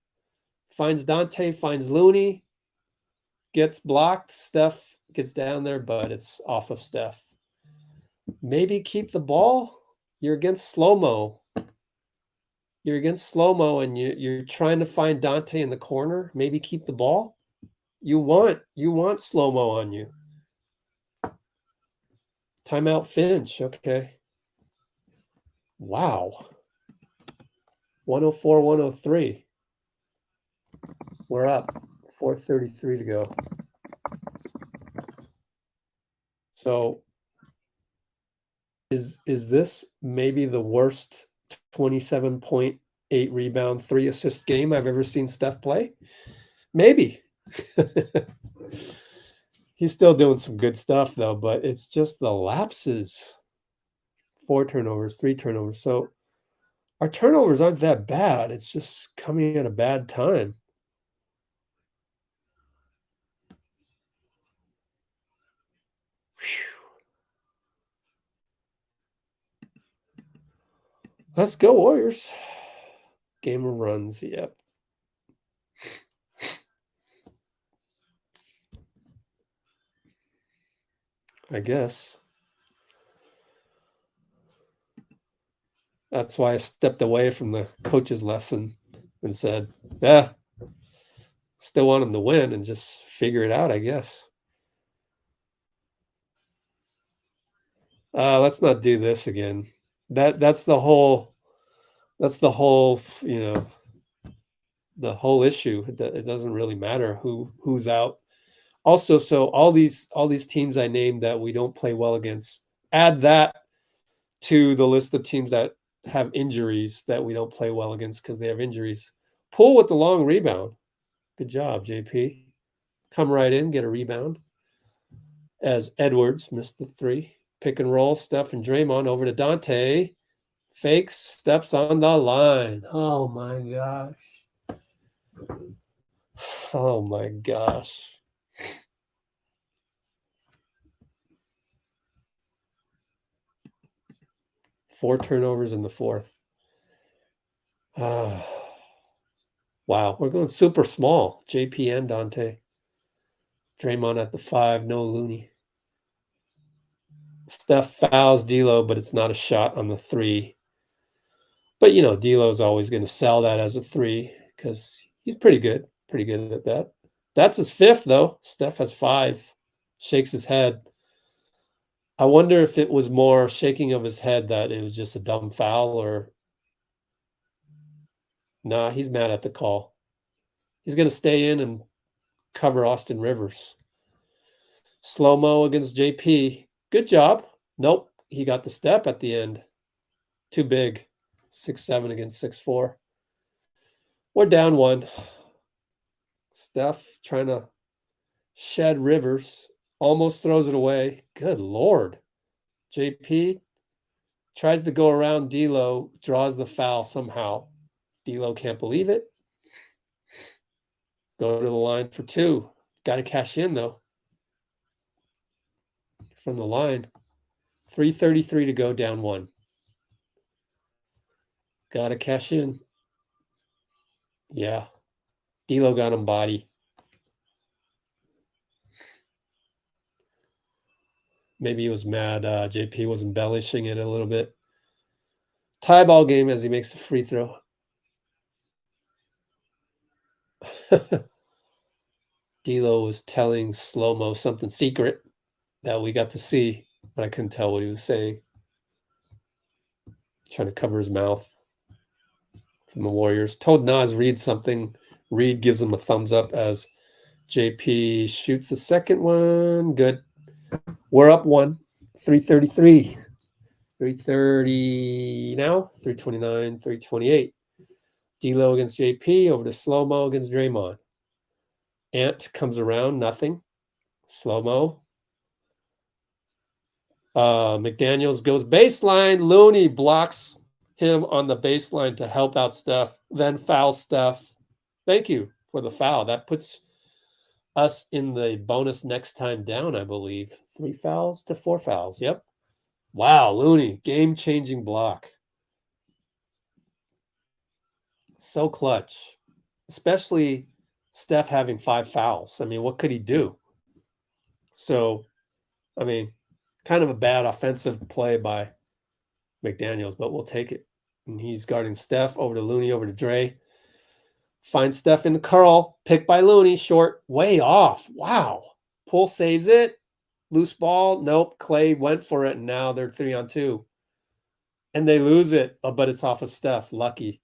Finds Donte, finds Looney. Gets blocked. Steph gets down there, but it's off of Steph. Maybe keep the ball. You're against slow-mo. You're against slow-mo, and you're trying to find Donte in the corner. Maybe keep the ball. You want slow-mo on you. Timeout Finch. Okay. Wow. 104, 103. We're up. 4:33 to go. So is this maybe the worst 27.8 rebound, 3 assist game I've ever seen Steph play? Maybe. He's still doing some good stuff though, but it's just the lapses. 4 turnovers, 3 turnovers. So our turnovers aren't that bad. It's just coming at a bad time. Let's go, Warriors. Game of runs, yep. I guess. That's why I stepped away from the coach's lesson and said, yeah, still want him to win and just figure it out, I guess. Let's not do this again. That's the whole, the whole issue. It doesn't really matter who's out. Also, so all these teams I named that we don't play well against, add that to the list of teams that have injuries that we don't play well against because they have injuries. Poole with the long rebound. Good job, JP. Come right in, get a rebound. As Edwards missed the three. Pick and roll, Steph and Draymond over to Donte. Fakes, steps on the line. Oh my gosh. Oh my gosh. Four turnovers in the fourth. Wow, we're going super small. JP and Donte. Draymond at the 5, no Looney. Steph fouls D'Lo, but it's not a shot on the 3. But, D'Lo's always going to sell that as a 3 because he's pretty good at that. That's his 5th, though. Steph has 5. Shakes his head. I wonder if it was more shaking of his head that it was just a dumb foul or... Nah, he's mad at the call. He's going to stay in and cover Austin Rivers. Slow-mo against JP. Good job. Nope, he got the step at the end. Too big. 6'7" against 6'4". We're down 1. Steph trying to shed Rivers. Almost throws it away. Good Lord. JP tries to go around D'Lo, draws the foul somehow. D'Lo can't believe it. Go to the line for 2. Got to cash in, though. From the line. 3:33 to go, down 1. Got to cash in. Yeah. D'Lo got him body. Maybe he was mad. JP was embellishing it a little bit. Tie ball game as he makes a free throw. D'Lo was telling slow-mo something secret that we got to see, but I couldn't tell what he was saying. Trying to cover his mouth from the Warriors. Told Nas read something. Reed gives him a thumbs up as JP shoots the second one. Good. We're up 1. 3:33. 3:30 now. 3:29. 3:28. D'Lo against JP. Over to slow-mo against Draymond. Ant comes around. Nothing. Slow-mo. McDaniels goes baseline. Looney blocks him on the baseline to help out Steph. Then fouls Steph. Thank you for the foul. That puts us in the bonus next time down, I believe. 3 fouls to 4 fouls. Yep. Wow, Looney, game-changing block. So clutch. Especially Steph having 5 fouls. I mean, what could he do? So, I mean, kind of a bad offensive play by McDaniels, but we'll take it. And he's guarding Steph. Over to Looney, over to Dray. Finds Steph in the curl. Picked by Looney. Short. Way off. Wow. Poole saves it. Loose ball. Nope. Klay went for it, and now they're 3-on-2. And they lose it, but it's off of Steph. Lucky.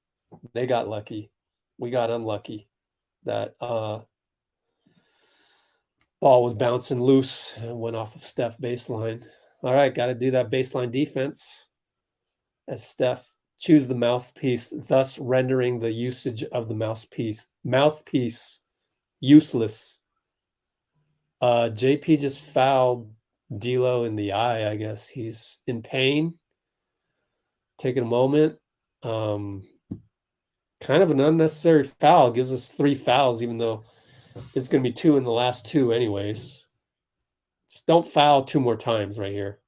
They got lucky. We got unlucky. That ball was bouncing loose and went off of Steph baseline. All right, got to do that baseline defense as Steph chews the mouthpiece, thus rendering the usage of the mouthpiece useless. JP just fouled D'Lo in the eye, I guess. He's in pain. Taking a moment. Kind of an unnecessary foul. Gives us 3 fouls, even though it's going to be 2 in the last 2 anyways. Just don't foul 2 more times right here.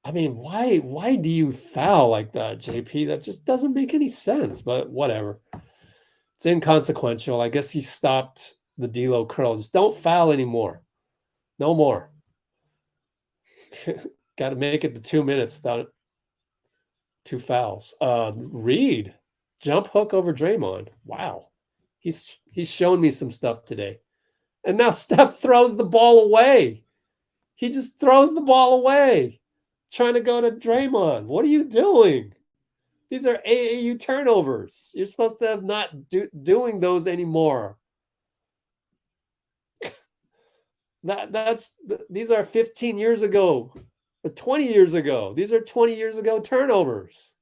I mean, why do you foul like that, JP? That just doesn't make any sense, but whatever. It's inconsequential. I guess he stopped the D'Lo curl. Just don't foul anymore. No more. Got to make it to 2 minutes without 2 fouls. Reed, jump hook over Draymond. Wow. He's shown me some stuff today. And now Steph throws the ball away. He just throws the ball away, trying to go to Draymond. What are you doing? These are AAU turnovers. You're supposed to have not doing those anymore. These are 15 years ago, 20 years ago. These are 20 years ago turnovers.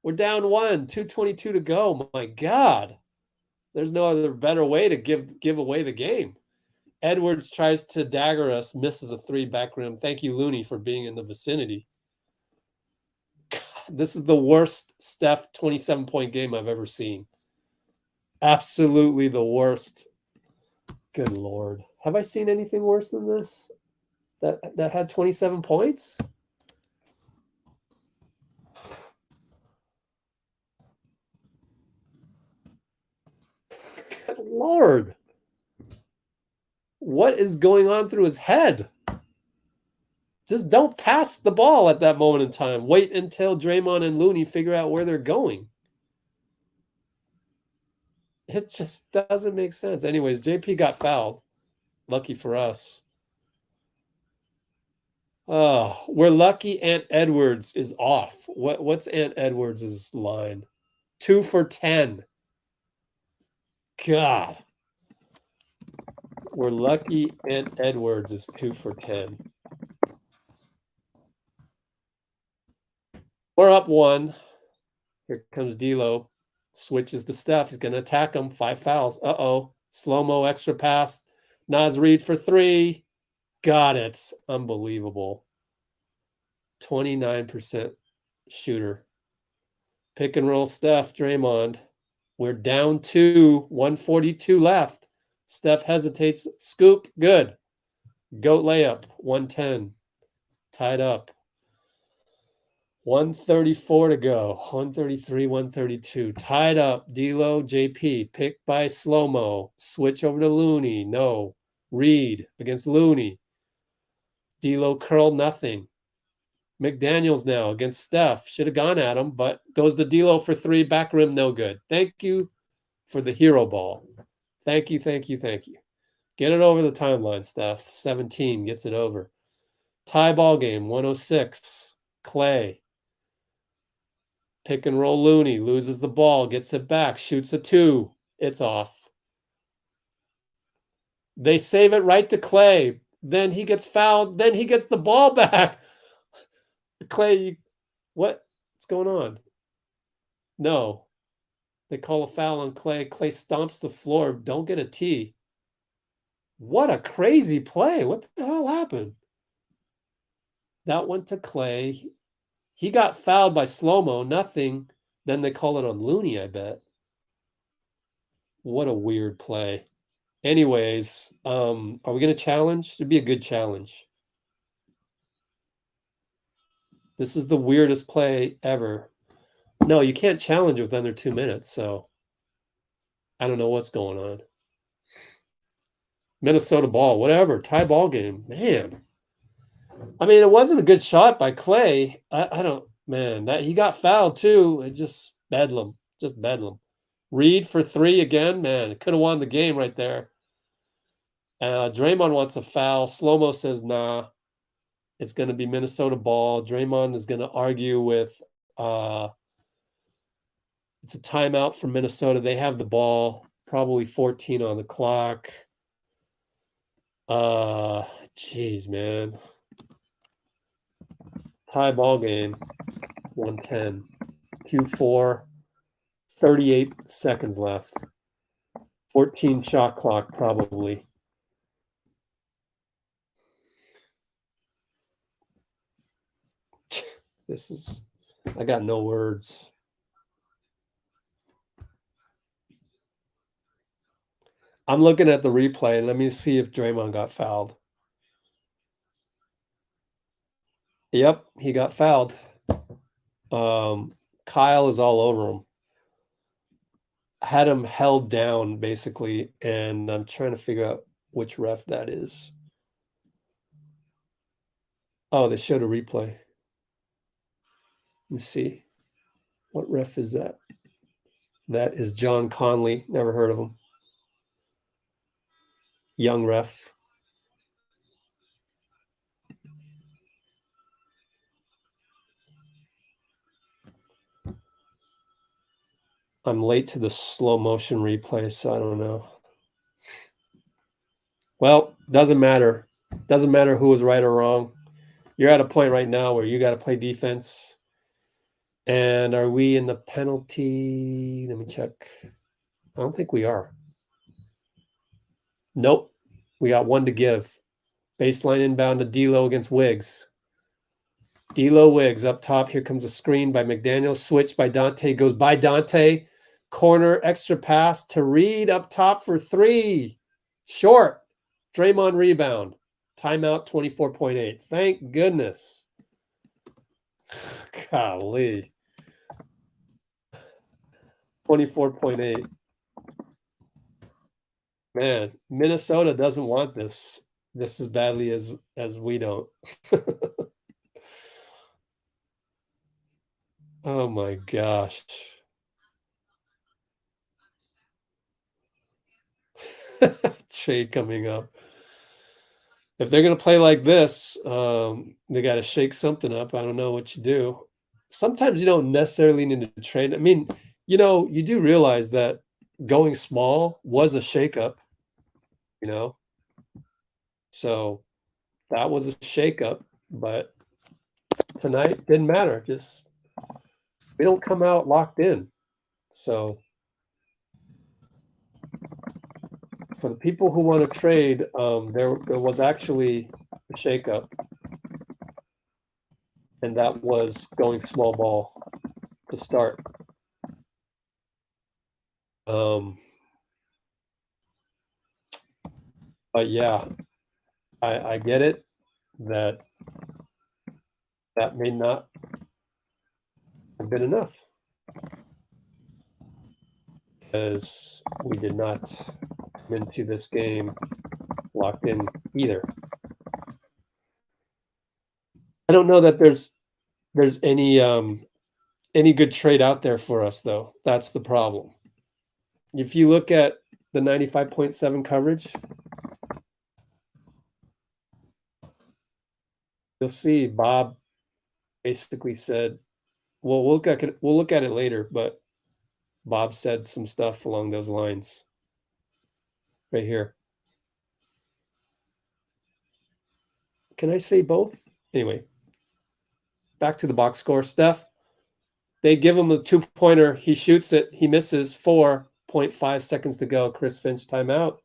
We're down 1, 2:22 to go. My God. There's no other better way to give away the game. Edwards tries to dagger us, misses a 3 back rim. Thank you, Looney, for being in the vicinity. God, this is the worst Steph 27-point game I've ever seen. Absolutely the worst. Good Lord. Have I seen anything worse than this? That had 27 points? Good Lord. What is going on through his head? Just don't pass the ball at that moment in time. Wait until Draymond and Looney figure out where they're going. It just doesn't make sense. Anyways, JP got fouled. Lucky for us. Oh, we're lucky Ant Edwards is off. What's Ant Edwards' line? 2 for 10. God. We're lucky Ant Edwards is 2 for 10. We're up 1. Here comes D'Lo. Switches to Steph. He's going to attack him. 5 fouls. Uh-oh. Slow-mo extra pass. Naz Reid for 3. Got it. Unbelievable. 29% shooter. Pick and roll Steph, Draymond. We're down 2. 142 left. Steph hesitates. Scoop. Good. Goat layup. 110. Tied up. 134 to go. 133, 132. Tied up. D'Lo, JP. Picked by slow-mo. Switch over to Looney. No. Reed against Looney. D'Lo curl, nothing. McDaniels now against Steph. Should have gone at him, but goes to D'Lo for 3. Back rim, no good. Thank you for the hero ball. Thank you, thank you, thank you. Get it over the timeline, Steph. 17 gets it over. Tie ball game, 106. Klay. Pick and roll Looney. Loses the ball, gets it back, shoots a 2. It's off. They save it right to Klay. Then he gets fouled. Then he gets the ball back. Klay, what's going on? No. They call a foul on Klay. Klay stomps the floor. Don't get a T. What a crazy play. What the hell happened? That went to Klay. He got fouled by slow-mo. Nothing. Then they call it on Looney, I bet. What a weird play. Anyways, are we going to challenge? It'd be a good challenge. This is the weirdest play ever. No, you can't challenge with under 2 minutes, so I don't know what's going on. Minnesota ball, whatever. Tie ball game. Man. I mean, it wasn't a good shot by Klay. I don't, man, that he got fouled too. It just bedlam. Just bedlam. Reed for 3 again. Man, it could have won the game right there. Draymond wants a foul. Slow-mo says, nah. It's going to be Minnesota ball. Draymond is going to argue with it's a timeout from Minnesota. They have the ball. Probably 14 on the clock. Jeez, man. Tie ball game. 110. Q4. 38 seconds left. 14 shot clock, probably. This is, I got no words. I'm looking at the replay and let me see if Draymond got fouled. Yep, he got fouled. Kyle is all over him. Had him held down, basically, and I'm trying to figure out which ref that is. Oh, they showed a replay. Let me see. What ref is that? That is John Conley. Never heard of him. Young ref. I'm late to the slow motion replay, so I don't know. Well, doesn't matter. Doesn't matter who was right or wrong. You're at a point right now where you got to play defense. And are we in the penalty? Let me check. I don't think we are. Nope. We got one to give. Baseline inbound to D'Lo against Wiggs. D'Lo Wiggs up top. Here comes a screen by McDaniels. Switch by Donte. Goes by Donte. Corner, extra pass to Reed up top for 3. Short. Draymond rebound. Timeout 24.8. Thank goodness. Golly. 24.8. Man, Minnesota doesn't want this as badly as we don't. Oh my gosh. Trade coming up. If they're going to play like this, they got to shake something up. I don't know what you do. Sometimes you don't necessarily need to trade. I mean, you know, you do realize that going small was a shakeup, you know? So that was a shakeup, but tonight didn't matter. Just we don't come out locked in. So for the people who want to trade, there was actually a shakeup, and that was going small ball to start. But yeah, I get it that may not have been enough because we did not come into this game locked in either. I don't know that there's any good trade out there for us, though. That's the problem. If you look at the 95.7 coverage, you'll see Bob basically said, well, we'll look at it later, but Bob said some stuff along those lines right here. Can I say both? Anyway, back to the box score. Steph, they give him a 2-pointer. He shoots it. He misses. 4.5 seconds to go. Chris Finch timeout.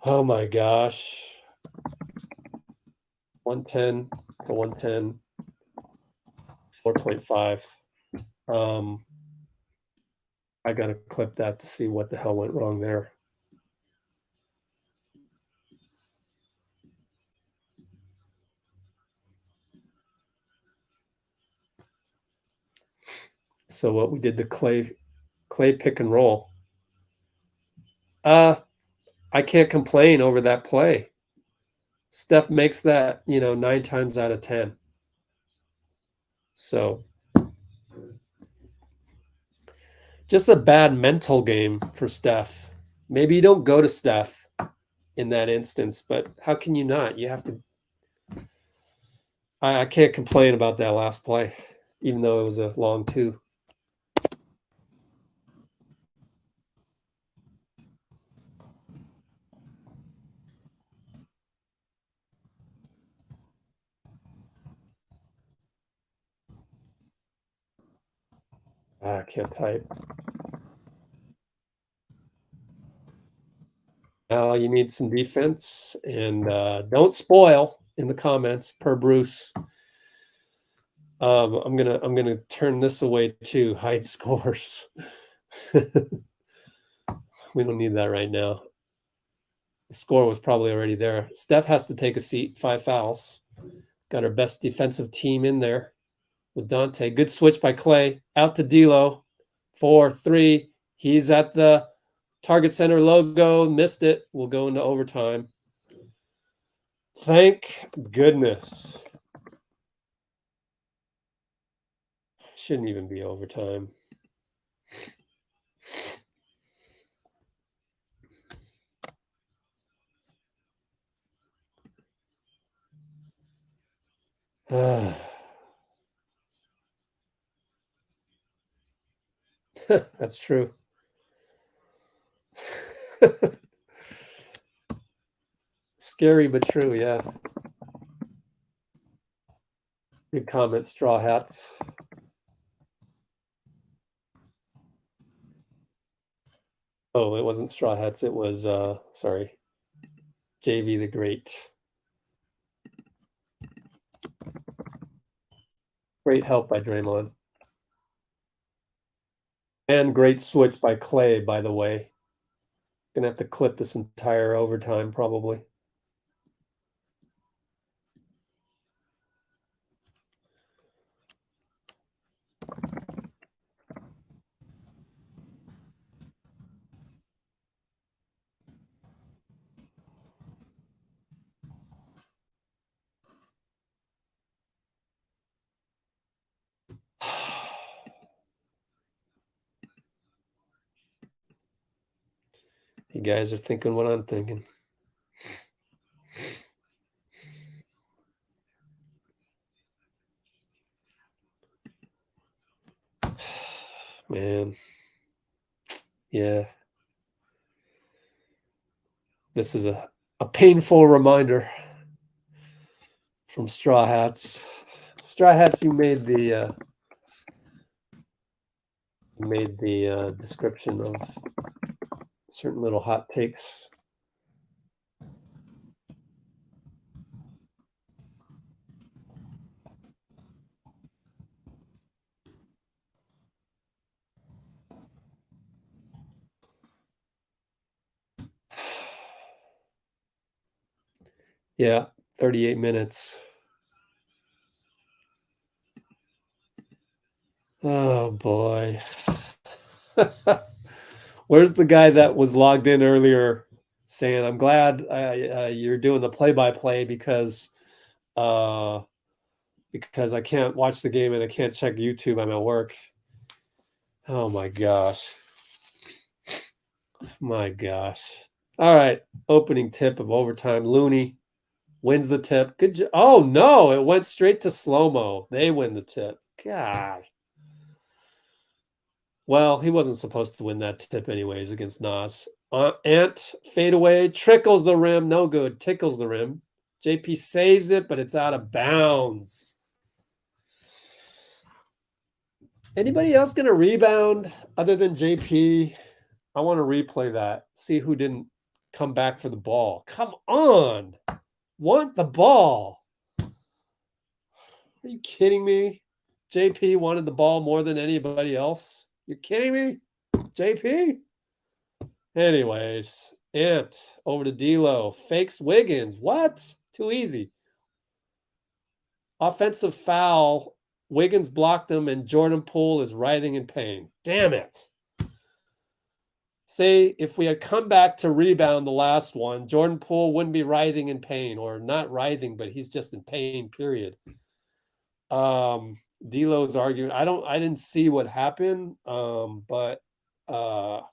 Oh my gosh. 110 to 110. 4.5. I got to clip that to see what the hell went wrong there. So what we did, the Klay pick and roll. I can't complain over that play. Steph makes that, 9 times out of 10. So just a bad mental game for Steph. Maybe you don't go to Steph in that instance, but how can you not? You have to. I can't complain about that last play, even though it was a long 2. I can't type. Now you need some defense, and don't spoil in the comments per Bruce. I'm gonna turn this away too. Hide scores. We don't need that right now. The score was probably already there. Steph has to take a seat. 5 fouls. Got our best defensive team in there with Donte. Good switch by Klay. Out to D'Lo. 4-3. He's at the target center logo. Missed it. We'll go into overtime. Thank goodness. shouldn't even be overtime. That's true. Scary but true, yeah. Good comment, Straw Hats. Oh, it wasn't Straw Hats, it was sorry. JVthegreat. Great help by Draymond. And great switch by Klay, by the way. Gonna have to clip this entire overtime, probably. You guys are thinking what I'm thinking. Man. Yeah. This is a painful reminder from Straw Hats. Straw Hats, you made the description of certain little hot takes. Yeah, 38 minutes. Oh boy. Where's the guy that was logged in earlier saying, I'm glad you're doing the play-by-play because I can't watch the game and I can't check YouTube. I'm at work. Oh my gosh. My gosh. All right. Opening tip of overtime. Looney wins the tip. Good job. Oh no, it went straight to slow-mo. They win the tip. God. Well, he wasn't supposed to win that tip anyways against Nas. Ant fade away, trickles the rim, no good, tickles the rim. JP saves it, but it's out of bounds. Anybody else going to rebound other than JP? I want to replay that. See who didn't come back for the ball. Come on. Want the ball. Are you kidding me? JP wanted the ball more than anybody else. You're kidding me? JP? Anyways, Ant over to D'Lo. Fakes Wiggins. What? Too easy. Offensive foul. Wiggins blocked him, and Jordan Poole is writhing in pain. Damn it. Say, if we had come back to rebound the last one, Jordan Poole wouldn't be writhing in pain, or not writhing, but he's just in pain, period. D'Lo's arguing. I didn't see what happened, but of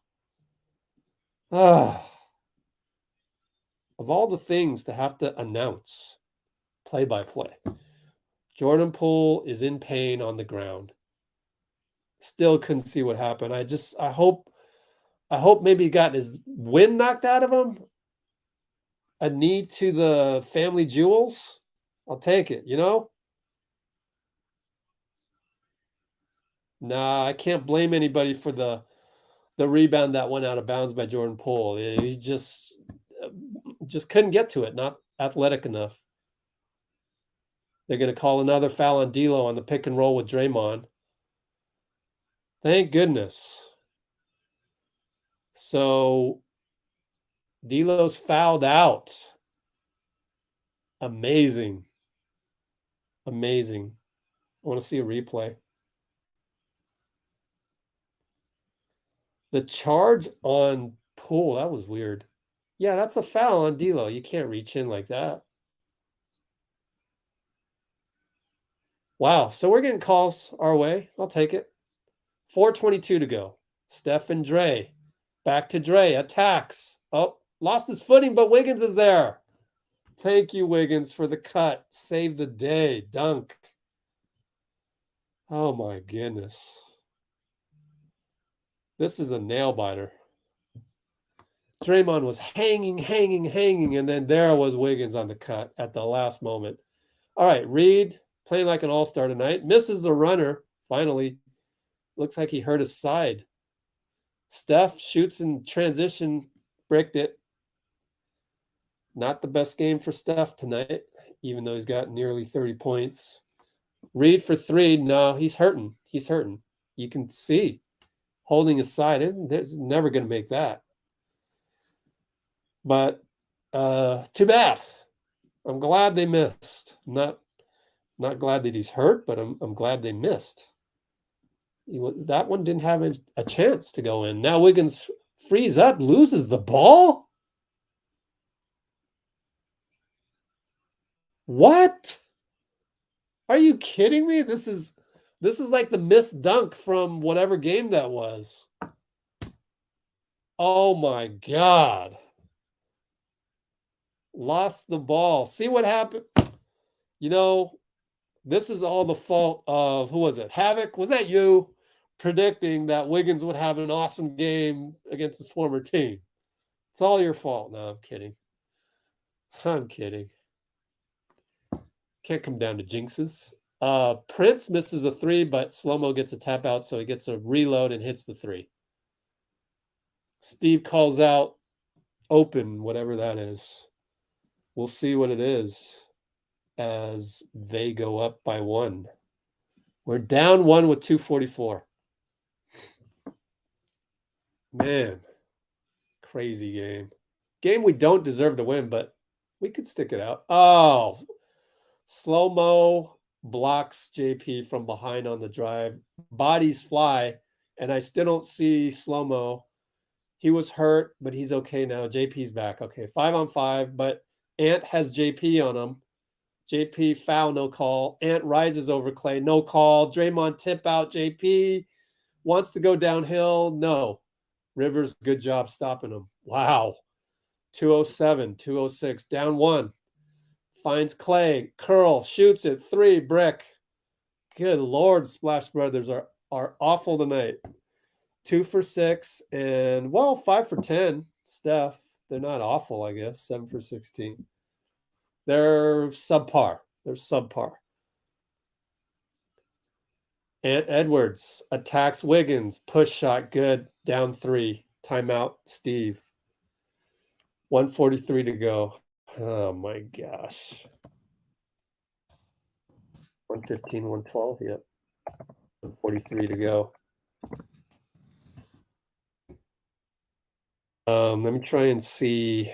all the things to have to announce play-by-play, Jordan Poole is in pain on the ground. Still couldn't see what happened. I hope maybe he got his wind knocked out of him. A knee to the family jewels. I'll take it, you know? Nah, I can't blame anybody for the rebound that went out of bounds by Jordan Poole. He just couldn't get to it, not athletic enough. They're going to call another foul on D'Lo on the pick and roll with Draymond. Thank goodness. So D'Lo's fouled out. Amazing. Amazing. I want to see a replay. The charge on Poole, that was weird. Yeah, that's a foul on D'Lo. You can't reach in like that. Wow. So we're getting calls our way. I'll take it. 4:22 to go. Steph and Dray. Back to Dray. Attacks. Oh, lost his footing, but Wiggins is there. Thank you, Wiggins, for the cut. Save the day. Dunk. Oh, my goodness. This is a nail biter. Draymond was hanging, and then there was Wiggins on the cut at the last moment. All right, Reed playing like an all-star tonight. Misses the runner, finally. Looks like he hurt his side. Steph shoots in transition, bricked it. Not the best game for Steph tonight, even though he's got nearly 30 points. Reed for three. No, he's hurting. He's hurting. You can see holding his side. There's never going to make that. But too bad. I'm glad they missed. Not glad that he's hurt, but I'm glad they missed. That one didn't have a chance to go in. Now Wiggins frees up, loses the ball. What? Are you kidding me? This is like the missed dunk from whatever game that was. Oh my God. Lost the ball. See what happened? You know, this is all the fault of, who was it? Havoc? Was that you predicting that Wiggins would have an awesome game against his former team? It's all your fault. No, I'm kidding. I'm kidding. Can't come down to jinxes. Prince misses a three, but slow-mo gets a tap out, so he gets a reload and hits the three. Steve calls out open, whatever that is. We'll see what it is as they go up by one. We're down one with 2:44. Man, crazy game. Game we don't deserve to win, but we could stick it out. Oh, slow-mo blocks JP from behind on the drive. Bodies fly, and I still don't see slow-mo. He was hurt, but he's okay now. JP's back. Okay, 5-on-5, but Ant has JP on him. JP foul, no call. Ant rises over Klay, no call. Draymond tip out. JP wants to go downhill. No. Rivers, good job stopping him. Wow. 207, 206, down one. Finds Klay. Curl, shoots it. Three, brick. Good Lord, Splash Brothers are awful tonight. 2 for 6, and, well, 5 for 10. Steph. They're not awful, I guess. 7 for 16. They're subpar. Ant Edwards attacks Wiggins. Push shot, good. Down 3. Timeout, Steve. 1:43 to go. Oh, my gosh. 1:15, 1:12, yep. 1:43 to go. Let me try and see.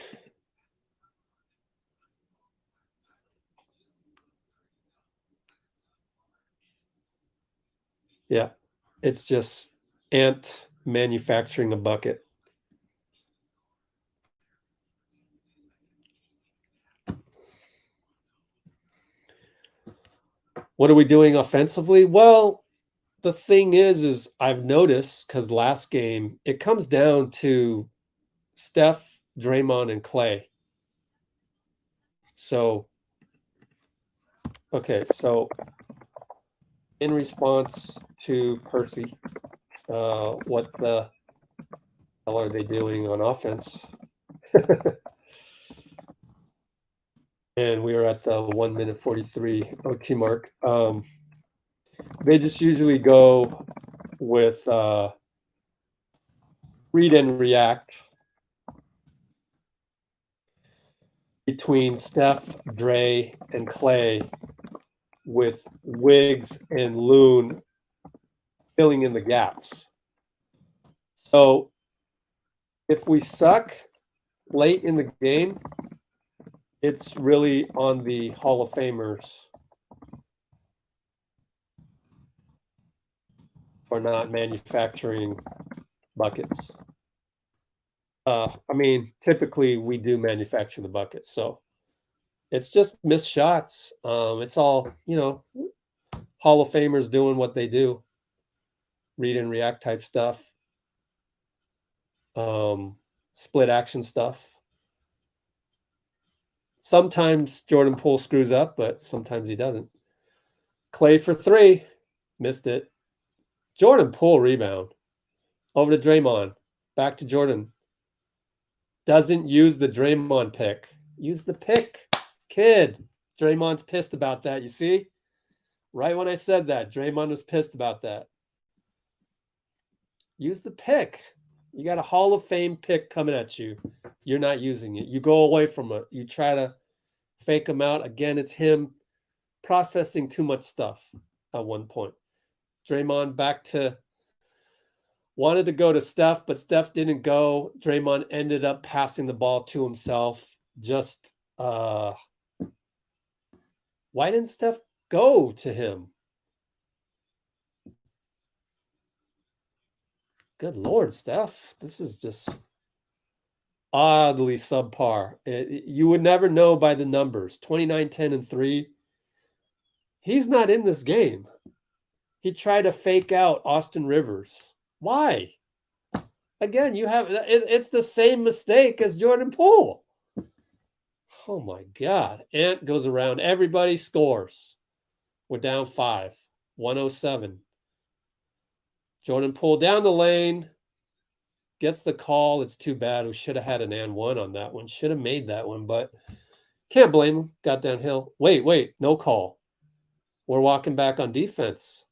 Yeah, it's just Ant manufacturing a bucket. What are we doing offensively? Well, the thing is I've noticed, because last game, it comes down to Steph, Draymond, and Klay. So, okay, so in response to Percy, what the hell are they doing on offense? And we are at the 1:43 OT mark. They just usually go with read and react between Steph, Dray, and Klay, with Wiggs and Loon filling in the gaps. So if we suck late in the game, it's really on the Hall of Famers for not manufacturing buckets. I mean, typically we do manufacture the buckets, so it's just missed shots. It's all, Hall of Famers doing what they do. Read and react type stuff. Split action stuff. Sometimes Jordan Poole screws up, but sometimes he doesn't. Klay for 3. Missed it. Jordan Poole rebound. Over to Draymond. Back to Jordan. Doesn't use the Draymond pick. Use the pick, kid. Draymond's pissed about that, you see? Right when I said that, Draymond was pissed about that. Use the pick. You got a Hall of Fame pick coming at you. You're not using it. You go away from it. You try to fake him out. Again, it's him processing too much stuff at one point. Draymond back to, wanted to go to Steph, but Steph didn't go. Draymond ended up passing the ball to himself. Just, why didn't Steph go to him? Good Lord, Steph. This is just oddly subpar. You would never know by the numbers. 29, 10, and 3. He's not in this game. He tried to fake out Austin Rivers. Why? Again, it's the same mistake as Jordan Poole. Oh my God. Ant goes around. Everybody scores. We're down 5. 107. Jordan Poole down the lane. Gets the call. It's too bad. We should have had an and one on that one. Should have made that one, but can't blame him. Got downhill. Wait. No call. We're walking back on defense.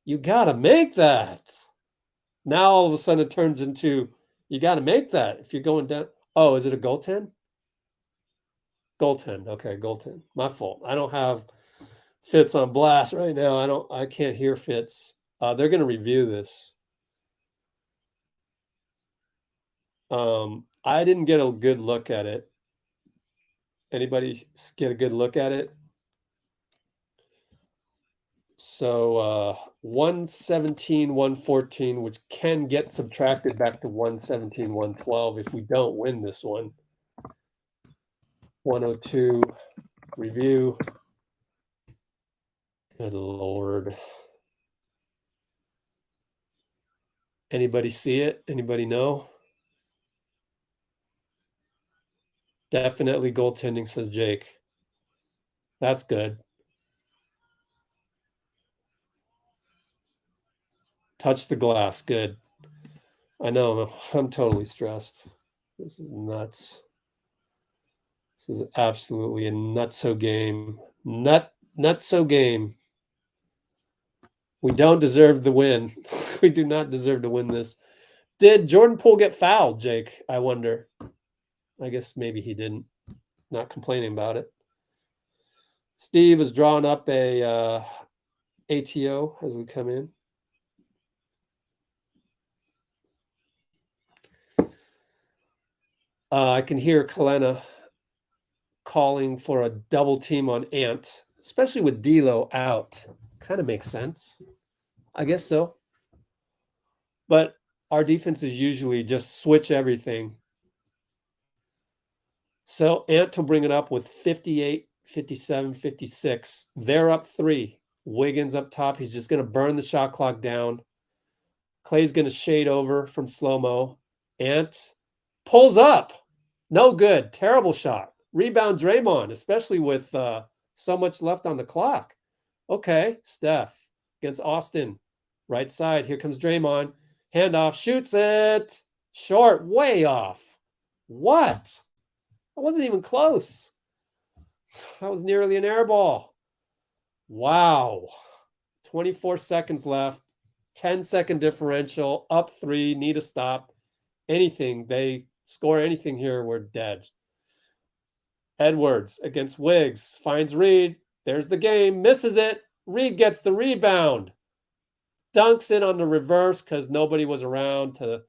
You got to make that. Now all of a sudden it turns into, you got to make that if you're going down. Oh, is it a goaltend? Goaltend. Okay, goaltend. My fault. I don't have Fitz on blast right now. I can't hear Fitz. They're going to review this. I didn't get a good look at it. Anybody get a good look at it? So 117, 114, which can get subtracted back to 117, 112 if we don't win this one. 102, review. Good Lord. Anybody see it? Anybody know? Definitely goaltending, says Jake. That's good. Touch the glass. Good. I know. I'm totally stressed. This is nuts. This is absolutely a nutso game. Nutso game. We don't deserve the win. We do not deserve to win this. Did Jordan Poole get fouled, Jake? I wonder. I guess maybe he didn't. Not complaining about it. Steve is drawing up a ATO as we come in. I can hear Kalena calling for a double team on Ant, especially with D'Lo out. Kind of makes sense. I guess so. But our defense is usually just switch everything. So Ant will bring it up with 58, 57, 56. They're up 3. Wiggins up top. He's just going to burn the shot clock down. Klay's going to shade over from slow-mo. Ant pulls up. No good. Terrible shot. Rebound Draymond, especially with so much left on the clock. Okay, Steph against Austin. Right side. Here comes Draymond. Handoff. Shoots it. Short. Way off. What? That wasn't even close. That was nearly an air ball. Wow. 24 seconds left. 10-second differential. Up 3. Need a stop. Anything. They score anything here, we're dead. Edwards against Wiggs. Finds Reed. There's the game. Misses it. Reed gets the rebound. Dunks in on the reverse because nobody was around to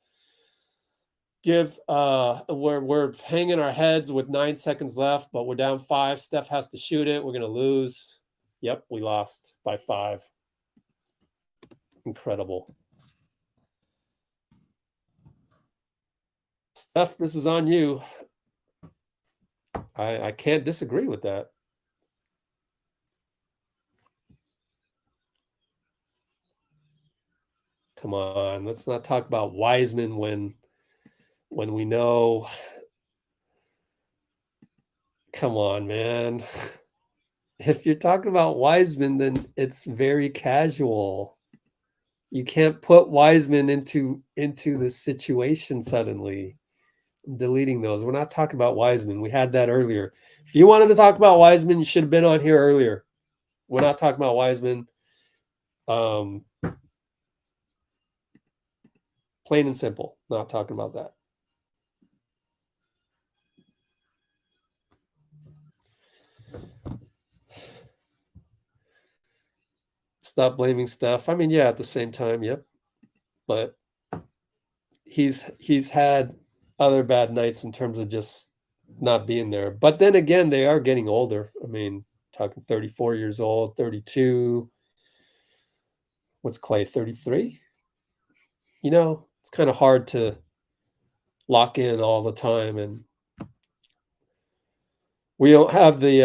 give. We're hanging our heads with 9 seconds left, but we're down 5. Steph has to shoot it. We're going to lose. Yep, we lost by 5. Incredible. Steph, this is on you. I can't disagree with that. Come on, let's not talk about Wiseman when we know. Come on, man. If you're talking about Wiseman, then it's very casual. You can't put Wiseman into the situation suddenly. I'm deleting those. We're not talking about Wiseman. We had that earlier. If you wanted to talk about Wiseman, you should have been on here earlier. We're not talking about Wiseman. Plain and simple. Not talking about that. Stop blaming Steph. I mean, yeah, at the same time, yep. But he's had other bad nights in terms of just not being there. But then again, they are getting older. I mean, talking 34 years old, 32. What's Klay, 33? You know, it's kind of hard to lock in all the time. And we don't have the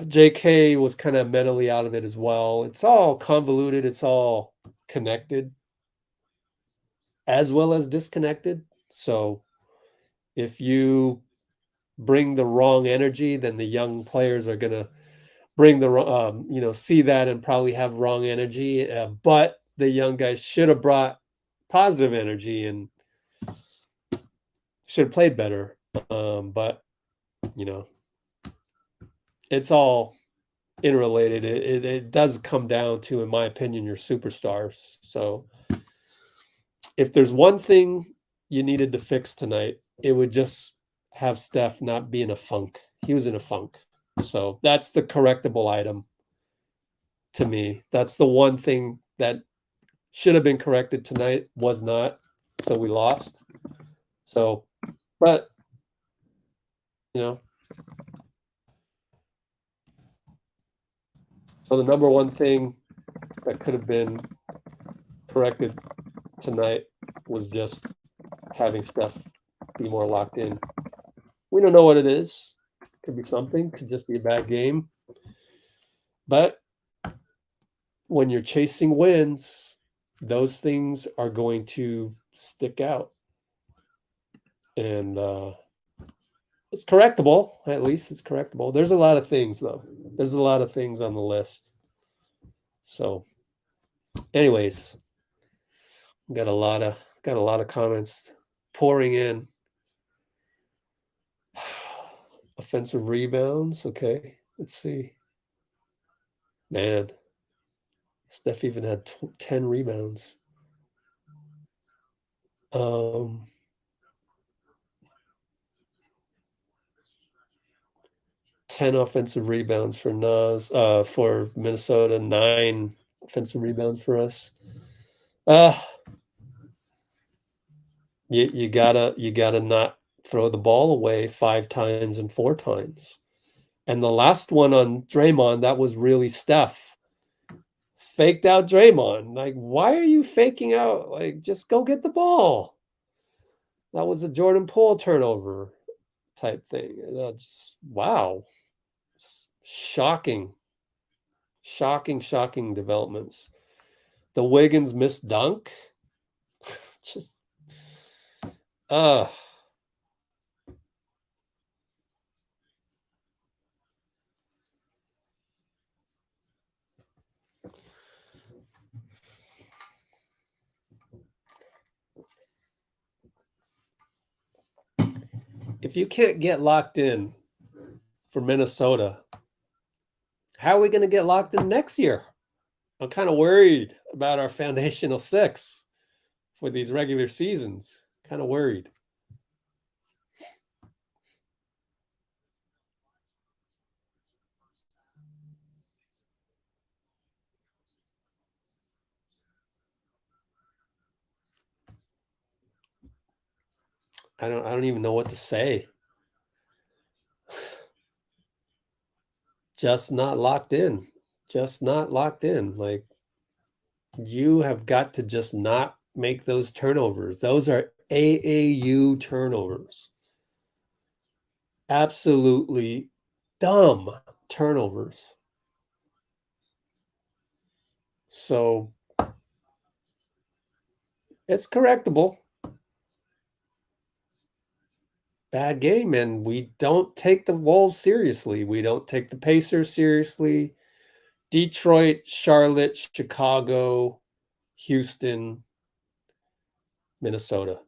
JK was kind of mentally out of it as well. It's all convoluted. It's all connected as well as disconnected. So if you bring the wrong energy, then the young players are going to bring the, see that and probably have wrong energy. But the young guys should have brought positive energy and should have played better. But, it's all interrelated. It does come down to, in my opinion, your superstars. So if there's one thing you needed to fix tonight, it would just have Steph not be in a funk. He was in a funk. So that's the correctable item to me. That's the one thing that should have been corrected tonight, was not. So we lost. So, but, so the number one thing that could have been corrected tonight was just having Steph be more locked in. We don't know what it is. Could be something. Could just be a bad game. But when you're chasing wins, those things are going to stick out. And it's correctable. At least it's correctable. There's a lot of things, though. There's a lot of things on the list. So, anyways, got a lot of comments pouring in. Offensive rebounds. Okay, let's see. Man, Steph even had 10 rebounds. 10 offensive rebounds for Nas, for Minnesota, 9 offensive rebounds for us. You gotta not throw the ball away 5 times and 4 times. And the last one on Draymond, that was really Steph. Faked out Draymond. Like, why are you faking out? Like, just go get the ball. That was a Jordan Poole turnover type thing. Just, wow. Shocking developments. The Wiggins missed dunk. Just, if you can't get locked in for Minnesota, how are we going to get locked in next year? I'm kind of worried about our foundational 6 for these regular seasons. Kind of worried. I don't even know what to say. Just not locked in. Just not locked in. Like, you have got to just not make those turnovers. Those are AAU turnovers. Absolutely dumb turnovers. So It's correctable. Bad game, and we don't take the Wolves seriously. We don't take the Pacers seriously. Detroit, Charlotte, Chicago, Houston, Minnesota.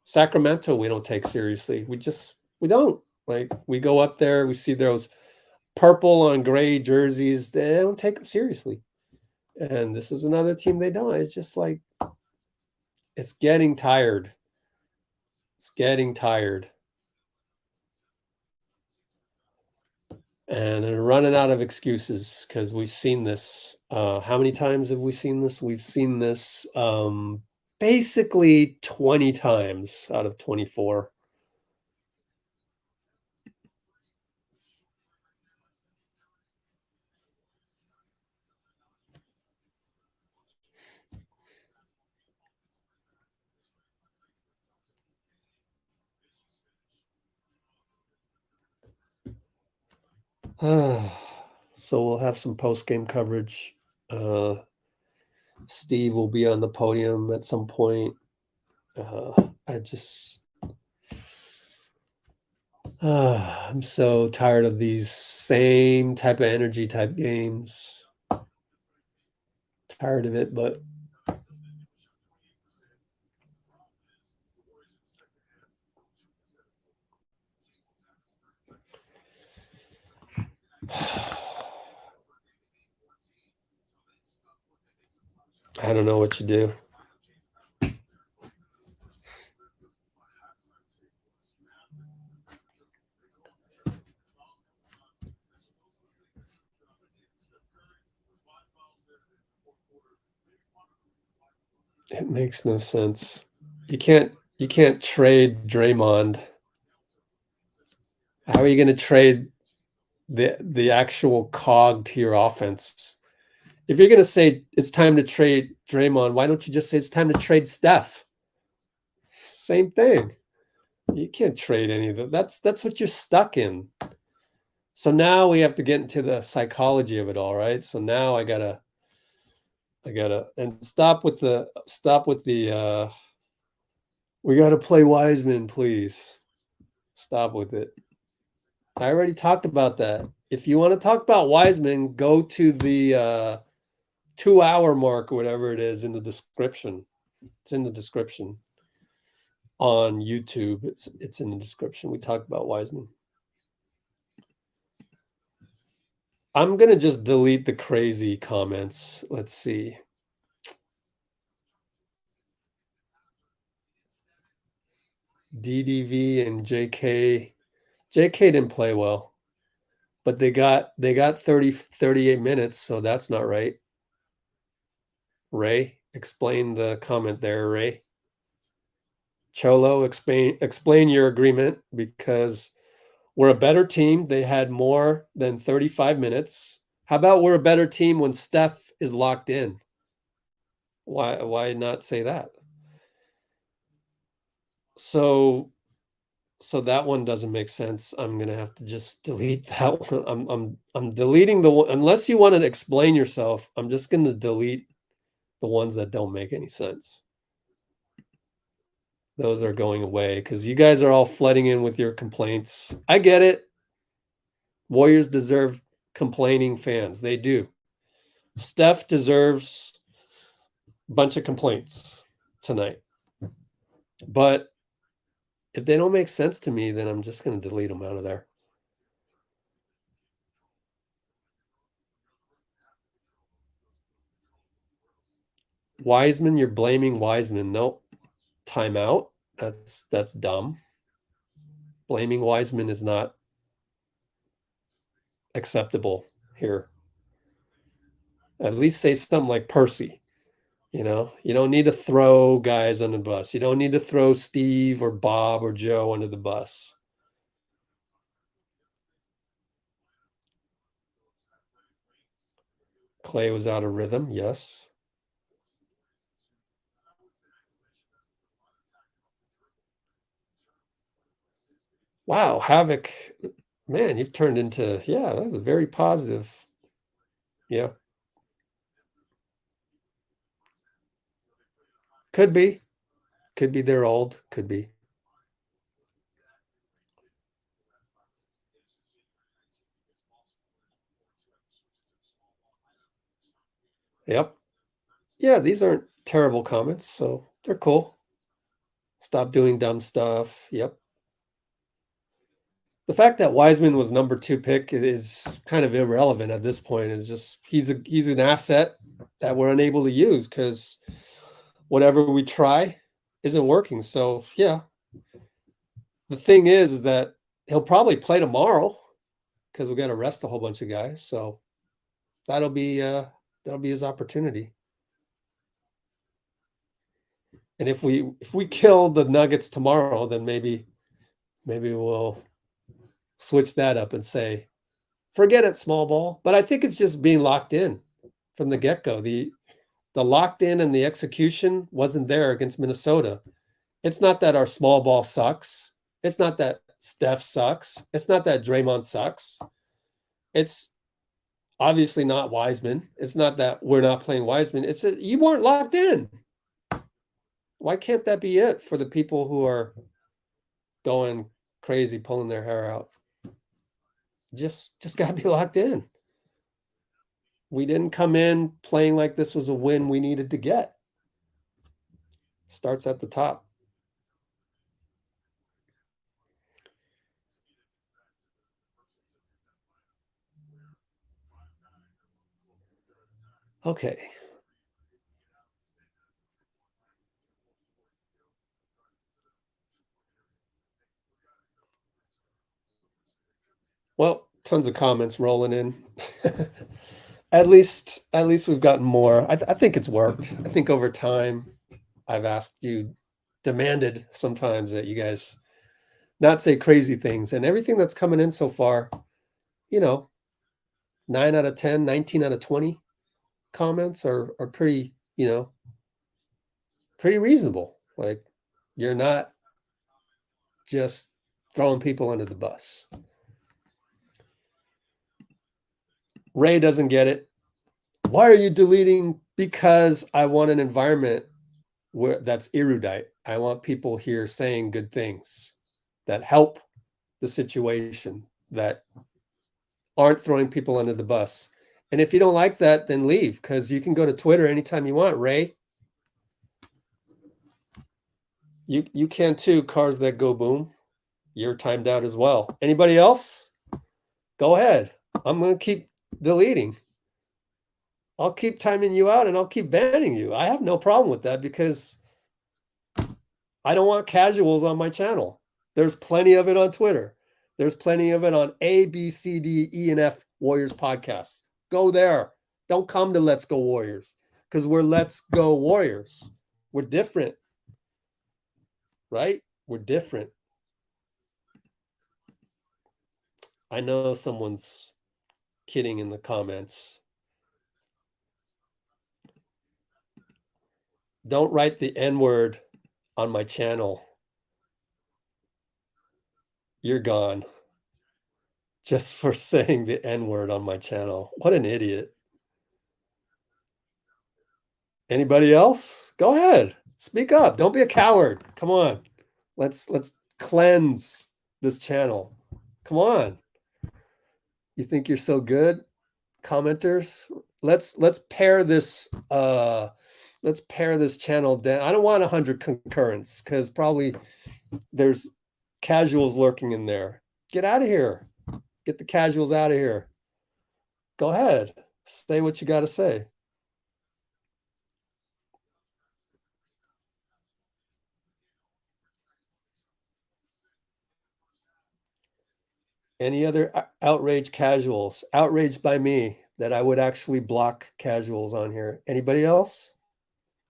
Sacramento, we don't take seriously. We don't. Like, we go up there, we see those purple on gray jerseys. They don't take them seriously. And this is another team they don't. It's just like, it's getting tired. It's getting tired. And they're running out of excuses because we've seen this. How many times have we seen this? We've seen this basically 20 times out of 24. So we'll have some post-game coverage. Steve will be on the podium at some point. I'm so tired of these same type of energy type games. Tired of it, but I don't know what you do. It makes no sense. You can't trade Draymond. How are you going to trade the actual cog to your offense? If you're going to say it's time to trade Draymond, why don't you just say it's time to trade Steph? Same thing. You can't trade any of them. That's what you're stuck in. So now we have to get into the psychology of it all, right? So now I gotta and stop with the we gotta play Wiseman, please. Stop with it. I already talked about that. If you want to talk about Wiseman, go to the 2-hour mark or whatever it is in the description. It's in the description on YouTube. It's in the description. We talked about Wiseman. I'm gonna just delete the crazy comments. Let's see. DDV and JK. JK didn't play well, but they got 38 minutes, so that's not right. Ray, explain the comment there, Ray. Cholo, explain your agreement, because we're a better team. They had more than 35 minutes. How about we're a better team when Steph is locked in? Why not say that? So that one doesn't make sense. I'm gonna have to just delete that one. I'm deleting the one, unless you want to explain yourself. I'm just gonna delete the ones that don't make any sense. Those are going away because you guys are all flooding in with your complaints. I get it. Warriors deserve complaining fans. They do. Steph deserves a bunch of complaints tonight. But if they don't make sense to me, then I'm just going to delete them out of there. Wiseman, you're blaming Wiseman. Nope. Timeout. That's dumb. Blaming Wiseman is not acceptable here. At least say something like Percy. You know, you don't need to throw guys under the bus. You don't need to throw Steve or Bob or Joe under the bus. Klay was out of rhythm, yes. Wow, Havoc, man, you've turned into, yeah, that's a very positive. Yeah. Could be. Could be they're old. Could be. Yep. Yeah, these aren't terrible comments, so they're cool. Stop doing dumb stuff. Yep. The fact that Wiseman was number 2 pick is kind of irrelevant at this point. It's just he's an asset that we're unable to use because whatever we try isn't working. So yeah. The thing is that he'll probably play tomorrow because we got to rest a whole bunch of guys. So that'll be his opportunity. And if we kill the Nuggets tomorrow, then maybe we'll switch that up and say, forget it, small ball. But I think it's just being locked in from the get-go. The locked in and the execution wasn't there against Minnesota. It's not that our small ball sucks. It's not that Steph sucks. It's not that Draymond sucks. It's obviously not Wiseman. It's not that we're not playing Wiseman. It's that you weren't locked in. Why can't that be it for the people who are going crazy, pulling their hair out? Just got to be locked in. We didn't come in playing like this was a win we needed to get. Starts at the top. Okay. Well, tons of comments rolling in. At least we've gotten more. I think it's worked. I think over time, I've asked you, demanded sometimes that you guys not say crazy things. And everything that's coming in so far, 9 out of 10, 19 out of 20 comments are pretty, pretty reasonable. Like, you're not just throwing people under the bus. Ray doesn't get it. Why are you deleting? Because I want an environment where that's erudite. I want people here saying good things that help the situation, that aren't throwing people under the bus. And if you don't like that, then leave, because you can go to Twitter anytime you want, Ray. You can too, Cars That Go Boom. You're timed out as well. Anybody else? Go ahead. I'm going to keep deleting. I'll keep timing you out and I'll keep banning you. I have no problem with that because I don't want casuals on my channel. There's plenty of it on Twitter. There's plenty of it on A, B, C, D, E, and F Warriors podcasts. Go there. Don't come to Let's Go Warriors because we're Let's Go Warriors. We're different, right? We're different. I know someone's kidding in the comments. Don't write the N-word on my channel. You're gone. Just for saying the N-word on my channel. What an idiot. Anybody else? Go ahead. Speak up. Don't be a coward. Come on. Let's cleanse this channel. Come on. You think you're so good? Commenters? Let's pair this channel down. I don't want 100 concurrents because probably there's casuals lurking in there. Get out of here. Get the casuals out of here. Go ahead. Say what you got to say. Any other outraged casuals? Outraged by me that I would actually block casuals on here. Anybody else?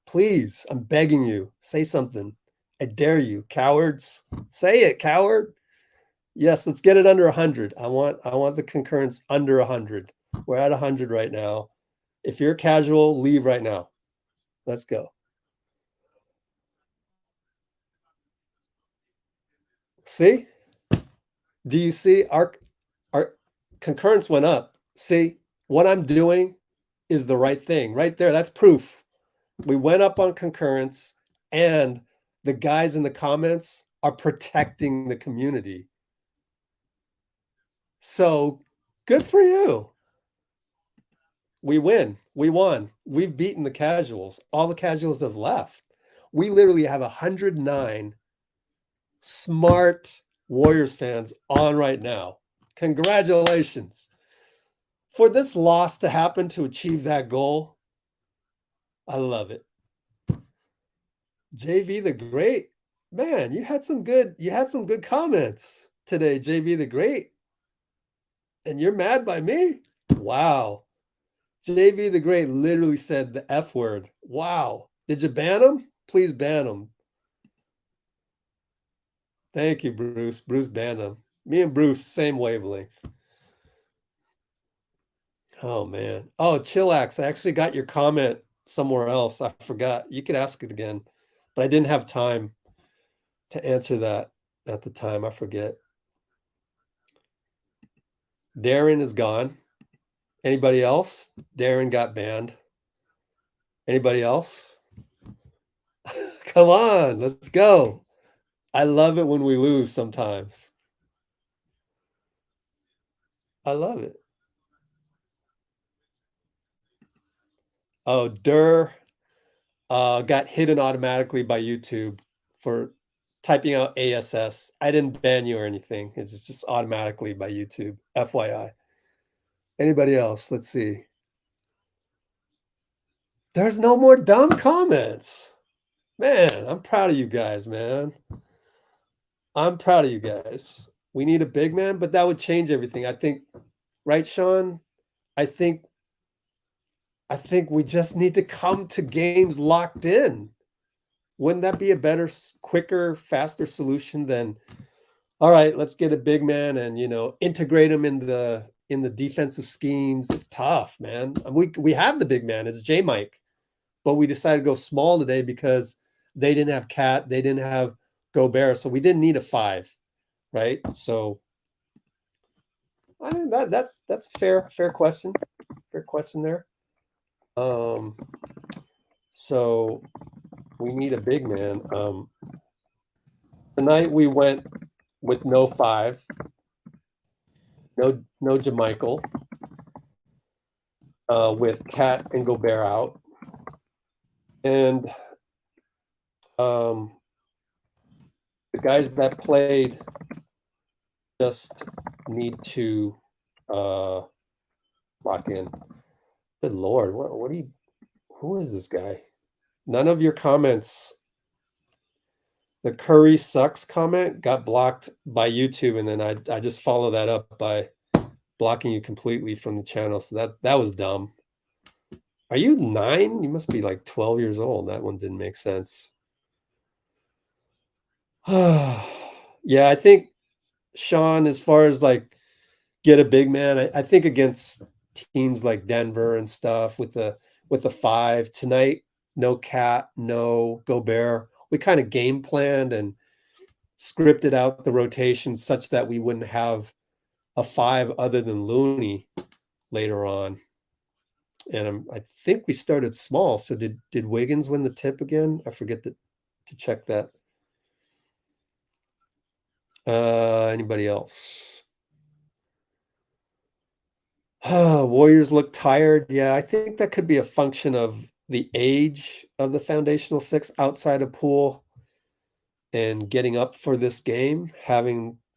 Please, I'm begging you. Say something. I dare you, cowards. Say it, coward. Yes, let's get it under 100. I want the concurrence under 100. We're at 100 right now. If you're casual, leave right now. Let's go. See? Do you see our concurrence went up? See, what I'm doing is the right thing right there. That's proof. We went up on concurrence. and the guys in the comments are protecting the community. So good for you. We win. We won. We've beaten the casuals. All the casuals have left. We literally have 109 smart Warriors fans on right now. Congratulations. For this loss to happen to achieve that goal, I love it. JV the Great. Man, you had some good comments today, JV the Great. And you're mad by me? Wow. JV the Great literally said the F word. Wow. Did you ban him? Please ban him. Thank you, Bruce. Bruce banned him. Me and Bruce, same wavelength. Oh, man. Oh, Chillax, I actually got your comment somewhere else. I forgot. You could ask it again, but I didn't have time to answer that at the time. I forget. Darren is gone. Anybody else? Darren got banned. Anybody else? Come on, let's go. I love it when we lose sometimes. I love it. Oh, Durr got hidden automatically by YouTube for typing out ASS. I didn't ban you or anything. It's just automatically by YouTube. FYI. Anybody else? Let's see. There's no more dumb comments. Man, I'm proud of you guys, man. I'm proud of you guys. We need a big man, but that would change everything. I think, right, Sean? I think we just need to come to games locked in. Wouldn't that be a better, quicker, faster solution than, all right, let's get a big man and, integrate him in the defensive schemes? It's tough, man. We have the big man. It's JaMychal, but we decided to go small today because they didn't have KAT, they didn't have Gobert, so we didn't need a 5, right? So I think that's a fair question. Fair question there. So we need a big man. Tonight we went with no 5, no JaMychal, with KAT and Gobert out, and the guys that played just need to lock in. Good Lord, who is this guy? None of your comments. The Curry sucks comment got blocked by YouTube, and then I just follow that up by blocking you completely from the channel. So that was dumb. Are you 9? You must be like 12 years old. That one didn't make sense. Yeah, I think, Sean, as far as like get a big man, I think against teams like Denver and stuff with the 5 tonight, no KAT, no Gobert. We kind of game planned and scripted out the rotation such that we wouldn't have a 5 other than Looney later on. And I think we started small. So did Wiggins win the tip again? I forget to check that. Anybody else? Warriors look tired. Yeah, I think that could be a function of the age of the foundational 6 outside of Poole and getting up for this game,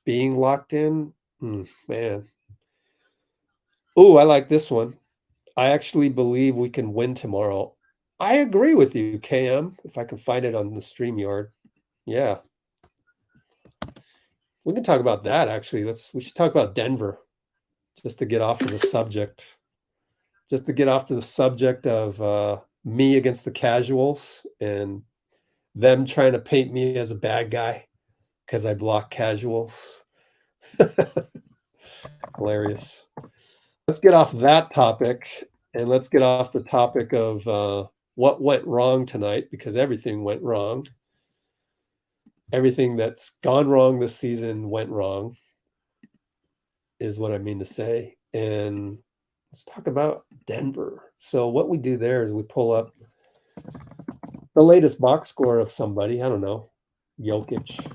being locked in. Man. Oh, I like this one. I actually believe we can win tomorrow. I agree with you, KM, if I can find it on the StreamYard. Yeah. We can talk about that, actually. We should talk about Denver, just to get off of the subject. Just to get off to the subject of me against the casuals and them trying to paint me as a bad guy because I block casuals. Hilarious. Let's get off that topic and let's get off the topic of what went wrong tonight, because everything went wrong. Everything that's gone wrong this season went wrong, is what I mean to say. And let's talk about Denver. So what we do there is we pull up the latest box score of somebody. I don't know. Jokic.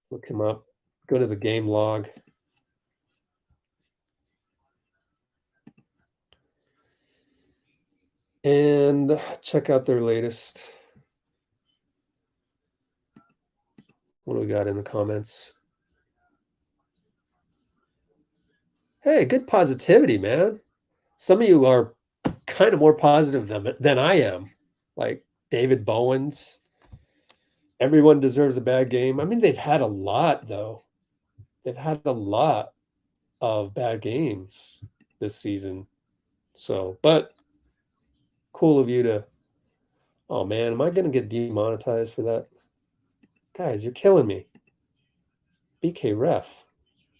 Look him up. Go to the game log. And check out their latest. What do we got in the comments? Hey, good positivity, man. Some of you are kind of more positive than I am. Like David Bowens. Everyone deserves a bad game. I mean, they've had a lot, though. They've had a lot of bad games this season. So, but cool of you to... Oh, man, am I going to get demonetized for that? Guys, you're killing me. BK Ref.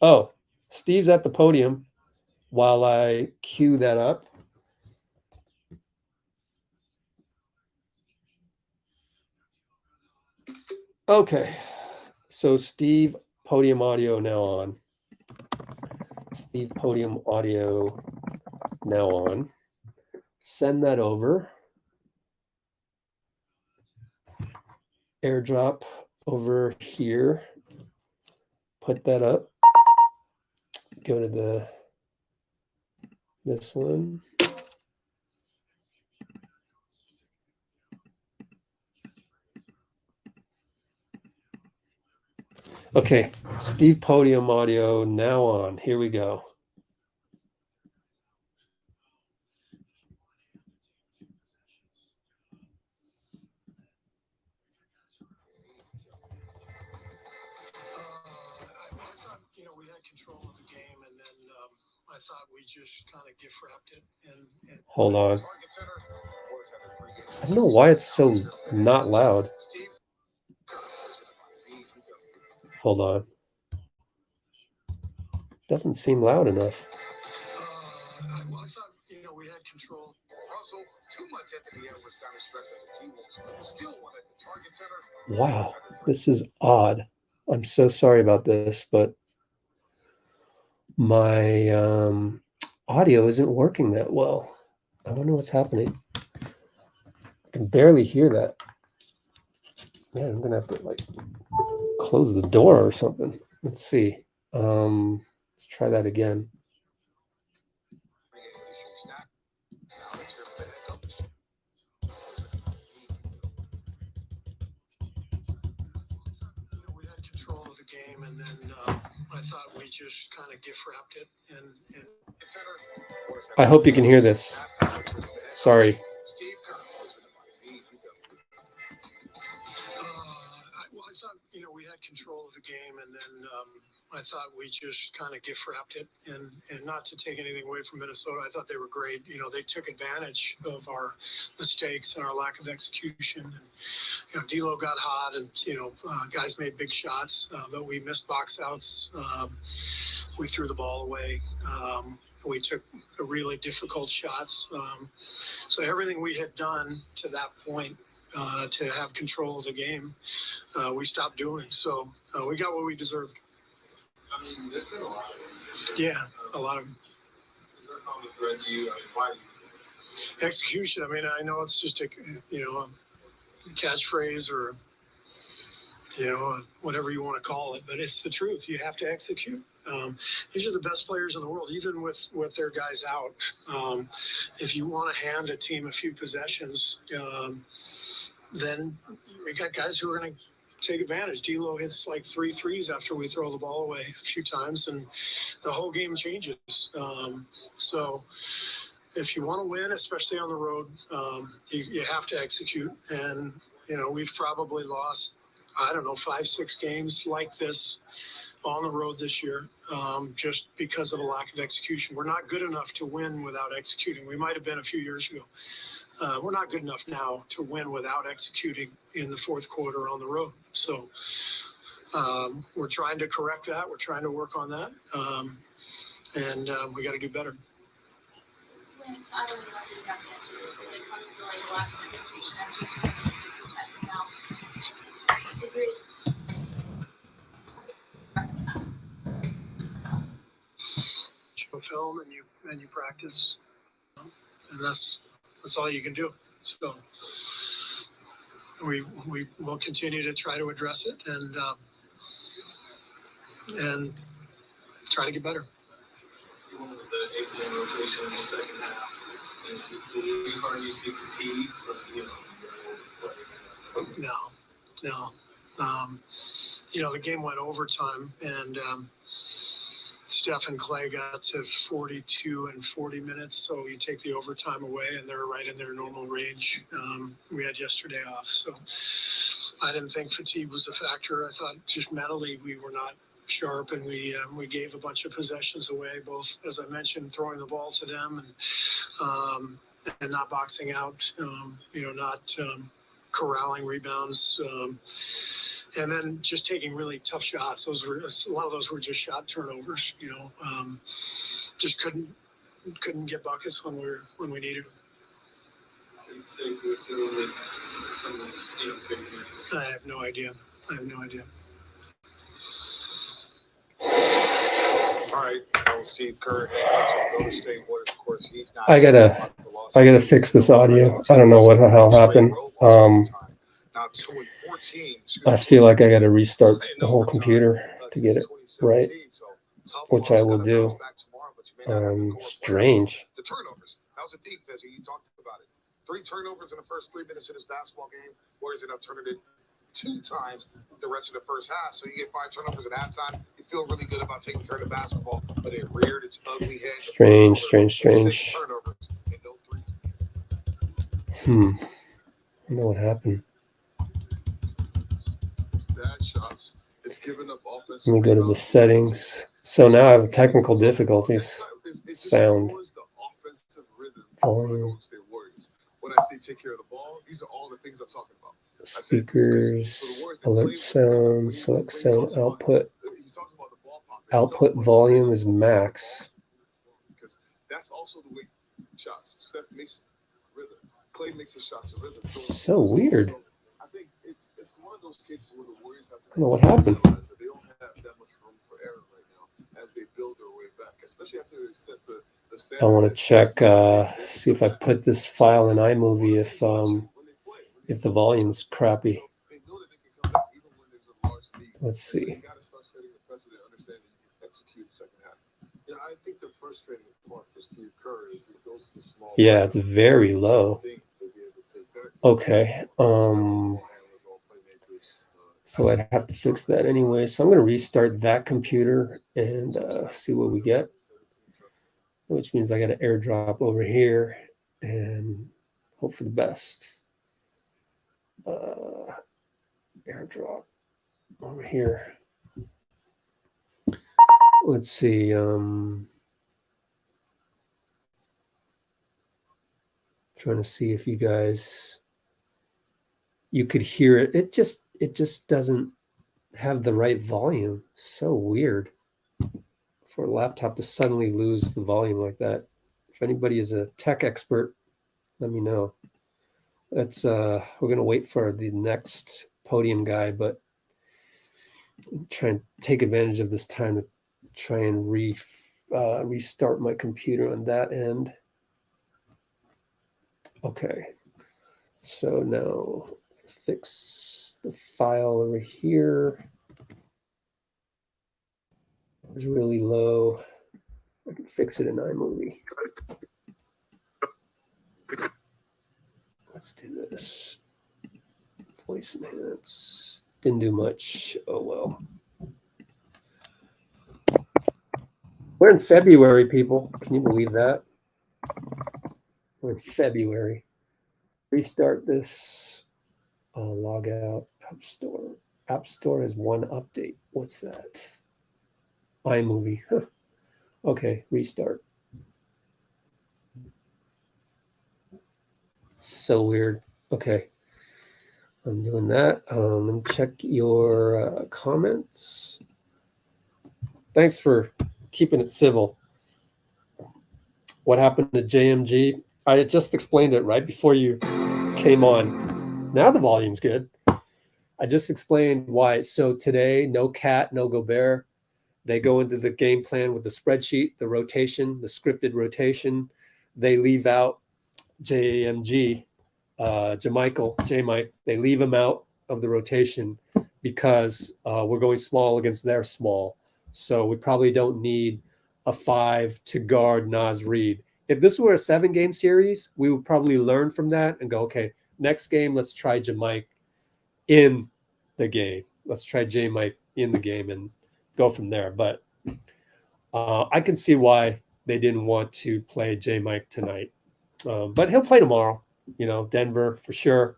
Oh, Steve's at the podium while I cue that up. Okay, so Steve, podium audio now on. Steve, podium audio now on. Send that over. Airdrop over here. Put that up. Go to this one. Okay, Steve, podium audio now on. Here we go. We had control of the game, and then I thought we just kind of gift wrapped it. And hold on. I don't know why it's so not loud. Hold on. Doesn't seem loud enough. I thought, we had control. Russell, 2 months after the air was down to stress as a T-Wolves, still won at the Target Center. Wow, this is odd. I'm so sorry about this, but my audio isn't working that well. I wonder what's happening. I can barely hear that. Man, I'm gonna have to close the door or something. Let's see. Let's try that again. We had control of the game, and then I thought we just kind of gift wrapped it. And I hope you can hear this. Sorry. I thought, we had control of the game, and then I thought we just kind of gift wrapped it. And not to take anything away from Minnesota, I thought they were great. They took advantage of our mistakes and our lack of execution. And, D'Lo got hot, and, guys made big shots, but we missed box outs. We threw the ball away. We took really difficult shots. So everything we had done to that point, to have control of the game, we stopped doing. So we got what we deserved. I mean, there's been a lot of it. Yeah, a lot of them. Is there a common thread to you? I mean, why do you execution? I mean, I know it's just a catchphrase or whatever you want to call it, but it's the truth. You have to execute. These are the best players in the world, even with their guys out. If you want to hand a team a few possessions, then we got guys who are going to take advantage. D'Lo hits like 3 threes after we throw the ball away a few times, and the whole game changes. So if you want to win, especially on the road, you have to execute. And, we've probably lost, 5-6 games like this on the road this year, just because of a lack of execution. We're not good enough to win without executing. We might have been a few years ago. We're not good enough now to win without executing in the fourth quarter on the road. So we're trying to correct that. We're trying to work on that. And we got to do better. When I don't know if you got the answer to this, but when it comes to lack of execution, as we've seen a few times now, is it show film and you practice, and that's all you can do. So we will continue to try to address it and try to get better. The 8-man rotation in the second half. And will we find you see fatigue from No. The game went overtime, and Steph and Klay got to 42 and 40 minutes. So you take the overtime away, and they're right in their normal range. We had yesterday off, so I didn't think fatigue was a factor. I thought just mentally we were not sharp, and we gave a bunch of possessions away, both, as I mentioned, throwing the ball to them and not boxing out, not corralling rebounds, and then just taking really tough shots. A lot of those were just shot turnovers. Just couldn't get buckets when we needed them. I have no idea. All right, Steve Kerr, Golden State Warriors, of course, he's not. I gotta fix this audio. I don't know what the hell happened. I feel like I gotta restart the whole computer to get it right, which I will do. Strange. The turnovers. That was a deep visit. You talked about it. 3 turnovers in the first 3 minutes of this basketball game. Warriors end up turning it 2 times the rest of the first half. So you get 5 turnovers at halftime. You feel really good about taking care of the basketball, but it reared its ugly head. Strange. 6 turnovers and no 3. I don't know what happened. Bad shots. It's giving up offense. Let me go to the settings. So now I have technical difficulties. Sound. Volume. When I say take care of the ball, these are all the things I'm talking about. Speakers, alert sound, select sound output. Output volume is max. Because that's also the way shots. Steph makes rhythm. Klay makes his shots in rhythm. So weird. I think it's one of those cases where the Warriors have to. I don't know what happened. They don't have that much room for error right now as they build their way back, especially after they set the standard. I want to check, see if I put this file in iMovie if the volume's crappy. Let's see. Yeah, I think the frustrating part for Steve Kerr is he goes to small. Yeah, it's very low. Okay. So I'd have to fix that anyway. So I'm going to restart that computer and see what we get, which means I got to airdrop over here and hope for the best. Airdrop over here. Let's see. Trying to see if you could hear it. It just doesn't have the right volume. So weird for a laptop to suddenly lose the volume like that. If anybody is a tech expert, let me know. We're gonna wait for the next podium guy, but I'm trying to take advantage of this time to try and restart my computer on that end. Okay, so now fix the file over here. It's really low. I can fix it in iMovie. Let's do this. Voice enhance. Didn't do much. Oh well. We're in February, people. Can you believe that? We're in February. Restart this. Log out. App Store. App Store has one update. What's that? iMovie. Huh. Okay, restart. So weird. Okay. I'm doing that. Let me check your comments. Thanks for keeping it civil. What happened to JMG? I had just explained it right before you came on. Now the volume's good. I just explained why. So today, no KAT, no Gobert. They go into the game plan with the spreadsheet, the rotation, the scripted rotation. They leave out JMG JaMychal, they leave him out of the rotation because we're going small against their small. So we probably don't need a 5 to guard Naz Reid. If this were a 7-game series, we would probably learn from that and go, okay, next game, let's try JaMychal in the game. Let's try JaMychal in the game and go from there. But I can see why they didn't want to play JaMychal tonight. But he'll play tomorrow. Denver for sure.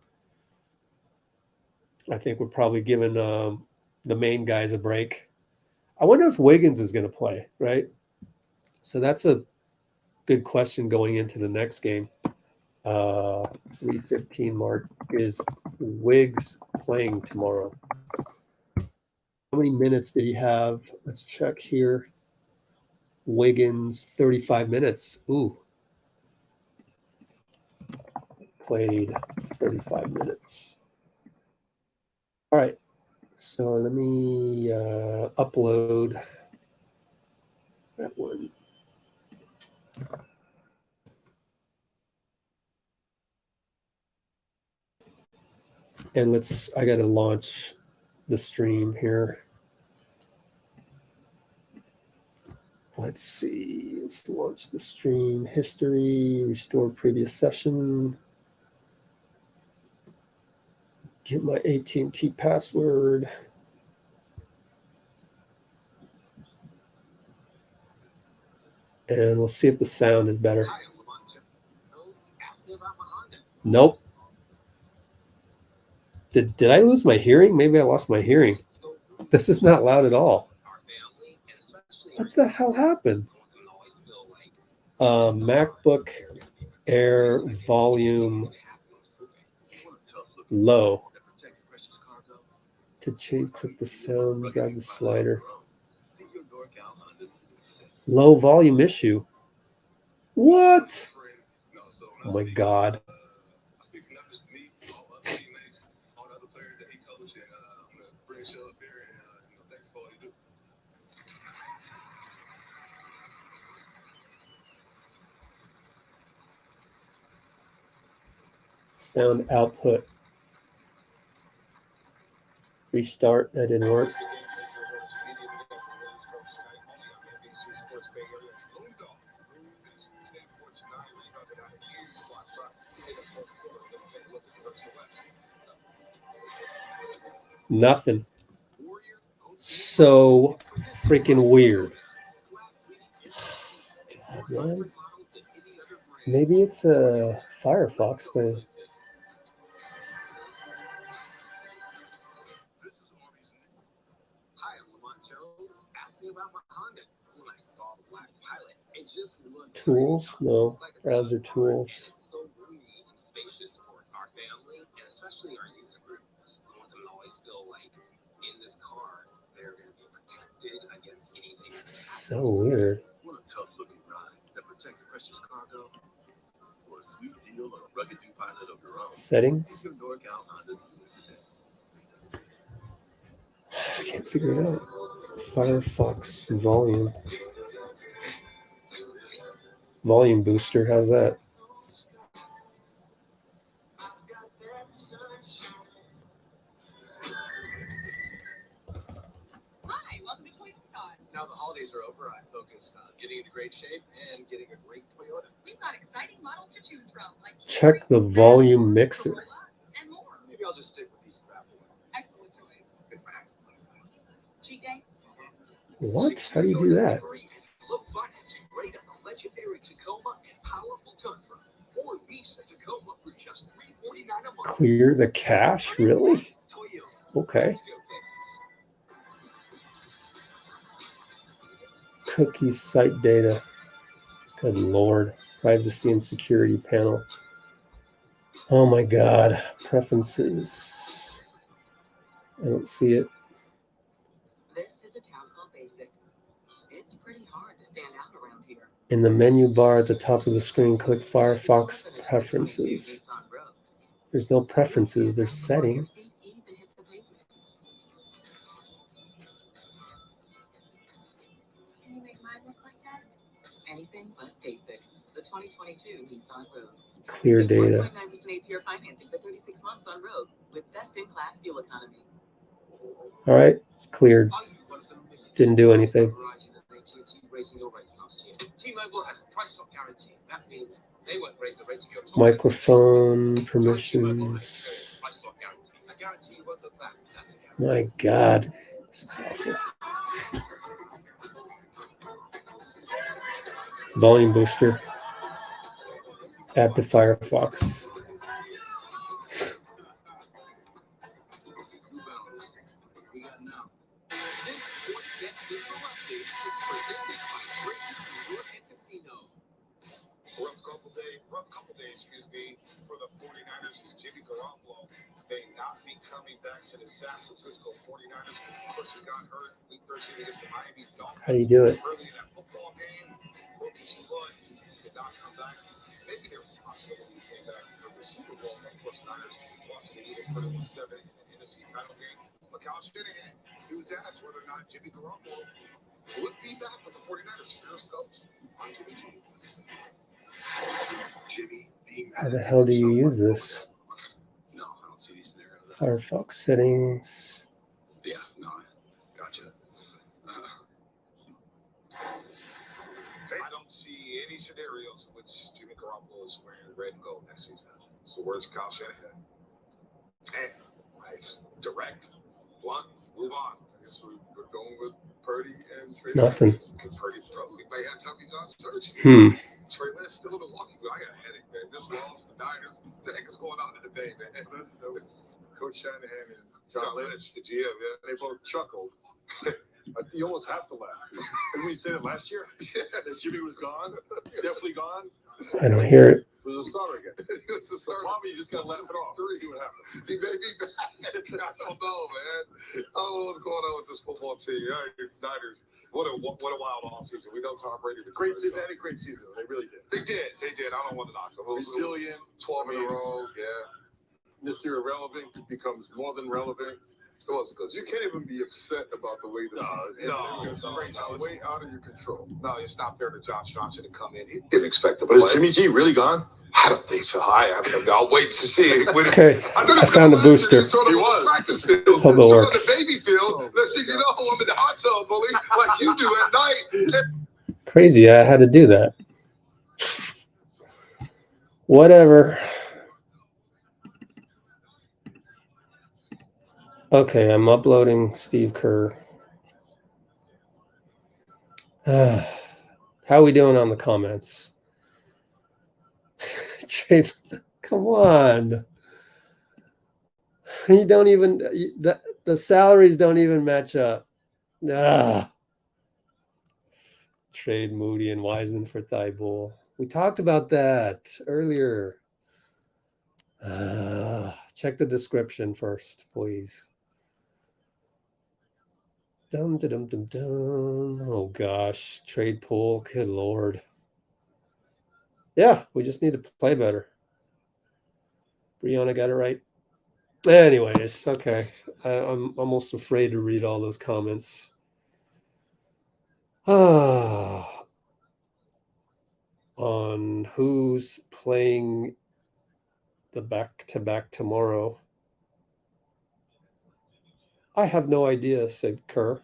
I think we're probably giving the main guys a break. I wonder if Wiggins is going to play, right? So that's a good question going into the next game. 3:15 mark. Is Wiggs playing tomorrow? How many minutes did he have? Let's check here. Wiggins, 35 minutes. Ooh. Played 35 minutes. All right. So let me upload that one. And I got to launch the stream here. Let's see. Let's launch the stream. History, restore previous session. Get my AT&T password. And we'll see if the sound is better. Nope. Did I lose my hearing? Maybe I lost my hearing. This is not loud at all. What the hell happened? MacBook Air volume low. To change, click the sound, grab the slider. Low volume issue. What? Oh my God. Sound output. Restart. That didn't work. Nothing. So freaking weird. God, man. Maybe it's a Firefox thing. Tools? No. Browser tools. So weird. What a tough looking ride that protects precious cargo for a sweet deal on a rugged new pilot of your own. Settings? I can't figure it out. Firefox volume. Volume booster. How's that? Now the holidays are over, I'm focused on getting into great shape and getting a great Toyota. We've got exciting models to choose from. Check the volume mixer. And more. Maybe I'll just stick with these raffle. Excellent choice. It's my actual lifestyle. Cheat day? What? How do you do that? Look financing great on the legendary Tacoma and powerful Tundra. Or lease a Tacoma for just $349 a month. Clear the cache? Really? Okay. Cookies, site data. Good Lord. Privacy and security panel. Oh my God. Preferences. I don't see it. This is a town called Basic. It's pretty hard to stand out around here. In the menu bar at the top of the screen, click Firefox Preferences. There's no preferences, there's settings. Can you make mine look like that? Anything but basic. The 2022 Nissan Rogue. Clear Get data. 1.9% APR financing for 36 months on Rogue with best-in-class fuel economy. All right, it's cleared. Didn't do anything. T-Mobile has price lock guarantee. That means they won't raise the rates of your talk. Microphone permissions. Price lock guarantee. A guarantee you won't look back. That's a guarantee. My God, this is awful. Volume booster. Add to Firefox. We got now. This Sports Get Central update is presented by Britain Resort and Casino. Rough couple days, for the 49ers as Jimmy Garoppolo may not be coming back to the San Francisco 49ers. Of course, he got hurt week 13 against the Miami Dolphins. How do you do it? Early in that football game, broke his foot, did not come back. Maybe there was a possibility he came back for the Super Bowl. Of course, Niners lost to the Eagles 31-7 in the NFC title game. But Kyle Shanahan, he was asked whether or not Jimmy Garoppolo would be back with the 49ers. Here's coach on Jimmy G. Jimmy being How the hell do you use this? No, I don't see any scenario of that. Firefox settings. Yeah, no, gotcha. I don't see any scenarios in which Jimmy Garoppolo is wearing red and gold next season. So where's Kyle Shanahan? And nice, direct, blunt, move on. I guess we're going with Purdy and Trey. Nothing. Purdy, bro. We may have Tommy John surgery. Trey Lance still in Milwaukee, but I got a headache, man. This loss, the Niners, the heck is going on in the Bay, man? Coach Shanahan and John Lynch, the GM, yeah. they both chuckled. You almost have to laugh. Didn't we say it last year? That Yes. Jimmy was gone? Definitely gone? I don't hear it. It was a starter again. It was the So start. probably you just got to laugh it off. See what happens. He may be back. I don't know, man. I don't know what's going on with this football team. All right, Niners. What a wild offseason. We know Tom Brady. Great season. They had a great season. They really did. They did. I don't want to knock them. It was Resilient. 12 in a row. Yeah. Mr. Irrelevant becomes more than relevant. It was a good You season. can't even be upset about the way the season ended. No. It's way out of your control. No, it's not fair to Josh Johnson to come in. He didn't expect to But play. is Jimmy G really gone? I don't think so. I'll wait to see. Okay, I found a booster. He was. Practice field. Hope it So works. on the baby field, let's see, I'm in the hot tub, bully, like you do at night. Crazy, I had to do that. Whatever. Okay, I'm uploading Steve Kerr. How are we doing on the comments? Trey, come on. You don't even the salaries don't even match up. Trade Moody and Wiseman for Thybulle. We talked about that earlier. Check the description first, please. Dum dum dum dum. Oh gosh, trade Poole. Good lord. Yeah, we just need to play better. Brianna got it right. Anyways, okay. I'm almost afraid to read all those comments. On who's playing the back-to-back tomorrow. I have no idea, said Kerr.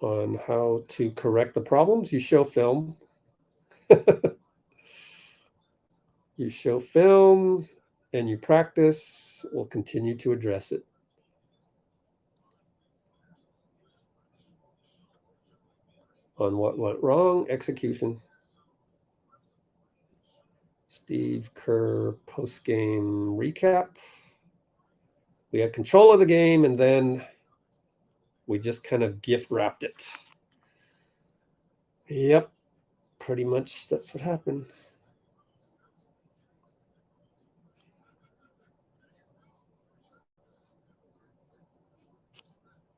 On how to correct the problems, you show film. You show film and you practice. We'll continue to address it. On what went wrong, execution. Steve Kerr post-game recap. We had control of the game and then we just kind of gift wrapped it. Yep, pretty much that's what happened.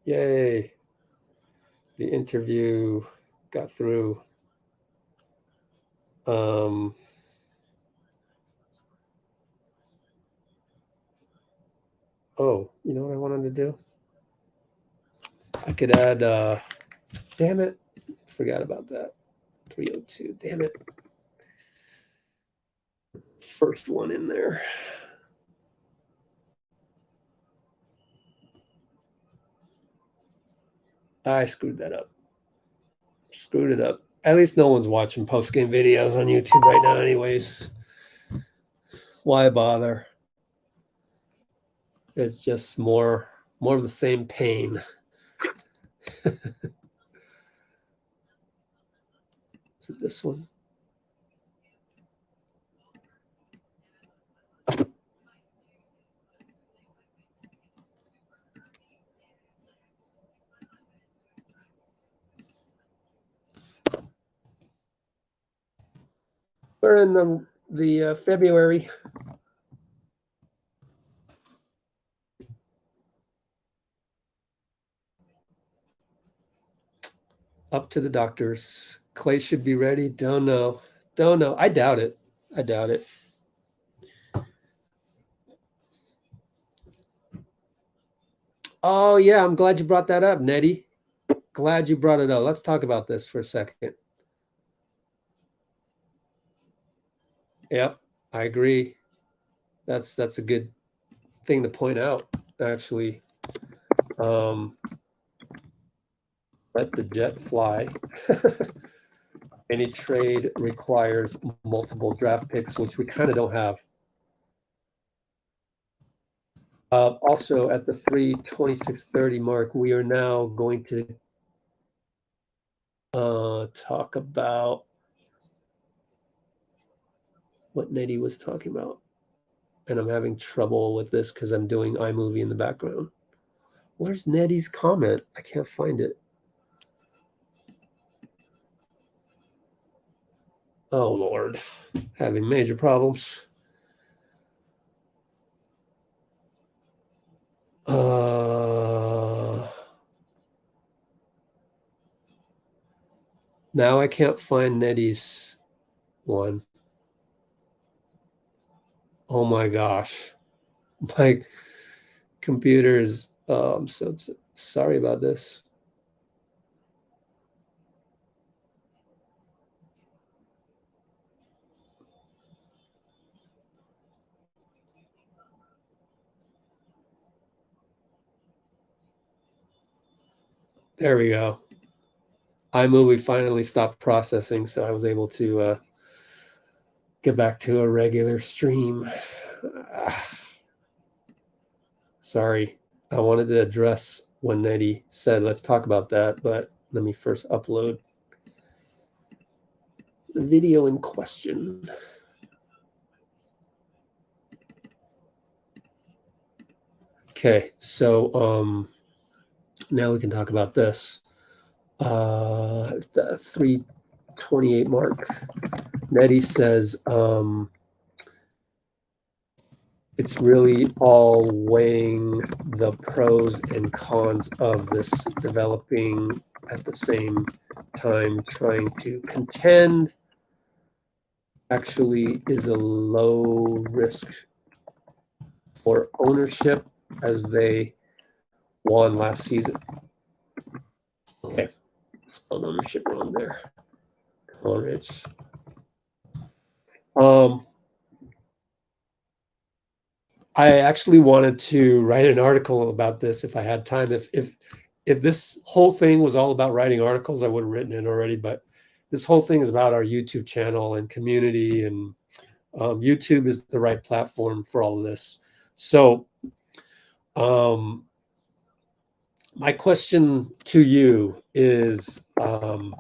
Yay. The interview got through. Oh, you know what I wanted to do? I could add, damn it, forgot about that. 302, damn it. First one in there. I screwed that up. Screwed it up. At least no one's watching post-game videos on YouTube right now anyways. Why bother? It's just more of the same pain. Is it this one? We're in the February. Up to the doctors. Klay should be ready. Don't know. I doubt it. Oh, yeah. I'm glad you brought that up, Nedi. Glad you brought it up. Let's talk about this for a second. Yep, I agree. That's a good thing to point out, actually. Let the jet fly. Any trade requires multiple draft picks, which we kind of don't have. Also, at the 3:26:30 mark, we are now going to talk about what Nedi was talking about. And I'm having trouble with this because I'm doing iMovie in the background. Where's Nedi's comment? I can't find it. Oh, Lord. Having major problems. Now I can't find Nedi's one. Oh my gosh. My computer is I'm so sorry about this. There we go. iMovie finally stopped processing, so I was able to get back to a regular stream. Sorry. I wanted to address when Nedi said, let's talk about that, but let me first upload the video in question. Okay, so now we can talk about this. The 3:28 mark. Nedi says it's really all weighing the pros and cons of this developing at the same time, trying to contend actually is a low risk for ownership as they won last season. Okay, spelled ownership wrong there. Come on, Rich. I actually wanted to write an article about this if I had time. If this whole thing was all about writing articles, I would have written it already. But this whole thing is about our YouTube channel and community, and YouTube is the right platform for all of this. So, my question to you is, hot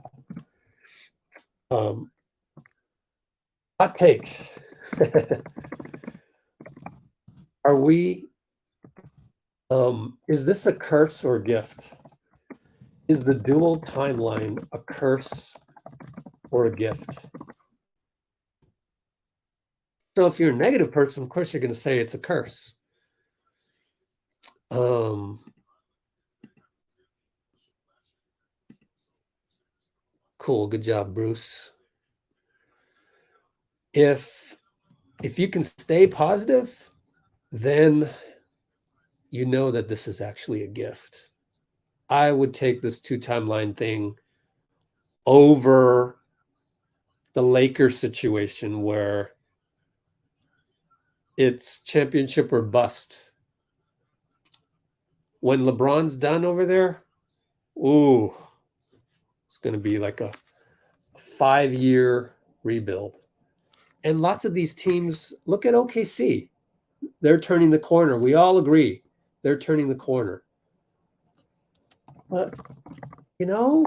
take. Are we, is this a curse or a gift? Is the dual timeline a curse or a gift? So if you're a negative person, of course you're going to say it's a curse. Cool, good job, Bruce. If you can stay positive, then you know that this is actually a gift. I would take this 2-timeline thing over the Lakers situation where it's championship or bust. When LeBron's done over there, ooh, it's going to be like a 5-year rebuild. And lots of these teams, look at OKC. They're turning the corner. We all agree they're turning the corner. But, you know,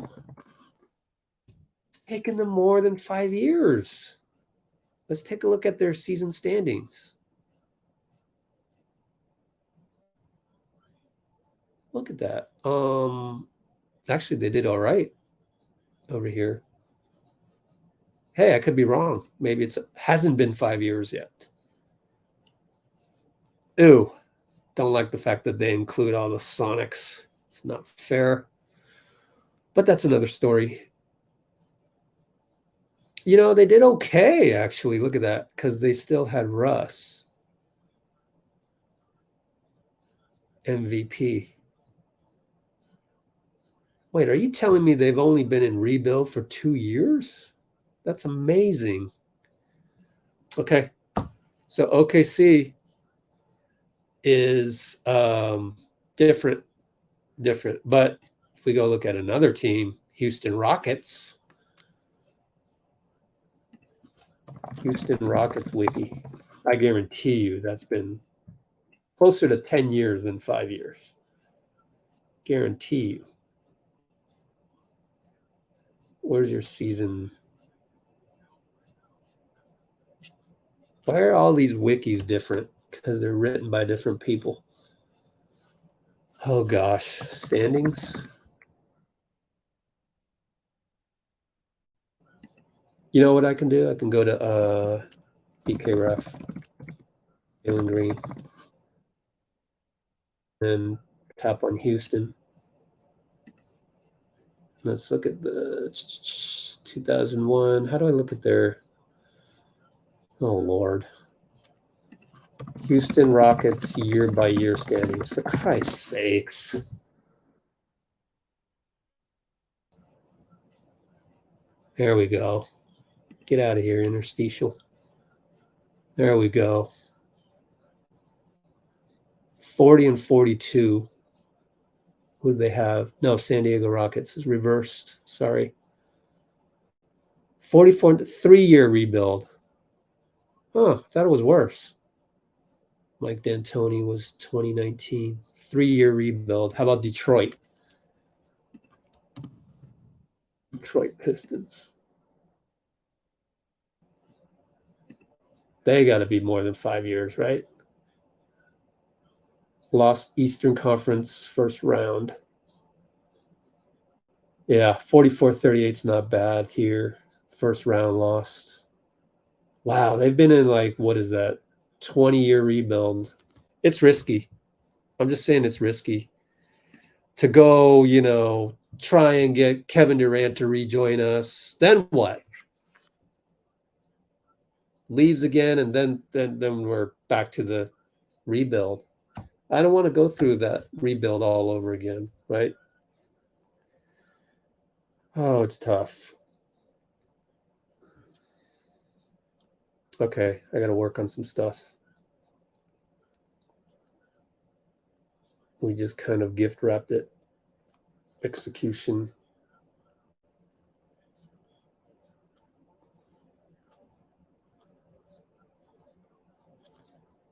it's taken them more than 5 years. Let's take a look at their season standings. Look at that. Actually, they did all right over here. Hey, I could be wrong. Maybe it hasn't been 5 years yet. Ew. Don't like the fact that they include all the Sonics. It's not fair. But that's another story. You know, they did okay, actually. Look at that, because they still had Russ. MVP. Wait, are you telling me they've only been in rebuild for 2 years? That's amazing. Okay. So OKC is different. But if we go look at another team, Houston Rockets wiki, I guarantee you that's been closer to 10 years than 5 years. Guarantee you. Where's your season? Why are all these wikis different? Because they're written by different people. Oh gosh, standings. You know what I can do? I can go to BKRef, Jalen Green, and tap on Houston. Let's look at the 2001. How do I look at their? Oh Lord, Houston Rockets year-by-year standings. For Christ's sakes. There we go. Get out of here, interstitial. There we go. 40 and 42. Who do they have? No, San Diego Rockets is reversed. Sorry. 44, 3-year rebuild. Huh, thought it was worse. Mike D'Antoni was 2019. 3-year rebuild. How about Detroit? Detroit Pistons. They got to be more than 5 years, right? Lost Eastern Conference first round. Yeah, 44-38 is not bad here. First round lost. Wow, they've been in like, what is that? 20-year rebuild. It's risky. I'm just saying it's risky to go, you know, try and get Kevin Durant to rejoin us. Then what? Leaves again, and then we're back to the rebuild. I don't want to go through that rebuild all over again, right? Oh, it's tough. Okay, I got to work on some stuff. We just kind of gift wrapped it. Execution.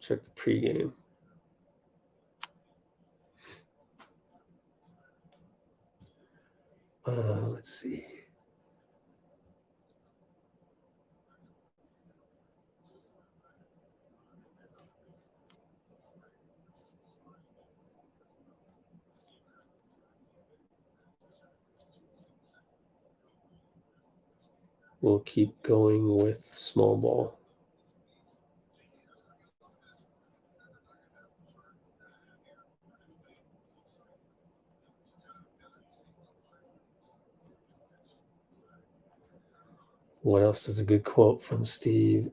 Check the pregame. Let's see. We'll keep going with small ball. What else is a good quote from Steve?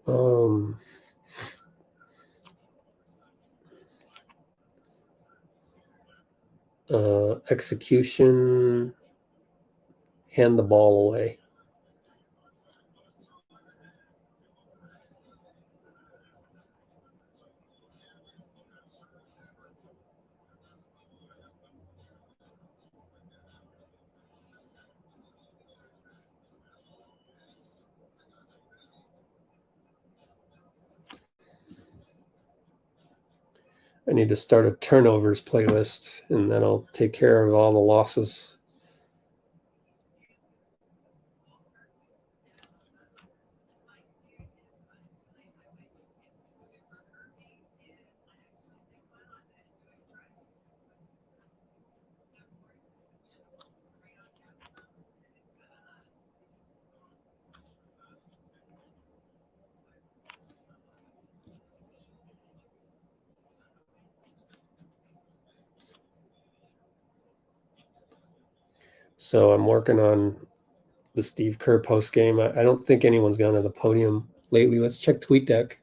Execution, hand the ball away. I need to start a turnovers playlist, and then I'll take care of all the losses. So I'm working on the Steve Kerr post game. I don't think anyone's gone to the podium lately. Let's check TweetDeck.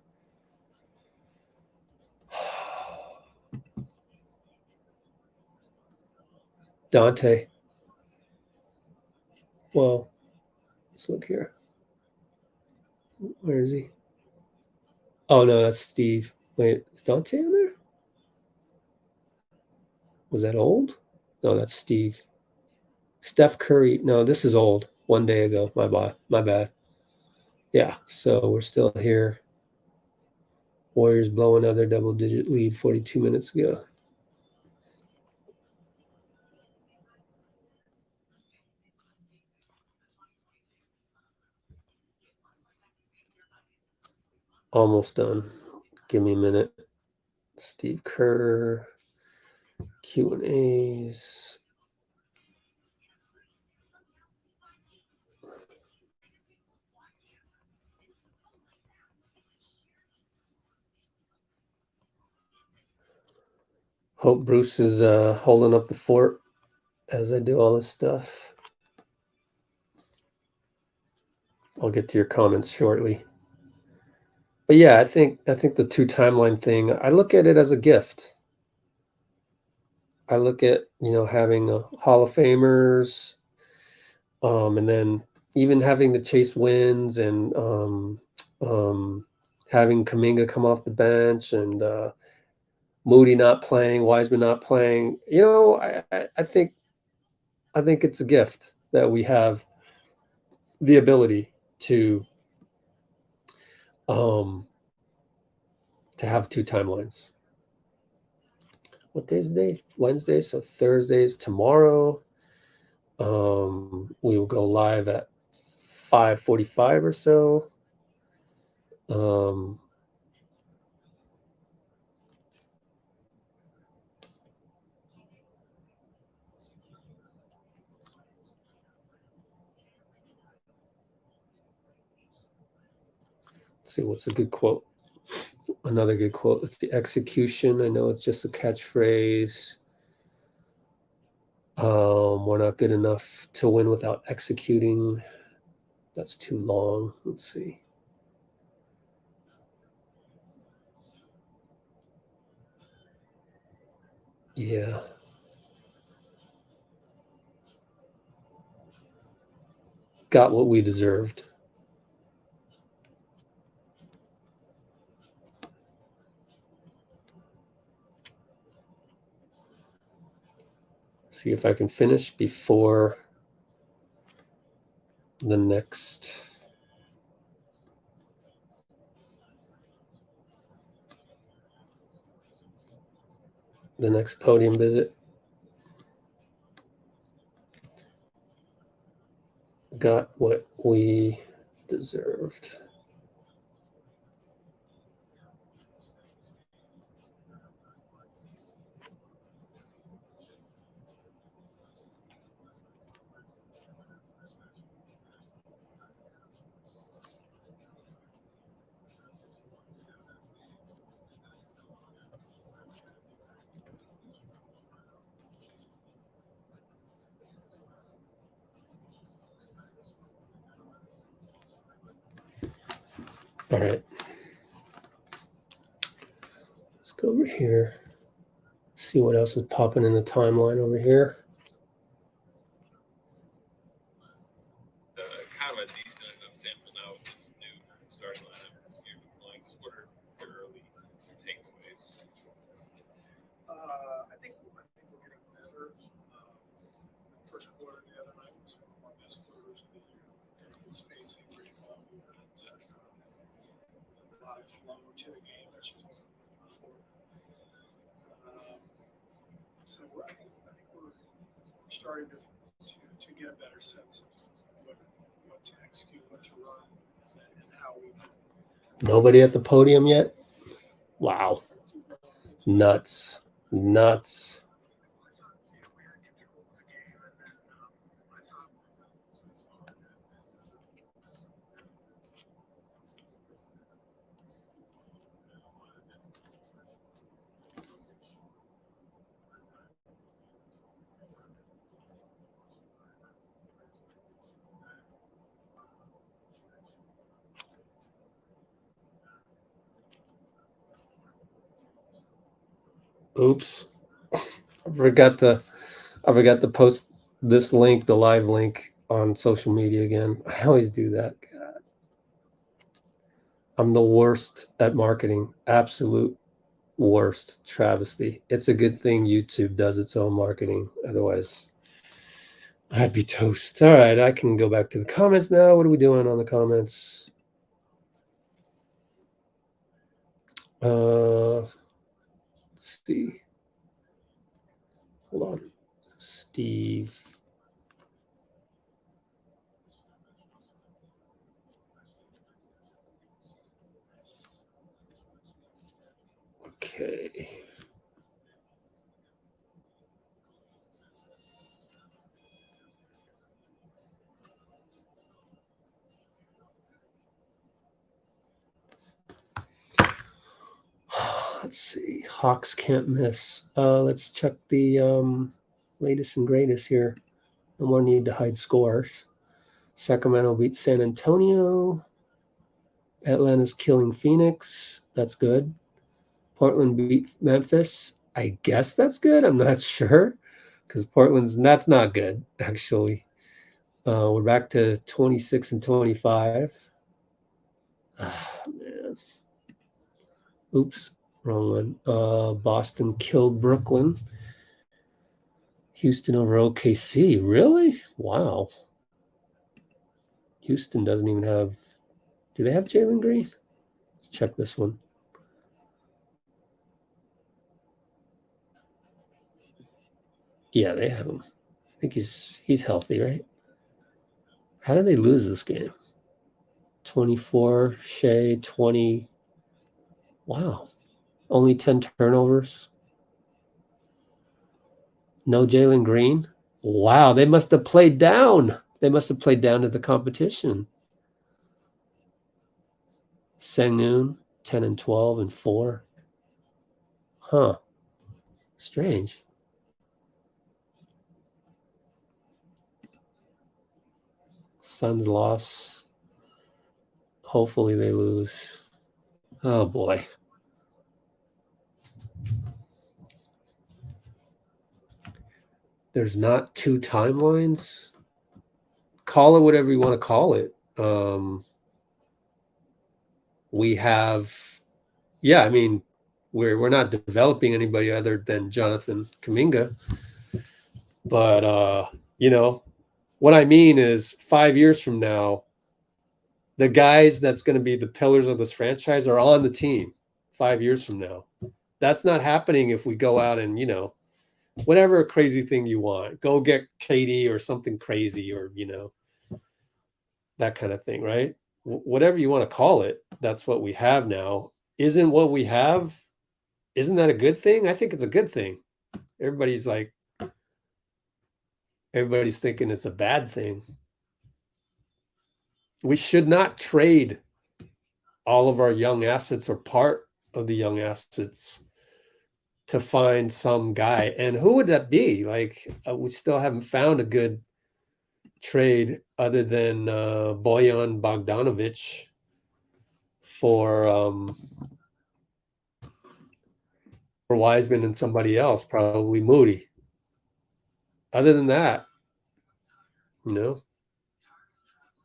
Donte. Well, let's look here. Where is he? Oh, no, that's Steve. Wait, is Donte in there? Was that old? No, that's Steve. Steph Curry. No, this is old. 1 day ago. My bad. Yeah, so we're still here. Warriors blow another double-digit lead 42 minutes ago. Almost done. Give me a minute. Steve Kerr, Q&As. Hope Bruce is holding up the fort as I do all this stuff. I'll get to your comments shortly. But yeah, I think the two timeline thing, I look at it as a gift. I look at, having Hall of Famers, and then even having to chase wins and having Kuminga come off the bench and Moody not playing, Wiseman not playing. I think it's a gift that we have the ability to have two timelines. What day is the day? Wednesday, so Thursday's tomorrow. We will go live at 5:45 or so. Let's see what's a good quote. Another good quote. It's the execution. I know it's just a catchphrase. We're not good enough to win without executing. That's too long. Let's see. Yeah. Got what we deserved. See if I can finish before the next podium visit. Got what we deserved. All right. Let's go over here. See what else is popping in the timeline over here. Kind of a decent enough sample now with this new starting lineup you're deploying. What are your early takeaways? I think we're getting better. First quarter the other night was one of our best quarters of the year. Good spacing, pretty well. A lot of flow to the game, which is what we're looking for. So I think we're starting to get a better sense of what to execute, what to run, and how we can. Nobody at the podium yet? Wow. It's nuts. Nuts. Oops. I forgot to post this link, the live link, on social media again. I always do that. God. I'm the worst at marketing. Absolute worst. Travesty. It's a good thing YouTube does its own marketing. Otherwise, I'd be toast. All right, I can go back to the comments now. What are we doing on the comments? Let's see. Hold on. Steve. Okay. Let's see. Hawks can't miss. Let's check the latest and greatest here. No more need to hide scores. Sacramento beats San Antonio. Atlanta's killing Phoenix. That's good. Portland beat Memphis. I guess that's good. I'm not sure because that's not good, actually. We're back to 26 and 25. Ah, man. Oops, wrong one. Boston killed Brooklyn. Houston over OKC. Really? Wow. Houston doesn't even have. Do they have Jalen Green? Let's check this one. Yeah, they have him. I think he's healthy, right? How did they lose this game? 24, Shea, 20. Wow. Only 10 turnovers. No Jalen Green. Wow, they must have played down. They must have played down to the competition. Sengun, 10 and 12 and 4. Huh. Strange. Suns loss. Hopefully they lose. Oh, boy. There's not two timelines. Call it whatever you want to call it. We have, yeah, I mean, we're not developing anybody other than Jonathan Kuminga. But, what I mean is 5 years from now, the guys that's going to be the pillars of this franchise are on the team 5 years from now. That's not happening if we go out and, whatever crazy thing you want, go get KD or something crazy or, that kind of thing, right? Whatever you want to call it, that's what we have now. Isn't what we have, isn't that a good thing? I think it's a good thing. Everybody's thinking it's a bad thing. We should not trade all of our young assets or part of the young assets to find some guy. And who would that be? We still haven't found a good trade other than Bojan Bogdanovic for Wiseman and somebody else, probably Moody. Other than that,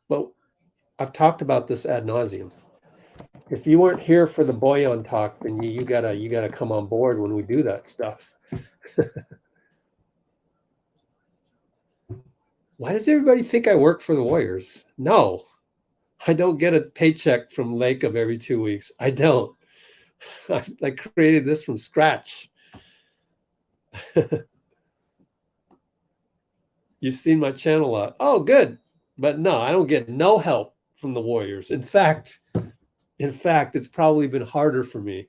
But I've talked about this ad nauseum. If you weren't here for the Bojan talk, then you gotta come on board when we do that stuff. Why does everybody think I work for the Warriors? No, I don't get a paycheck from Lacob every 2 weeks. I don't. I created this from scratch. You've seen my channel a lot. Oh, good. But no, I don't get no help from the Warriors. In fact, it's probably been harder for me.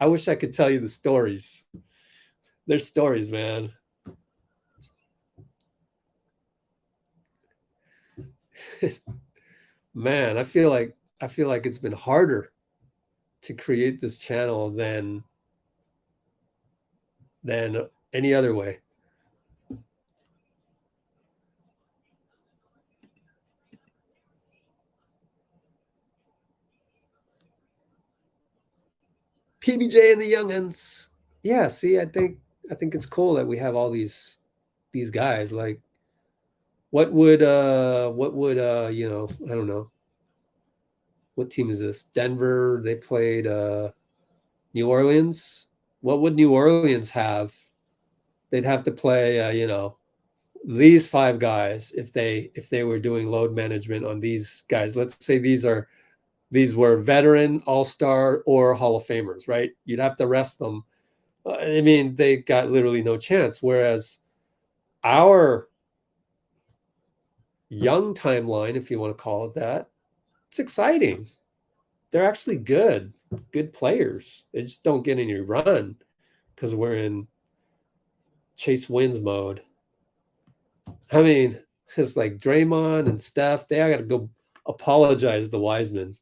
I wish I could tell you the stories. They're stories, man. Man, I feel like it's been harder to create this channel than any other way. PBJ and the youngins. Yeah, see, I think it's cool that we have all these guys. Like, what would I don't know. What team is this? Denver, they played New Orleans. What would New Orleans have? They'd have to play these 5 guys if they were doing load management on these guys. Let's say these were veteran, all-star, or Hall of Famers, right? You'd have to rest them. I mean, they got literally no chance. Whereas our young timeline, if you want to call it that, it's exciting. They're actually good players. They just don't get any run because we're in chase wins mode. I mean, it's like Draymond and Steph, they got to go apologize to Wiseman.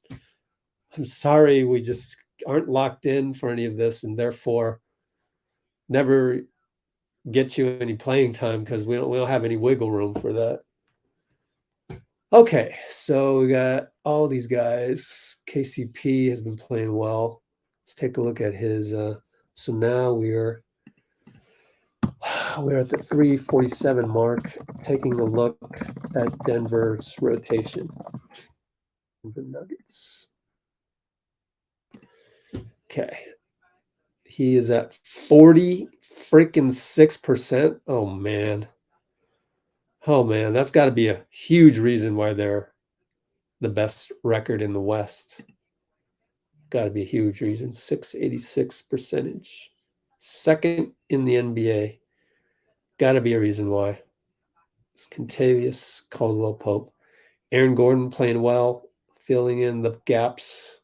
I'm sorry, we just aren't locked in for any of this, and therefore never get you any playing time because we don't have any wiggle room for that. Okay, so we got all these guys. KCP has been playing well. Let's take a look at his. So now we're at the 347 mark, taking a look at Denver's rotation. The Nuggets. Okay. He is at 46%. Oh man, that's got to be a huge reason why they're the best record in the West. Got to be a huge reason. 686%. Second in the NBA. Got to be a reason why. It's Contavious Caldwell-Pope. Aaron Gordon playing well, filling in the gaps.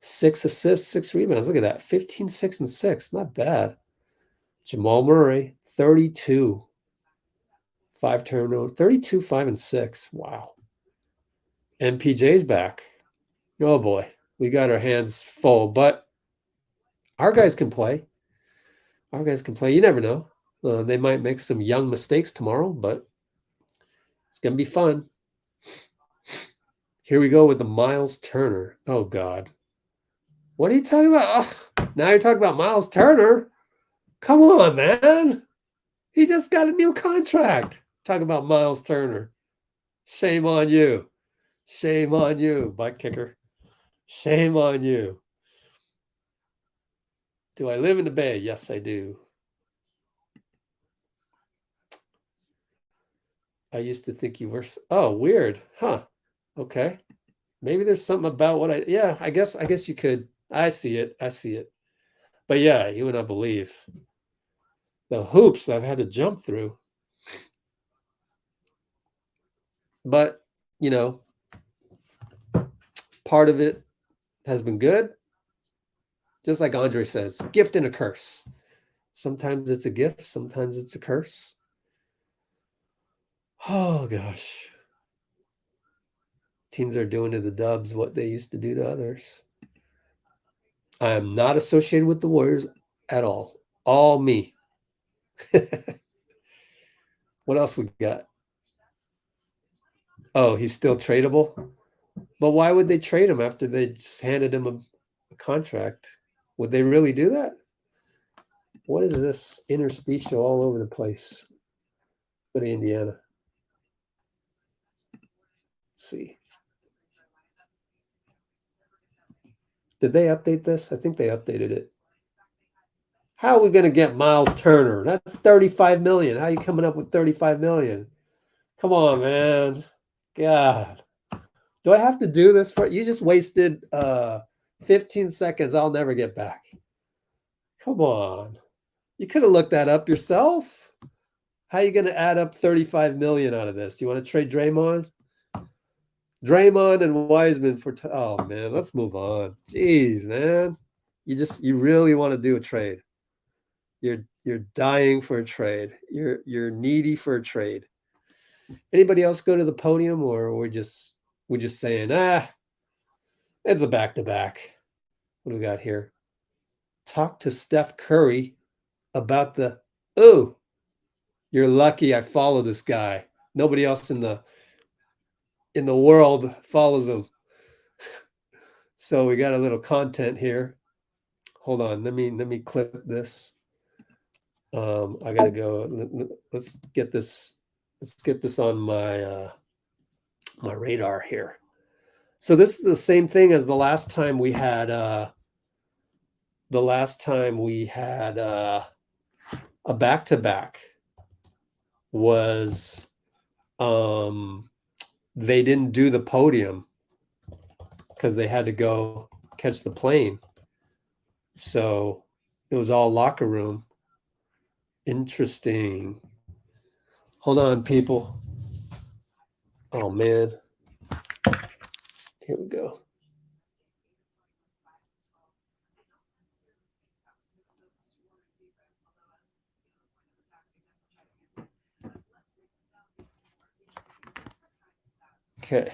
6 assists, 6 rebounds. Look at that. 15, 6, and 6. Not bad. Jamal Murray, 32. 5 turnovers. 32, 5, and 6. Wow. MPJ's back. Oh, boy. We got our hands full. But our guys can play. You never know. They might make some young mistakes tomorrow, but it's going to be fun. Here we go with the Miles Turner. Oh, God. What are you talking about? Oh, now you're talking about Miles Turner. Come on, man. He just got a new contract. Talk about Miles Turner. Shame on you. Shame on you, butt kicker. Shame on you. Do I live in the Bay? Yes, I do. I used to think you were. Oh, weird. Huh. Okay. Maybe there's something about what I guess you could. I see it. But yeah, you would not believe the hoops I've had to jump through. But, part of it has been good. Just like Andre says, gift and a curse. Sometimes it's a gift, sometimes it's a curse. Oh, gosh. Teams are doing to the Dubs what they used to do to others. I am not associated with the Warriors at all. All me. What else we got? Oh, he's still tradable? But why would they trade him after they just handed him a contract? Would they really do that? What is this interstitial all over the place? Go to Indiana. Let's see. Did they update this? I think they updated it. How are we going to get Miles Turner? That's $35 million. How are you coming up with $35 million? Come on, man. God. Do I have to do this for you? Just wasted 15 seconds I'll never get back. Come on. You could have looked that up yourself. How are you going to add up 35 million out of this? Do you want to trade Draymond? Draymond and Wiseman for oh man, let's move on. Jeez, man. You really want to do a trade. You're dying for a trade. You're needy for a trade. Anybody else go to the podium, or we're just saying, it's a back-to-back. What do we got here? Talk to Steph Curry about the you're lucky I follow this guy. Nobody else in the world follows him. So we got a little content here. Hold on, let me clip this. I gotta go. Let's get this on my my radar here. So this is the same thing as the last time we had a back-to-back was they didn't do the podium because they had to go catch the plane. So it was all locker room. Interesting. Hold on, people. Oh, man. Here we go. Okay.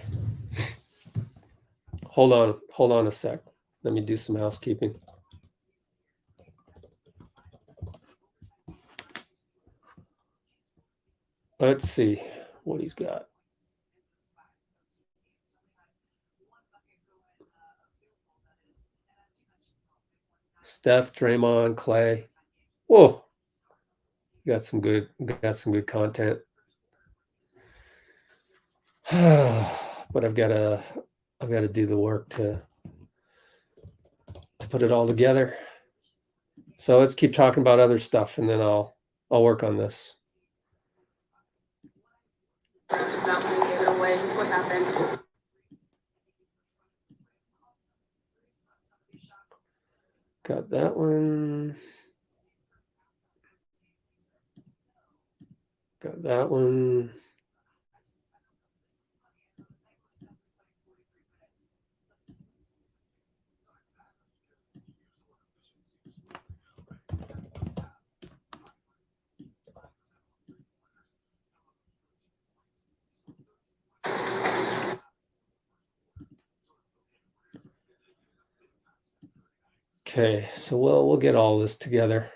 Hold on a sec. Let me do some housekeeping. Let's see what he's got. Steph, Draymond, Klay. Whoa. Got some good content. But I've got to do the work to put it all together. So let's keep talking about other stuff, and then I'll work on this. About when you gave it away, just what happened? Got that one. Got that one. Okay, so we'll get all this together.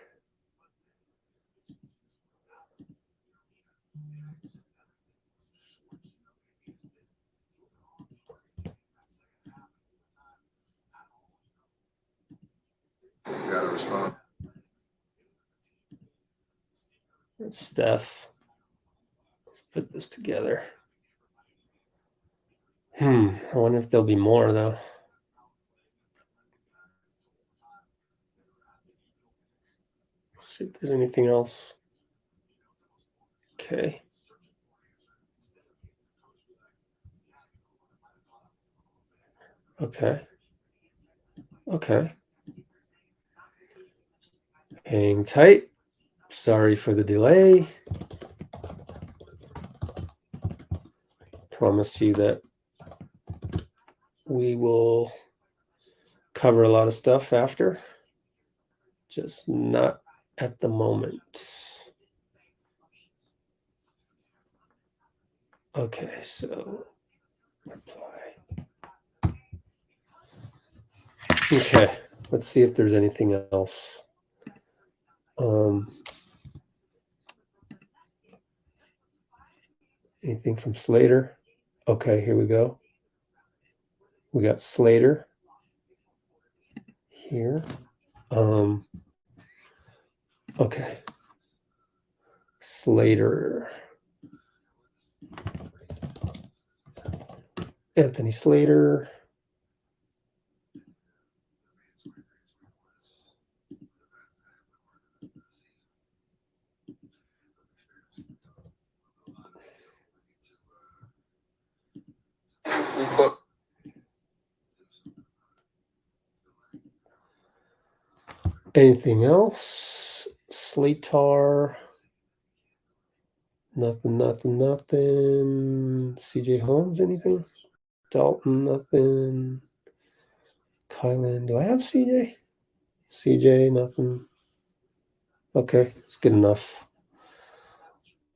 Gotta respond. That's Steph. Let's put this together. I wonder if there'll be more though. Let's see if there's anything else. Okay. Okay. Hang tight. Sorry for the delay. Promise you that we will cover a lot of stuff after, just not at the moment. Okay, so reply. Okay, let's see if there's anything else. Anything from Slater? Okay, here we go. We got Slater here. Okay. Slater. Anthony Slater. Anything else? Slater. Nothing. CJ Holmes, anything? Dalton, nothing. Kylan, do I have CJ? CJ, nothing. Okay, it's good enough.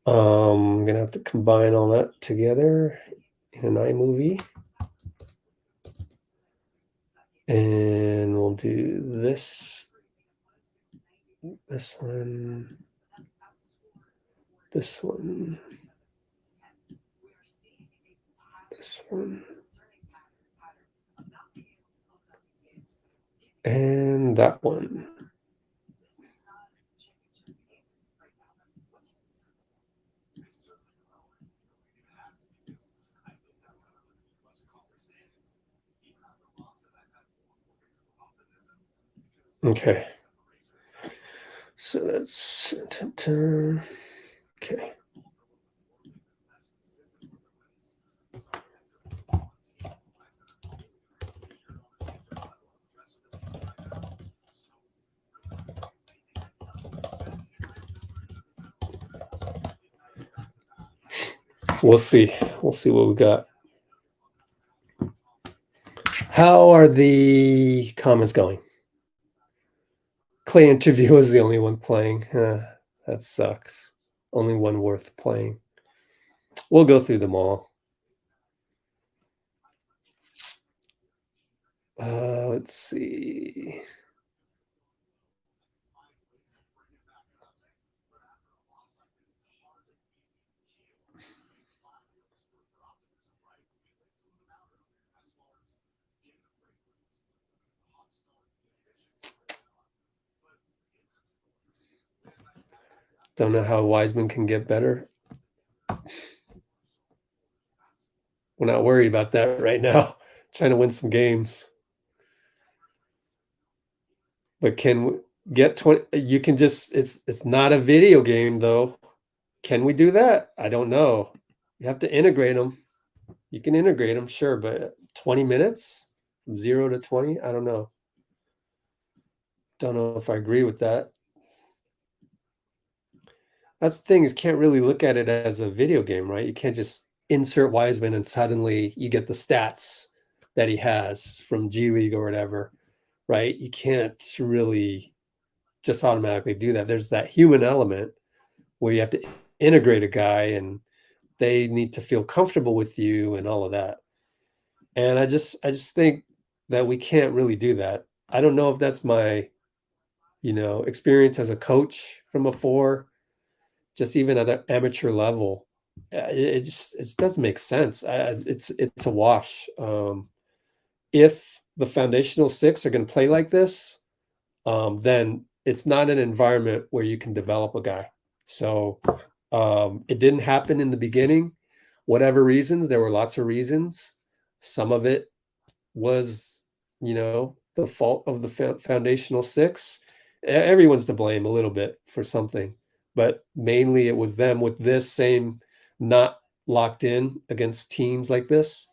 I'm gonna have to combine all that together in an iMovie. And we'll do this one, this one, this one, and that one. Okay. So that's okay. We'll see. We'll see what we got. How are the comments going? Klay interview is the only one playing. That sucks. Only one worth playing. We'll go through them all. Let's see. Don't know how Wiseman can get better. We're not worried about that right now. Trying to win some games. But can we get 20? You can just, it's not a video game though. Can we do that? I don't know. You have to integrate them. You can integrate them, sure, but 20 minutes from 0 to 20? I don't know. Don't know if I agree with that. That's the thing, is can't really look at it as a video game, right? You can't just insert Wiseman and suddenly you get the stats that he has from G League or whatever, right? You can't really just automatically do that. There's that human element where you have to integrate a guy and they need to feel comfortable with you and all of that. And I just think that we can't really do that. I don't know if that's my, experience as a coach from before, just even at an amateur level. It doesn't make sense. It's a wash. If the foundational six are going to play like this, then it's not an environment where you can develop a guy. So it didn't happen in the beginning. Whatever reasons, there were lots of reasons. Some of it was, the fault of the foundational six. Everyone's to blame a little bit for something, but mainly it was them with this same not locked in against teams like this.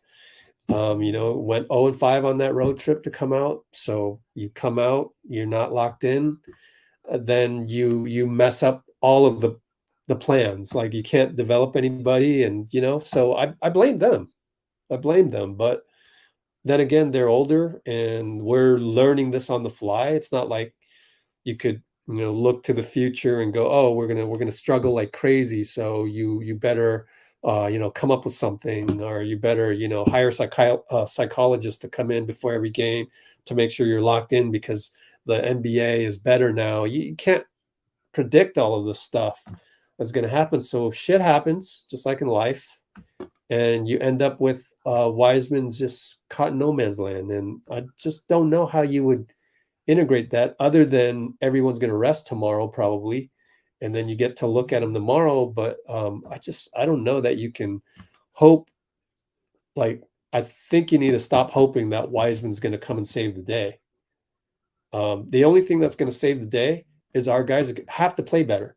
Went 0-5 on that road trip to come out. So you come out, you're not locked in, then you mess up all of the plans. Like you can't develop anybody, and so I blame them. But then again, they're older and we're learning this on the fly. It's not like you could look to the future and go, oh, we're gonna struggle like crazy, so you better come up with something, or you better hire psychologists to come in before every game to make sure you're locked in because the NBA is better now. You can't predict all of this stuff that's going to happen. So shit happens, just like in life, and you end up with Wiseman just caught in no man's land. And I just don't know how you would integrate that other than everyone's going to rest tomorrow probably, and then you get to look at them tomorrow. But I don't know that you can hope. Like, I think you need to stop hoping that Wiseman's going to come and save the day. The only thing that's going to save the day is our guys have to play better,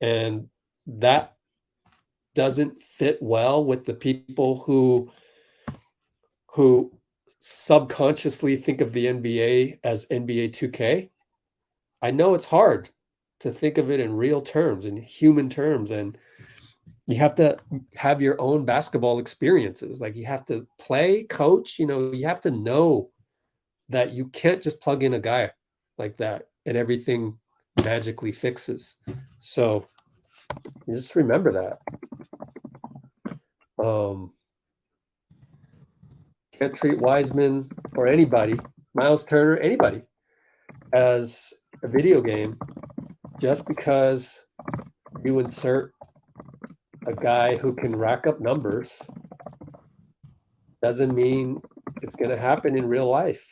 and that doesn't fit well with the people who subconsciously think of the NBA as NBA 2K. I know it's hard to think of it in real terms, in human terms, and you have to have your own basketball experiences. Like, you have to play, coach, you have to know that you can't just plug in a guy like that and everything magically fixes. So just remember that. Can't treat Wiseman or anybody, Miles Turner, anybody, as a video game just because you insert a guy who can rack up numbers. Doesn't mean it's going to happen in real life.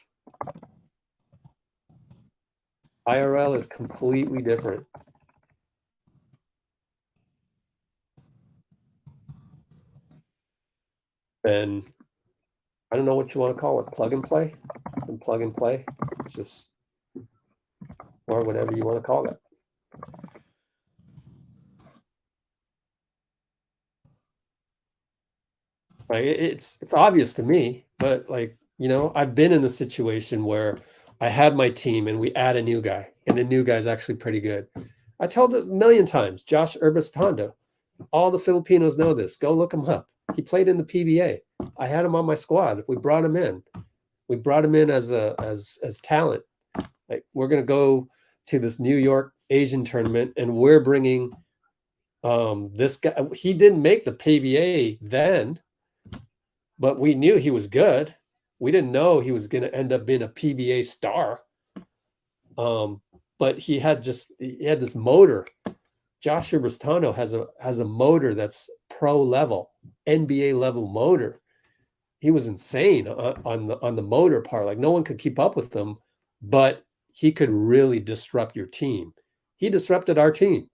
IRL is completely different. And I don't know what you want to call it, plug and play. And plug and play. It's just, or whatever you want to call it. Like, it's obvious to me, but like, I've been in a situation where I had my team and we add a new guy, and the new guy's actually pretty good. I told it a million times, Josh Urbastando. All the Filipinos know this. Go look him up. He played in the PVA. I had him on my squad. We brought him in. We brought him in as talent. Like, we're going to go to this New York Asian tournament, and we're bringing this guy. He didn't make the PVA then, but we knew he was good. We didn't know he was going to end up being a PBA star. But he had this motor. Josh Urbastano has a motor that's pro level, NBA level motor. He was insane on the motor part. Like, no one could keep up with him, but he could really disrupt your team. He disrupted our team,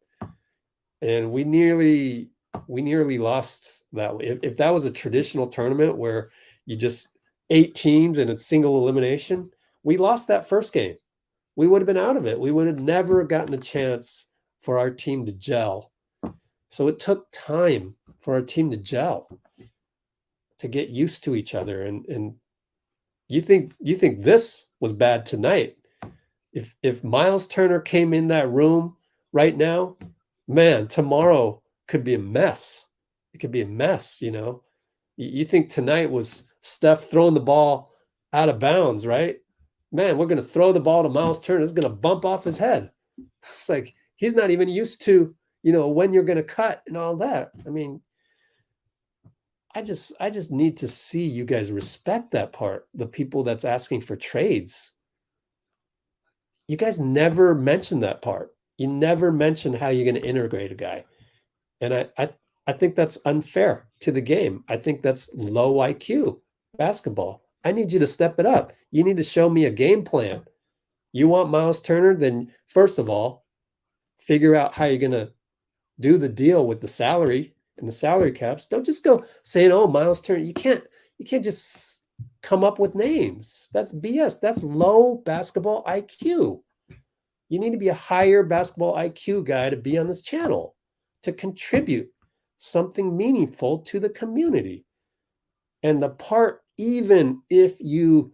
and we nearly lost that. If that was a traditional tournament where you just 8 teams in a single elimination, we lost that first game. We would have been out of it. We would have never gotten a chance for our team to gel. So it took time for our team to gel, to get used to each other. And you think this was bad tonight. If Miles Turner came in that room right now, man, tomorrow could be a mess. It could be a mess, You think tonight was Steph throwing the ball out of bounds, right? Man, we're going to throw the ball to Miles Turner. It's going to bump off his head. It's like, he's not even used to, when you're going to cut and all that. I mean, I just need to see you guys respect that part. The people that's asking for trades. You guys never mention that part. You never mention how you're going to integrate a guy. And I think that's unfair to the game. I think that's low IQ basketball. I need you to step it up. You need to show me a game plan. You want Miles Turner? Then first of all, figure out how you're going to do the deal with the salary and the salary caps. Don't just go saying, "Oh, Miles Turner." You can't just come up with names. That's BS. That's low basketball IQ. You need to be a higher basketball IQ guy to be on this channel, to contribute something meaningful to the community. And the part, even if you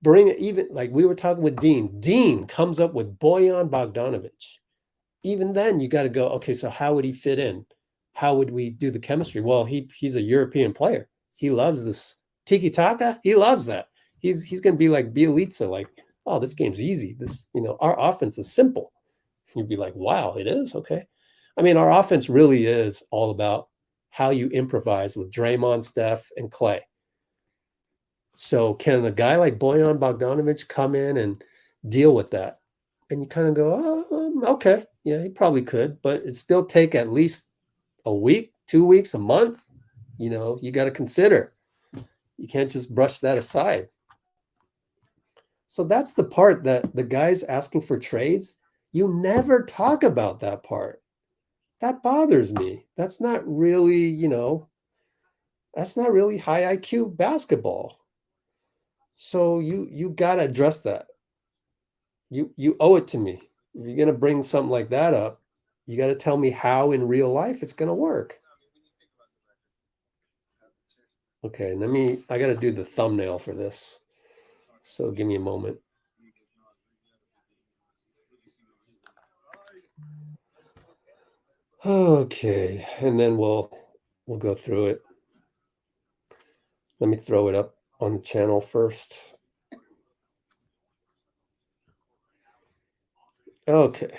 bring it, even like we were talking with Dean comes up with Bojan Bogdanovic. Even then you got to go, okay, so how would he fit in? How would we do the chemistry? Well, he's a European player. He loves this Tiki-Taka. He loves that. He's going to be like Bielitsa, like, oh, this game's easy. This, our offense is simple. You'd be like, wow, it is? Okay. I mean, our offense really is all about how you improvise with Draymond, Steph, and Klay. So can a guy like Bojan Bogdanovic come in and deal with that? And you kind of go, oh, okay. Yeah, he probably could, but it still take at least a week, 2 weeks, a month. You got to consider. You can't just brush that aside. So that's the part that the guys asking for trades, you never talk about that part. That bothers me. That's not really, that's not really high IQ basketball. So you got to address that. You owe it to me. If you're going to bring something like that up, you got to tell me how in real life it's going to work. Okay, I got to do the thumbnail for this. So give me a moment. Okay, and then we'll go through it. Let me throw it up on the channel first. Okay.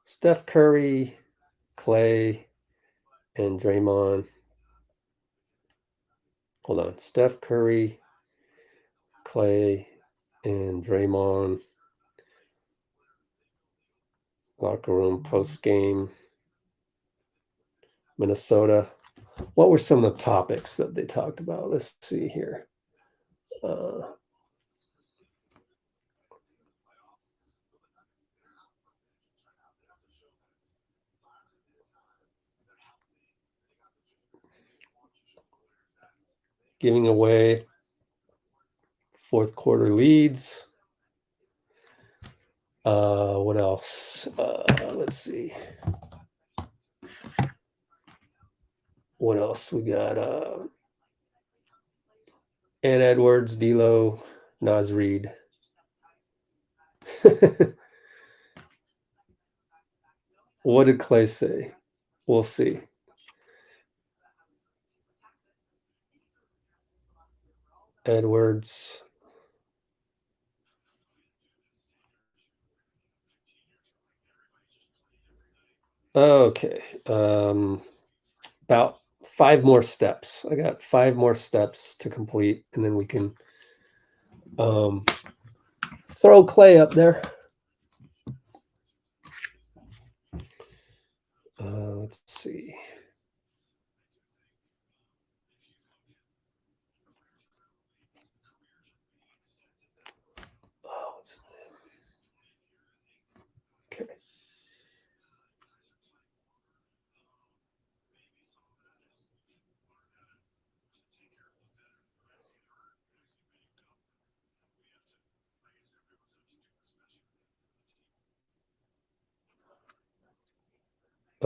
Steph Curry, Klay, and Draymond. Hold on. Steph Curry, Klay, and Draymond. Locker room post game. Minnesota. What were some of the topics that they talked about? Let's see here. Giving away fourth quarter leads. What else? Let's see. What else we got? Ed Edwards, D'Lo, Naz Reid. What did Klay say? We'll see. Edwards. Okay. About 5 more steps. I got 5 more steps to complete, and then we can throw Klay up there. Let's see. Oh, what's that? Okay.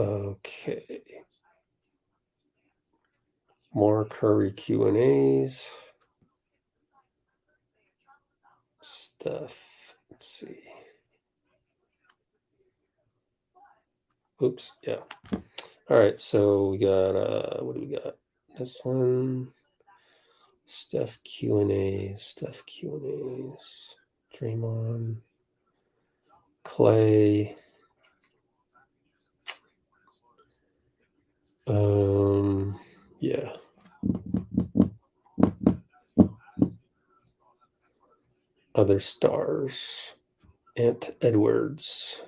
Okay. More Curry Q&As. Stuff. Let's see. Oops. Yeah. All right. So we got, what do we got? This one. Steph Q&As. Steph Q&As. Draymond. Klay. Yeah. Other stars. Ant Edwards.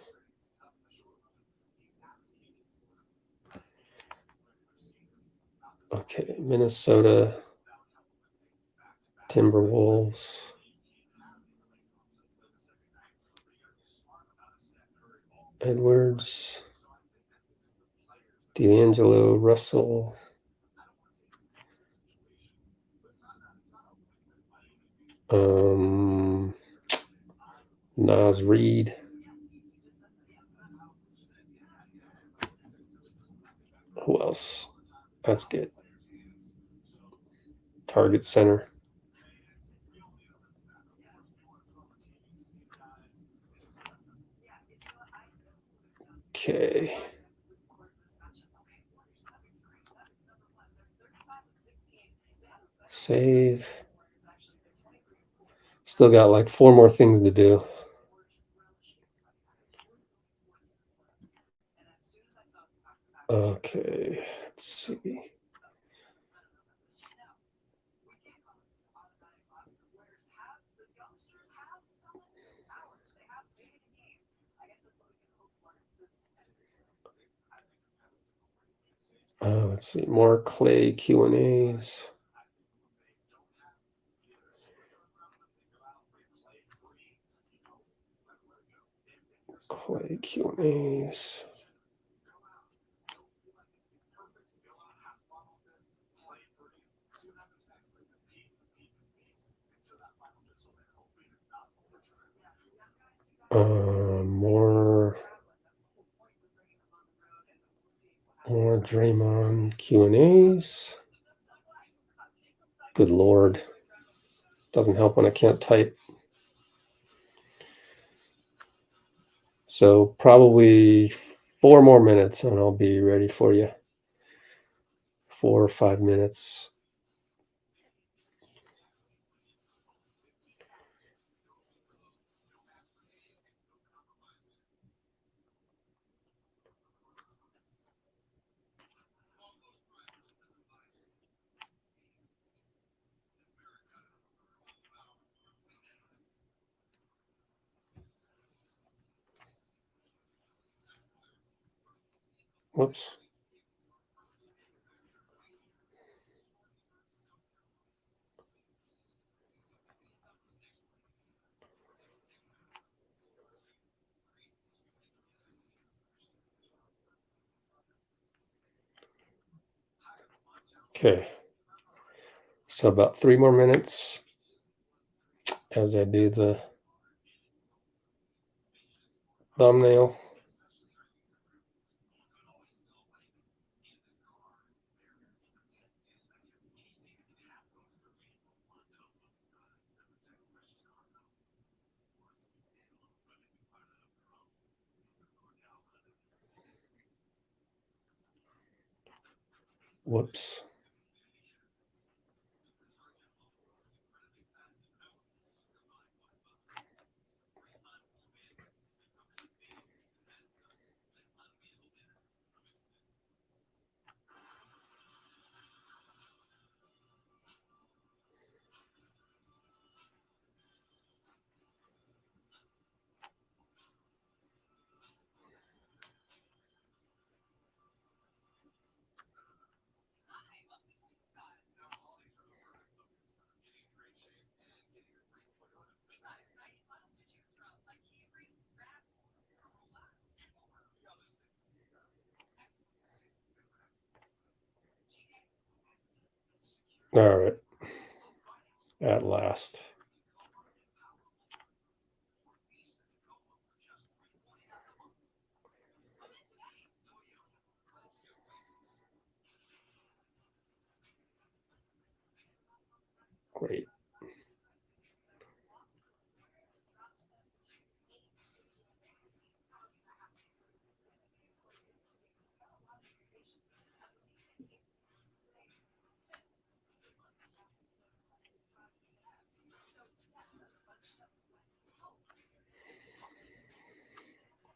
Okay, Minnesota. Timberwolves. Edwards. D'Angelo Russell. Naz Reid. Who else? That's good. Target center. Okay. Save. Still got like 4 more things to do. Okay, let's see. Let's see, more Klay Q&As. Klay Q&As. More Draymond Q&As. Good Lord. Doesn't help when I can't type. So probably 4 more minutes and I'll be ready for you. 4 or 5 minutes. Whoops. Okay. So about 3 more minutes as I do the thumbnail. Whoops. All right. At last. Great.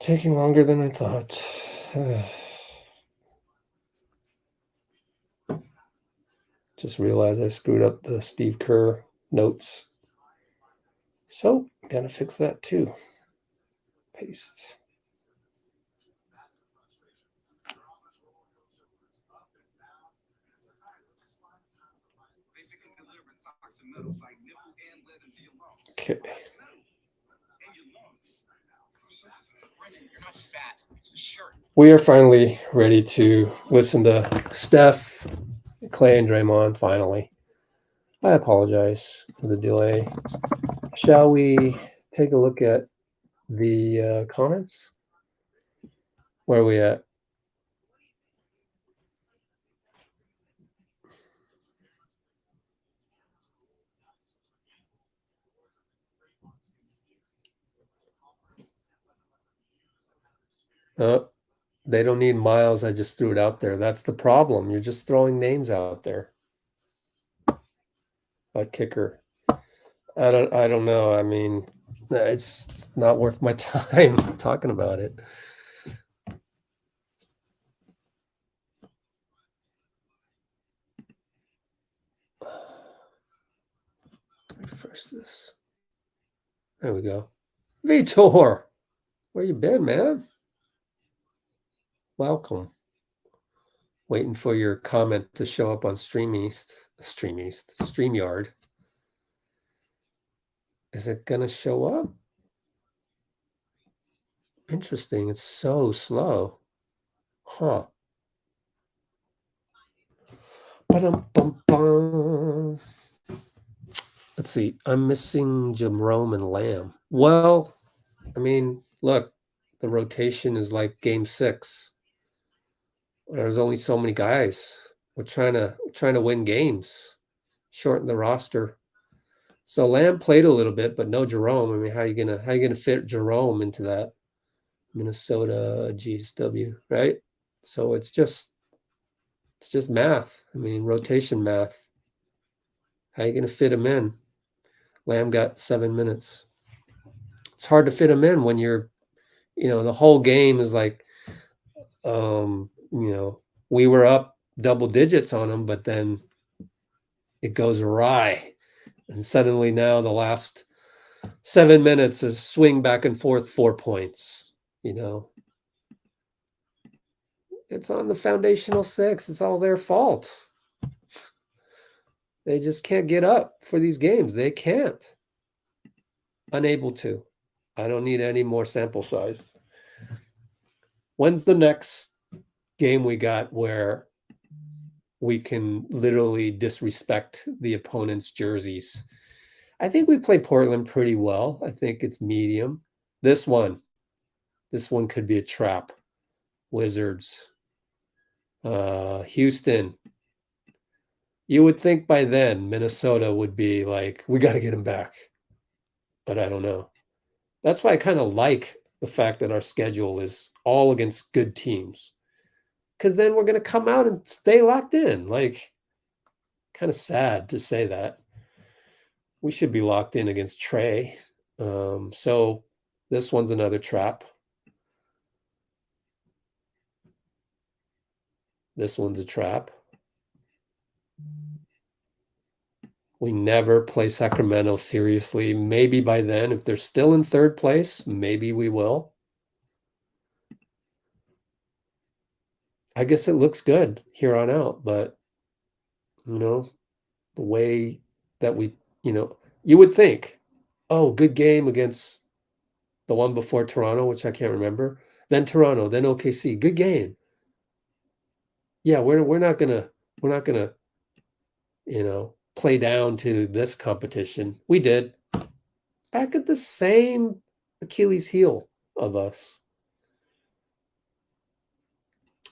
Taking longer than I thought. Just realized I screwed up the Steve Kerr notes. So, gotta fix that too. Paste. Okay. We are finally ready to listen to Steph, Klay, and Draymond finally. I apologize for the delay. Shall we take a look at the comments? Where are we at? They don't need miles. I just threw it out there. That's the problem. You're just throwing names out there. A kicker. I don't know. I mean, it's not worth my time talking about it. Refresh this. There we go. Vitor, where you been, man? Welcome. Waiting for your comment to show up on StreamYard. Is it gonna show up? Interesting. It's so slow. Huh. Ba-dum-bum-bum. Let's see. I'm missing Jerome and Lamb. Well, I mean, look, the rotation is like game 6. There's only so many guys. We're trying to win games, shorten the roster. So Lamb played a little bit, but no Jerome. I mean, how you gonna fit Jerome into that Minnesota GSW, right? So it's just math. I mean, rotation math. How you gonna fit him in? Lamb got 7 minutes. It's hard to fit him in when you're, the whole game is like, we were up double digits on him, but then it goes awry. And suddenly now the last 7 minutes is swing back and forth 4 points, It's on the foundational 6. It's all their fault. They just can't get up for these games. They can't. Unable to. I don't need any more sample size. When's the next game we got where we can literally disrespect the opponent's jerseys? I think we play Portland pretty well. I think it's medium. This one could be a trap. Wizards. Houston. You would think by then Minnesota would be like, we got to get him back. But I don't know. That's why I kind of like the fact that our schedule is all against good teams. Because then we're going to come out and stay locked in. Like, kind of sad to say that. We should be locked in against Trey. So this one's another trap. This one's a trap. We never play Sacramento seriously. Maybe by then, if they're still in 3rd place, maybe we will. I guess it looks good here on out, but, the way that we, you would think, oh, good game against the one before Toronto, which I can't remember. Then Toronto, then OKC. Good game. Yeah, we're not gonna play down to this competition. We did. Back at the same Achilles heel of us.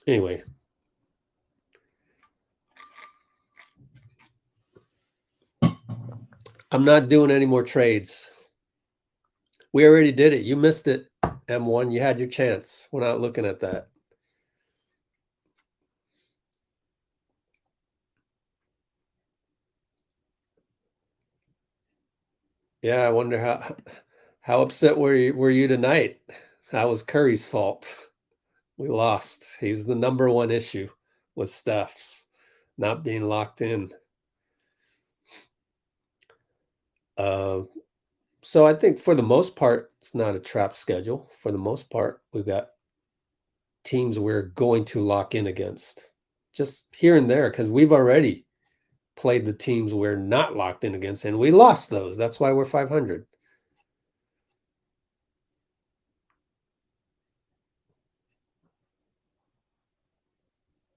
Anyway. I'm not doing any more trades. We already did it. You missed it, M1. You had your chance. We're not looking at that. Yeah, I wonder how upset were you tonight? That was Curry's fault. We lost. He was the number one issue with Steph's not being locked in. So I think for the most part, it's not a trap schedule. For the most part, we've got teams we're going to lock in against. Just here and there, because we've already played the teams we're not locked in against, and we lost those. That's why we're 500.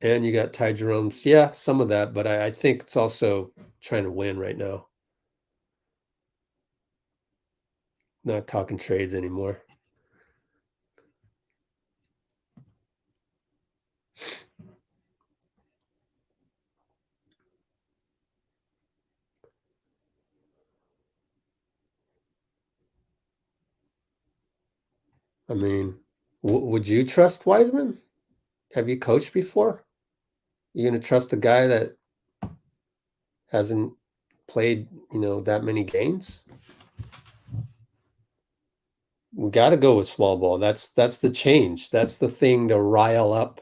And you got Ty Jerome's. Yeah, some of that, but I think it's also trying to win right now. Not talking trades anymore. I mean, would you trust Wiseman? Have you coached before? You going to trust a guy that hasn't played, that many games? We got to go with small ball. That's the change. That's the thing to rile up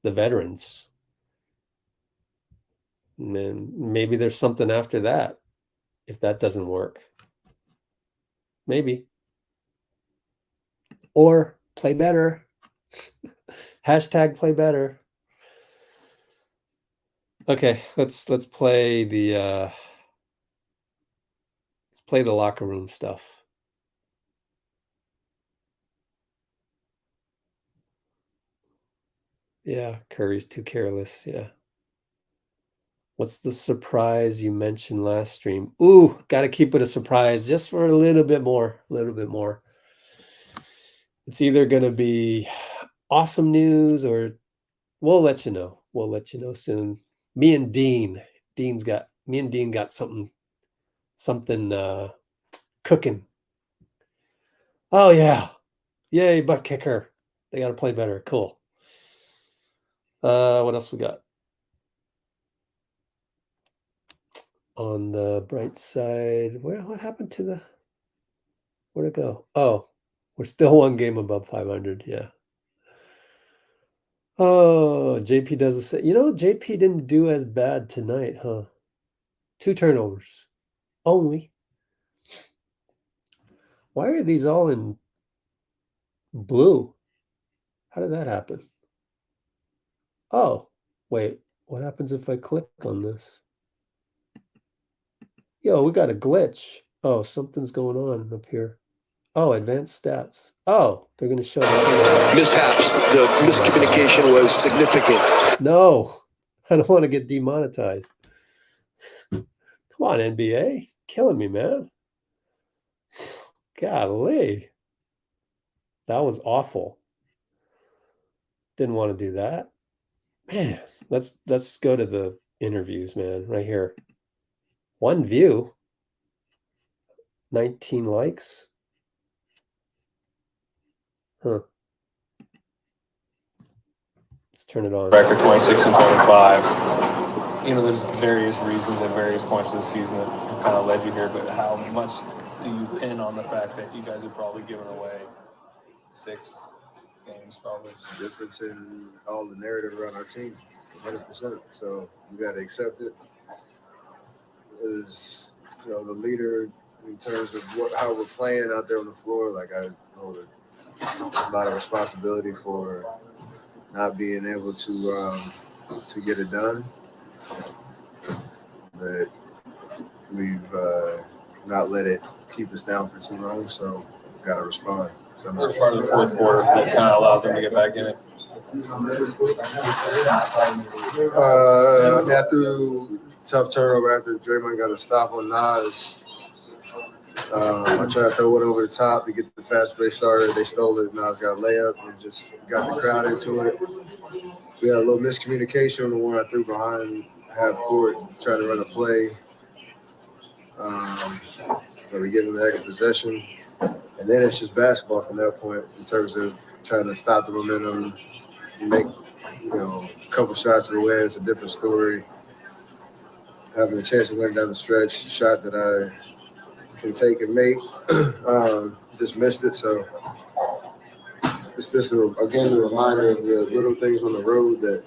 the veterans. And then maybe there's something after that if that doesn't work. Maybe. Or play better. Hashtag play better. Okay, let's play the locker room stuff. Yeah, Curry's too careless. Yeah. What's the surprise you mentioned last stream? Ooh, got to keep it a surprise just for a little bit more. A little bit more. It's either going to be awesome news or we'll let you know. We'll let you know soon. Me and Dean got something cooking. Oh yeah. Yay, butt kicker. They got to play better. Cool. What else we got? On the bright side, what happened to where'd it go? Oh, we're still one game above 500. Yeah. Oh, JP doesn't say. JP didn't do as bad tonight, huh? 2 turnovers only. Why are these all in blue? How did that happen? Oh, wait. What happens if I click on this? Yo, we got a glitch. Oh, something's going on up here. Oh, advanced stats. Oh, they're going to show the mishaps. The miscommunication was significant. No, I don't want to get demonetized. Come on, NBA. Killing me, man. Golly. That was awful. Didn't want to do that. Man, let's go to the interviews, man, right here. 1 view. 19 likes. Huh. Let's turn it on. Record 26 and 25. There's various reasons at various points of the season that have kind of led you here, but how much do you pin on the fact that you guys have probably given away 6 games, probably? It's the difference in all the narrative around our team, 100%. So we got to accept it. As the leader in terms of how we're playing out there on the floor, like I hold a lot of responsibility for not being able to get it done. But we've not let it keep us down for too long, so we got to respond. First part of the fourth quarter that kind of allowed them to get back in it. I threw tough turnover after Draymond got a stop on Nas. I tried to throw it over the top to get the fast break started. They stole it. Nas got a layup and just got the crowd into it. We had a little miscommunication on the one I threw behind half court, trying to run a play. But we get in the extra possession. And then it's just basketball from that point in terms of trying to stop the momentum, make a couple shots of the way. It's a different story. Having a chance to win down the stretch, shot that I can take and make, just missed it. So it's just again a reminder of the little things on the road that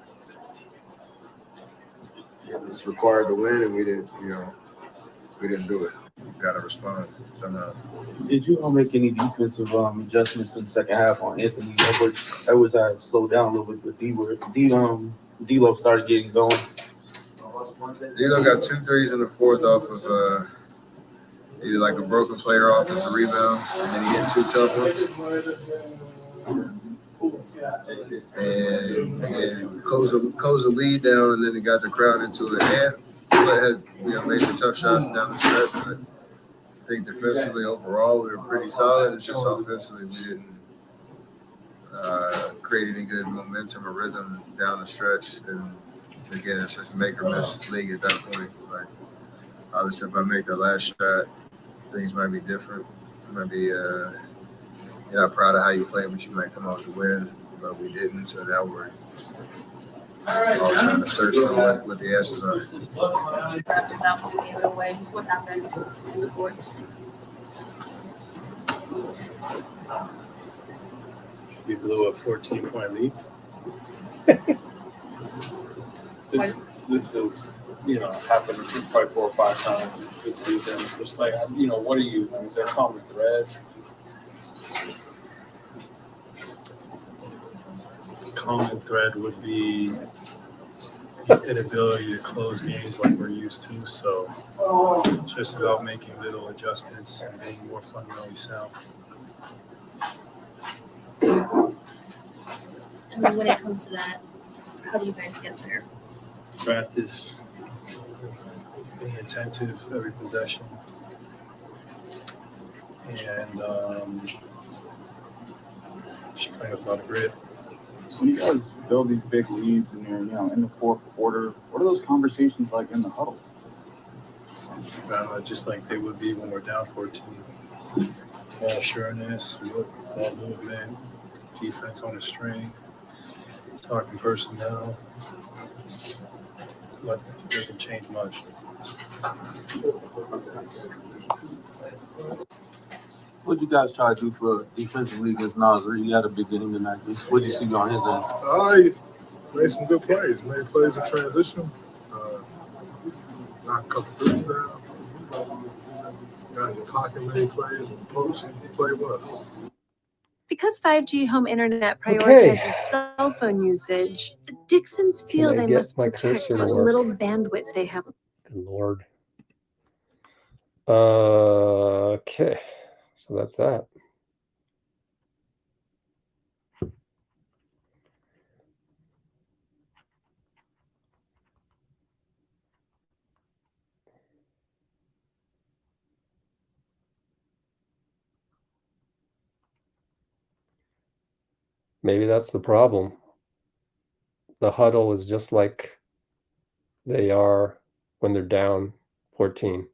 it's required to win, and we didn't do it. Got to respond somehow. Did you all make any defensive adjustments in the second half on Anthony Edwards? Edwards had slowed down a little bit, but D'Lo started getting going. D'Lo got 2 threes in the fourth off of either like a broken player offensive rebound, and then he hit 2 tough ones. And closed the lead down, and then he got the crowd into it. And had made some tough shots down the stretch, but I think defensively overall we were pretty solid. It's just offensively we didn't create any good momentum or rhythm down the stretch. And again, it's just make or miss league at that point. Like obviously, if I make the last shot, things might be different. You might be you're not proud of how you play, but you might come out to win. But we didn't, so now we're all trying to search for what the answers are. What happened in the fourth? We blew a 14-point lead. This has, happened probably 4 or 5 times this season. Just like, what is there a common thread? Common thread would be inability to close games like we're used to. So it's just about making little adjustments and being more fundamentally sound. And then when it comes to that, how do you guys get there? Practice, being attentive every possession, and just playing with a lot of grit. So when you guys build these big leads and you're, in the fourth quarter, what are those conversations like in the huddle? Just like they would be when we're down 14. Ball sureness, ball movement, defense on a string, talking personnel. But it doesn't change much. What did you guys try to do for defensively against Nas? You had a big game tonight. What did you see on his end? I made some good plays. Made plays in transition. Knocked a couple threes down. Got in the pocket, made plays, and post, and played well. Because 5G home internet prioritizes cell phone usage, the Dixons feel they must protect what little bandwidth they have. Good Lord. Okay, so that's that. Maybe that's the problem. The huddle is just like they are when they're down 14.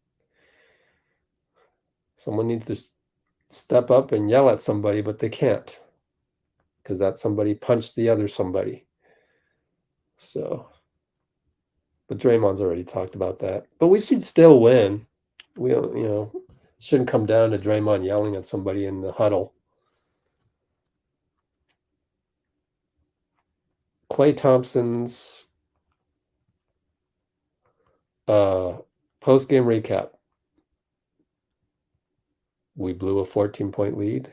Someone needs to step up and yell at somebody, but they can't because that somebody punched the other somebody. So, but Draymond's already talked about that. But we should still win. We don't, shouldn't come down to Draymond yelling at somebody in the huddle. Klay Thompson's post-game recap. We blew a 14-point lead.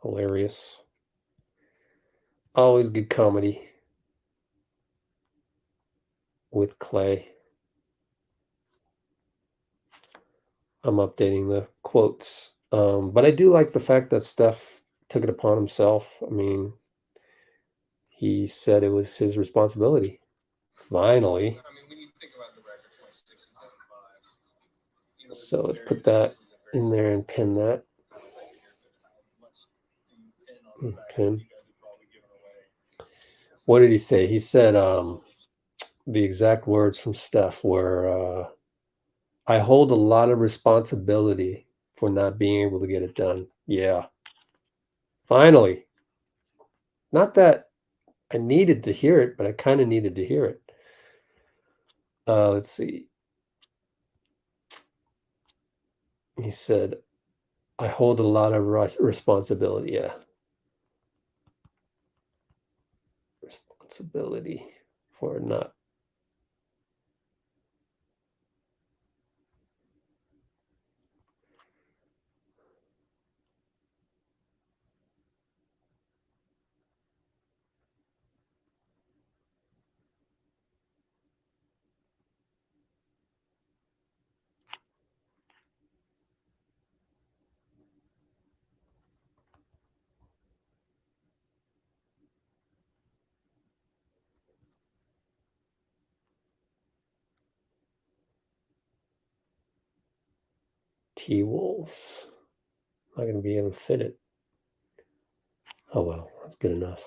Hilarious. Always good comedy with Klay. I'm updating the quotes. But I do like the fact that Steph took it upon himself. I mean, he said it was his responsibility. Finally. So let's put that in there and pin that. Pin. What did he say? He said the exact words from Steph were, I hold a lot of responsibility for not being able to get it done. Yeah. Finally. Not that I needed to hear it, but I kind of needed to hear it. Let's see. He said, I hold a lot of responsibility. Yeah. Responsibility for not. T-Wolves. Not going to be able to fit it. Oh, well, that's good enough.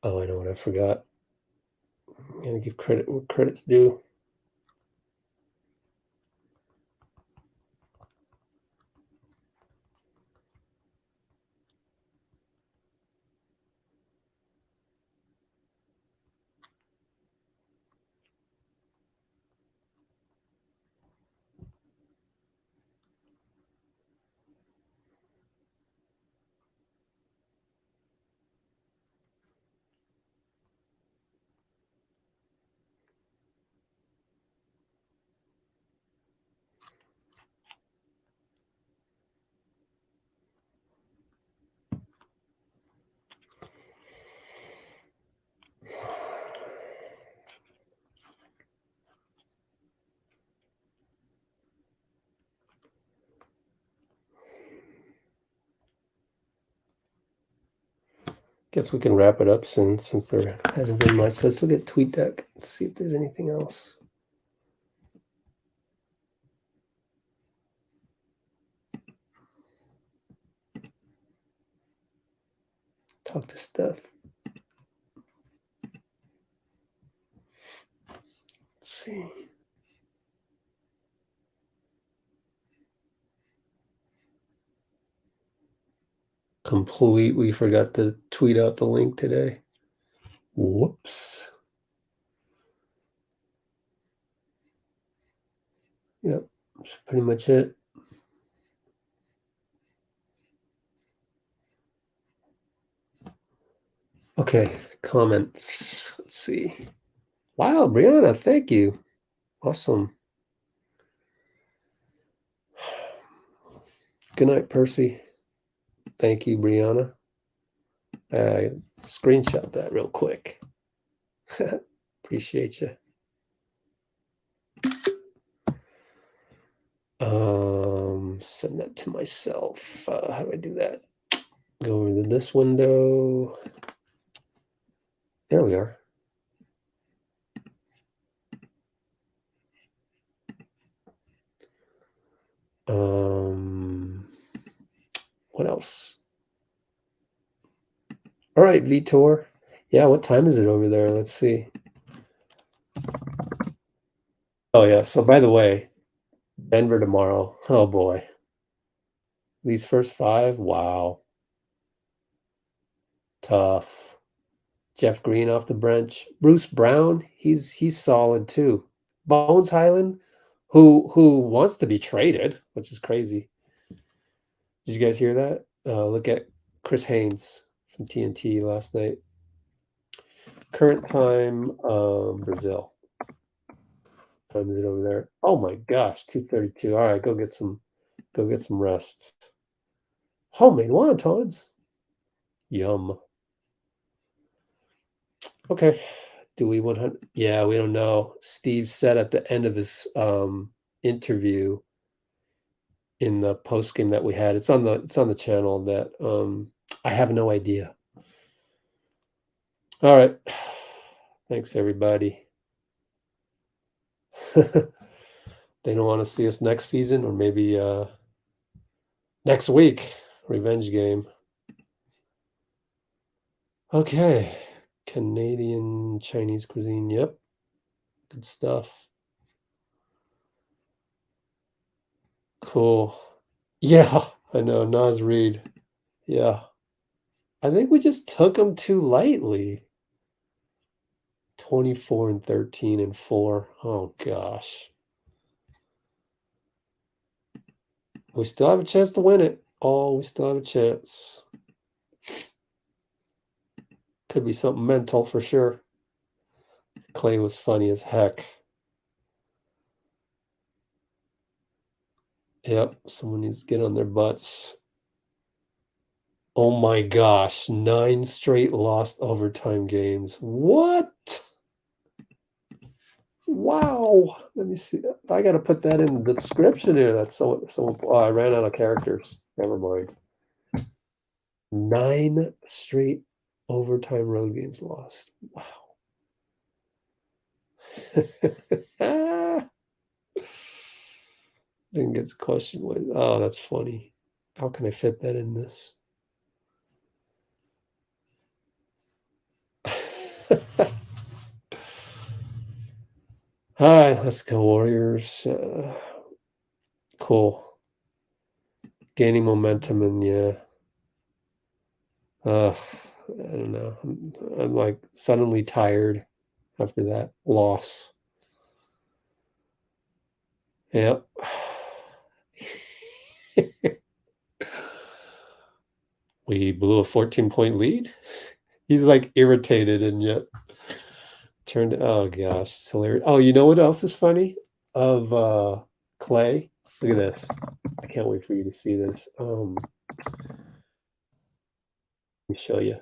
Oh, I know what I forgot. I'm going to give credit where credit's due. Guess we can wrap it up soon since there hasn't been much. Let's look at TweetDeck and see if there's anything else. Talk to Steph. Let's see. Completely forgot to tweet out the link today. Whoops. Yep, that's pretty much it. Okay, comments. Let's see. Wow, Brianna, thank you. Awesome. Good night, Percy. Thank you, Brianna. Screenshot that real quick. Appreciate you. Send that to myself. How do I do that? Go over to this window. There we are. What else? All right, Vitor. Yeah, what time is it over there? Let's see. Oh, yeah. So, by the way, Denver tomorrow. Oh, boy. These first 5, wow. Tough. Jeff Green off the bench. Bruce Brown, he's solid too. Bones Highland, who wants to be traded, which is crazy. Did you guys hear that? Look at Chris Haynes from TNT last night. Current time, Brazil. Time is it over there? Oh my gosh, 2:32. All right, go get some rest. Homemade wontons. Yum. Okay. Do we 100? Yeah, we don't know. Steve said at the end of his interview in the post game that we had, it's on the channel, that I have no idea. All right. Thanks, everybody. They don't want to see us next season, or maybe next week. Revenge game. Okay. Canadian Chinese cuisine. Yep. Good stuff. Cool. Yeah, I know. Nas Reed. Yeah. I think we just took them too lightly. 24-13-4. Oh, gosh. We still have a chance to win it. Oh, we still have a chance. Could be something mental for sure. Klay was funny as heck. Yep, someone needs to get on their butts. Oh my gosh, 9 straight lost overtime games. What? Wow. Let me see. I got to put that in the description here. That's so I ran out of characters. Never mind. 9 straight overtime road games lost. Wow. Didn't get the question. Oh, that's funny. How can I fit that in this? All right, let's go, Warriors. Cool. Gaining momentum, and yeah. I don't know. I'm like suddenly tired after that loss. Yep. We blew a 14-point lead. He's like irritated and yet turned. Oh gosh, it's hilarious. Oh, you know what else is funny? Of Klay. Look at this. I can't wait for you to see this. Let me show you.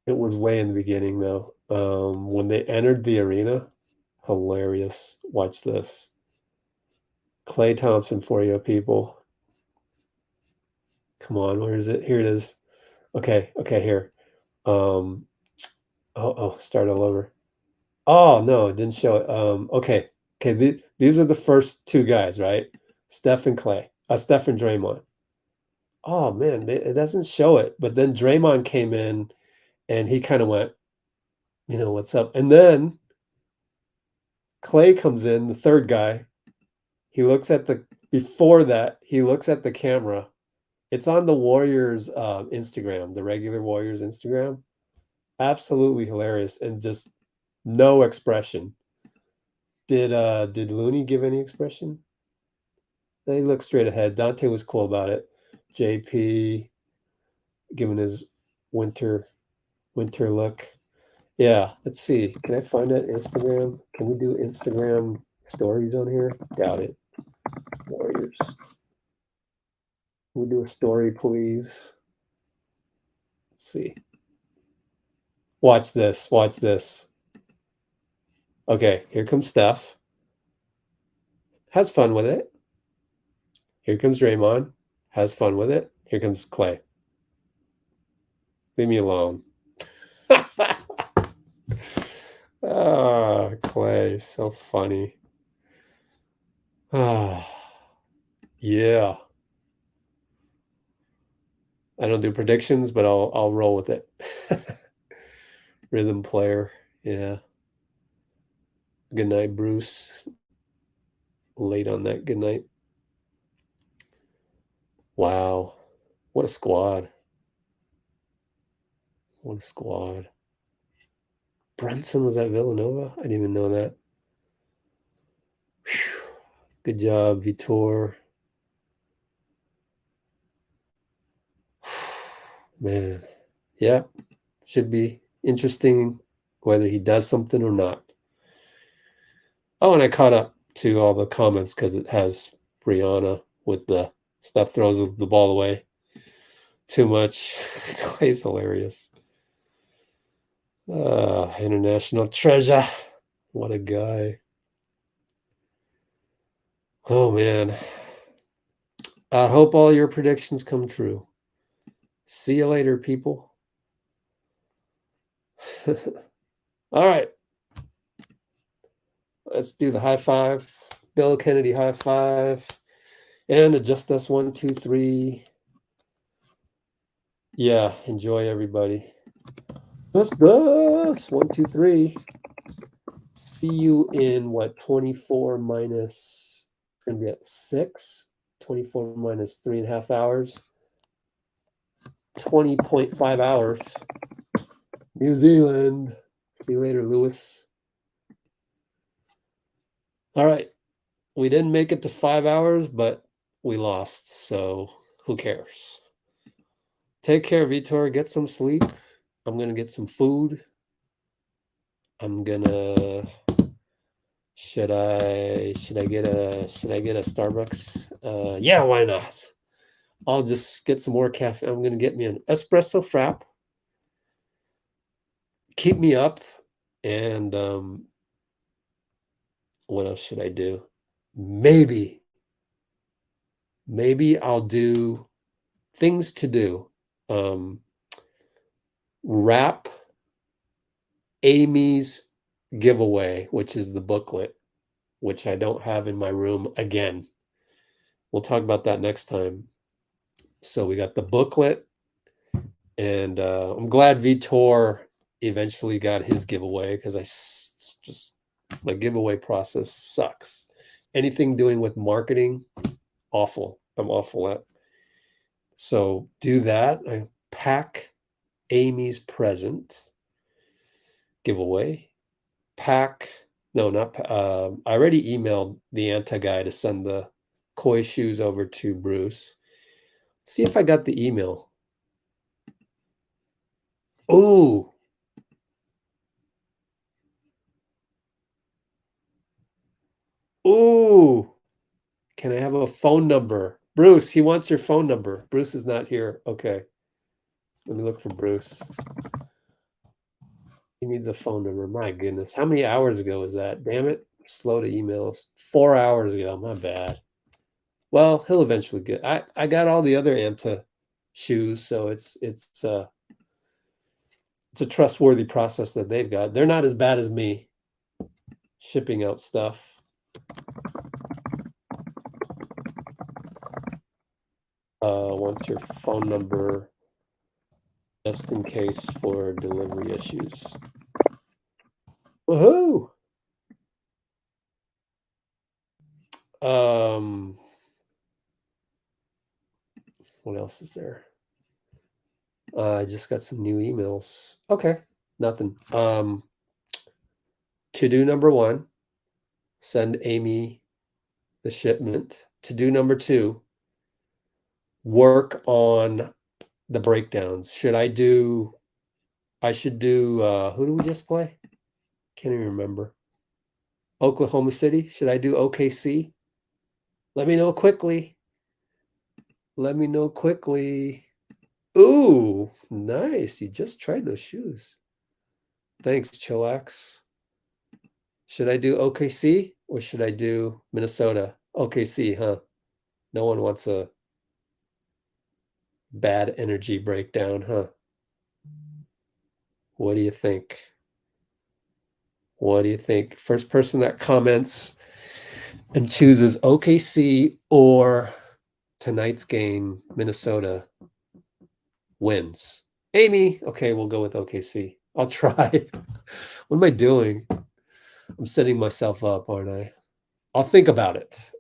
It was way in the beginning though. When they entered the arena, hilarious. Watch this. Klay Thompson for you people. Come on, where is it? Here it is. Okay, here. Start all over. Oh no, it didn't show it. Okay. These are the first two guys, right? Steph and Draymond. Oh man, it doesn't show it. But then Draymond came in, and he kind of went, what's up? And then Klay comes in, the third guy. He looks at before that, he looks at the camera. It's on the Warriors Instagram, the regular Warriors Instagram. Absolutely hilarious, and just no expression. Did Looney give any expression? They looked straight ahead. Donte was cool about it. JP giving his winter look. Yeah, let's see. Can I find that Instagram? Can we do Instagram stories on here? Doubt it. Warriors. Can we do a story, please? Let's see. Watch this. Okay, here comes Steph. Has fun with it. Here comes Draymond. Has fun with it. Here comes Klay. Leave me alone. Klay, so funny. Yeah. I don't do predictions, but I'll roll with it. Rhythm player, yeah. Good night, Bruce. Late on that good night. Wow. What a squad. Brunson was at Villanova? I didn't even know that. Whew. Good job, Vitor. Man. Yeah. Should be interesting whether he does something or not. Oh, and I caught up to all the comments because it has Brianna with the Steph throws the ball away too much. Clay's hilarious. International treasure. What a guy. Oh, man. I hope all your predictions come true. See you later, people. All right. Let's do the high five. Bill Kennedy high five. And adjust us 1, 2, 3. Yeah, enjoy everybody. Just us 1, 2, 3. See you in 24 minus, it's gonna be at 6. 24 minus 3.5 hours. 20.5 hours. New Zealand. See you later, Lewis. All right. We didn't make it to 5 hours, but we lost. So who cares? Take care, Vitor. Get some sleep. I'm going to get some food. I'm going to should I get a Starbucks? Yeah, why not? I'll just get some more caffeine. I'm going to get me an espresso frap. Keep me up. And what else should I do? Maybe I'll do things to do. Wrap Amy's giveaway, which is the booklet, which I don't have in my room again. We'll talk about that next time. So we got the booklet, and I'm glad Vitor eventually got his giveaway because my giveaway process sucks. Anything doing with marketing, awful. I'm awful at. So do that. I pack Amy's present giveaway. I already emailed the Anta guy to send the koi shoes over to Bruce. Let's see if I got the email. Ooh. Can I have a phone number? Bruce, he wants your phone number. Bruce is not here. Okay. Let me look for Bruce. He needs a phone number. My goodness. How many hours ago was that? Damn it. Slow to emails. 4 hours ago. My bad. Well, he'll eventually get. I got all the other Anta shoes, so it's it's a trustworthy process that they've got. They're not as bad as me shipping out stuff. Wants your phone number just in case for delivery issues. Woohoo! What else is there? I just got some new emails. Okay, nothing. To-do number 1, send Amy the shipment. To-do number 2, work on the breakdowns. I should do, who do we just play? Can't even remember. Oklahoma City. Should I do OKC? Let me know quickly. Let me know quickly. Ooh, nice. You just tried those shoes. Thanks, Chillax. Should I do OKC or should I do Minnesota? OKC, huh? No one wants a bad energy breakdown, huh? What do you think? What do you think? First person that comments and chooses OKC or tonight's game, Minnesota, wins. Amy, okay, we'll go with OKC. I'll try. What am I doing? I'm setting myself up, aren't I? I'll think about it.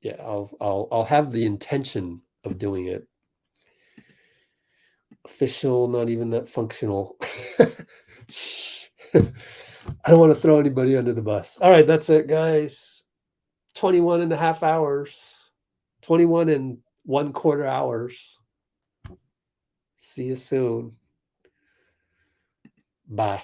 Yeah, I'll have the intention of doing it. Official, not even that functional. I don't want to throw anybody under the bus. All right, that's it, guys. 21 and a half hours. 21 and 1/4 hours. See you soon. Bye.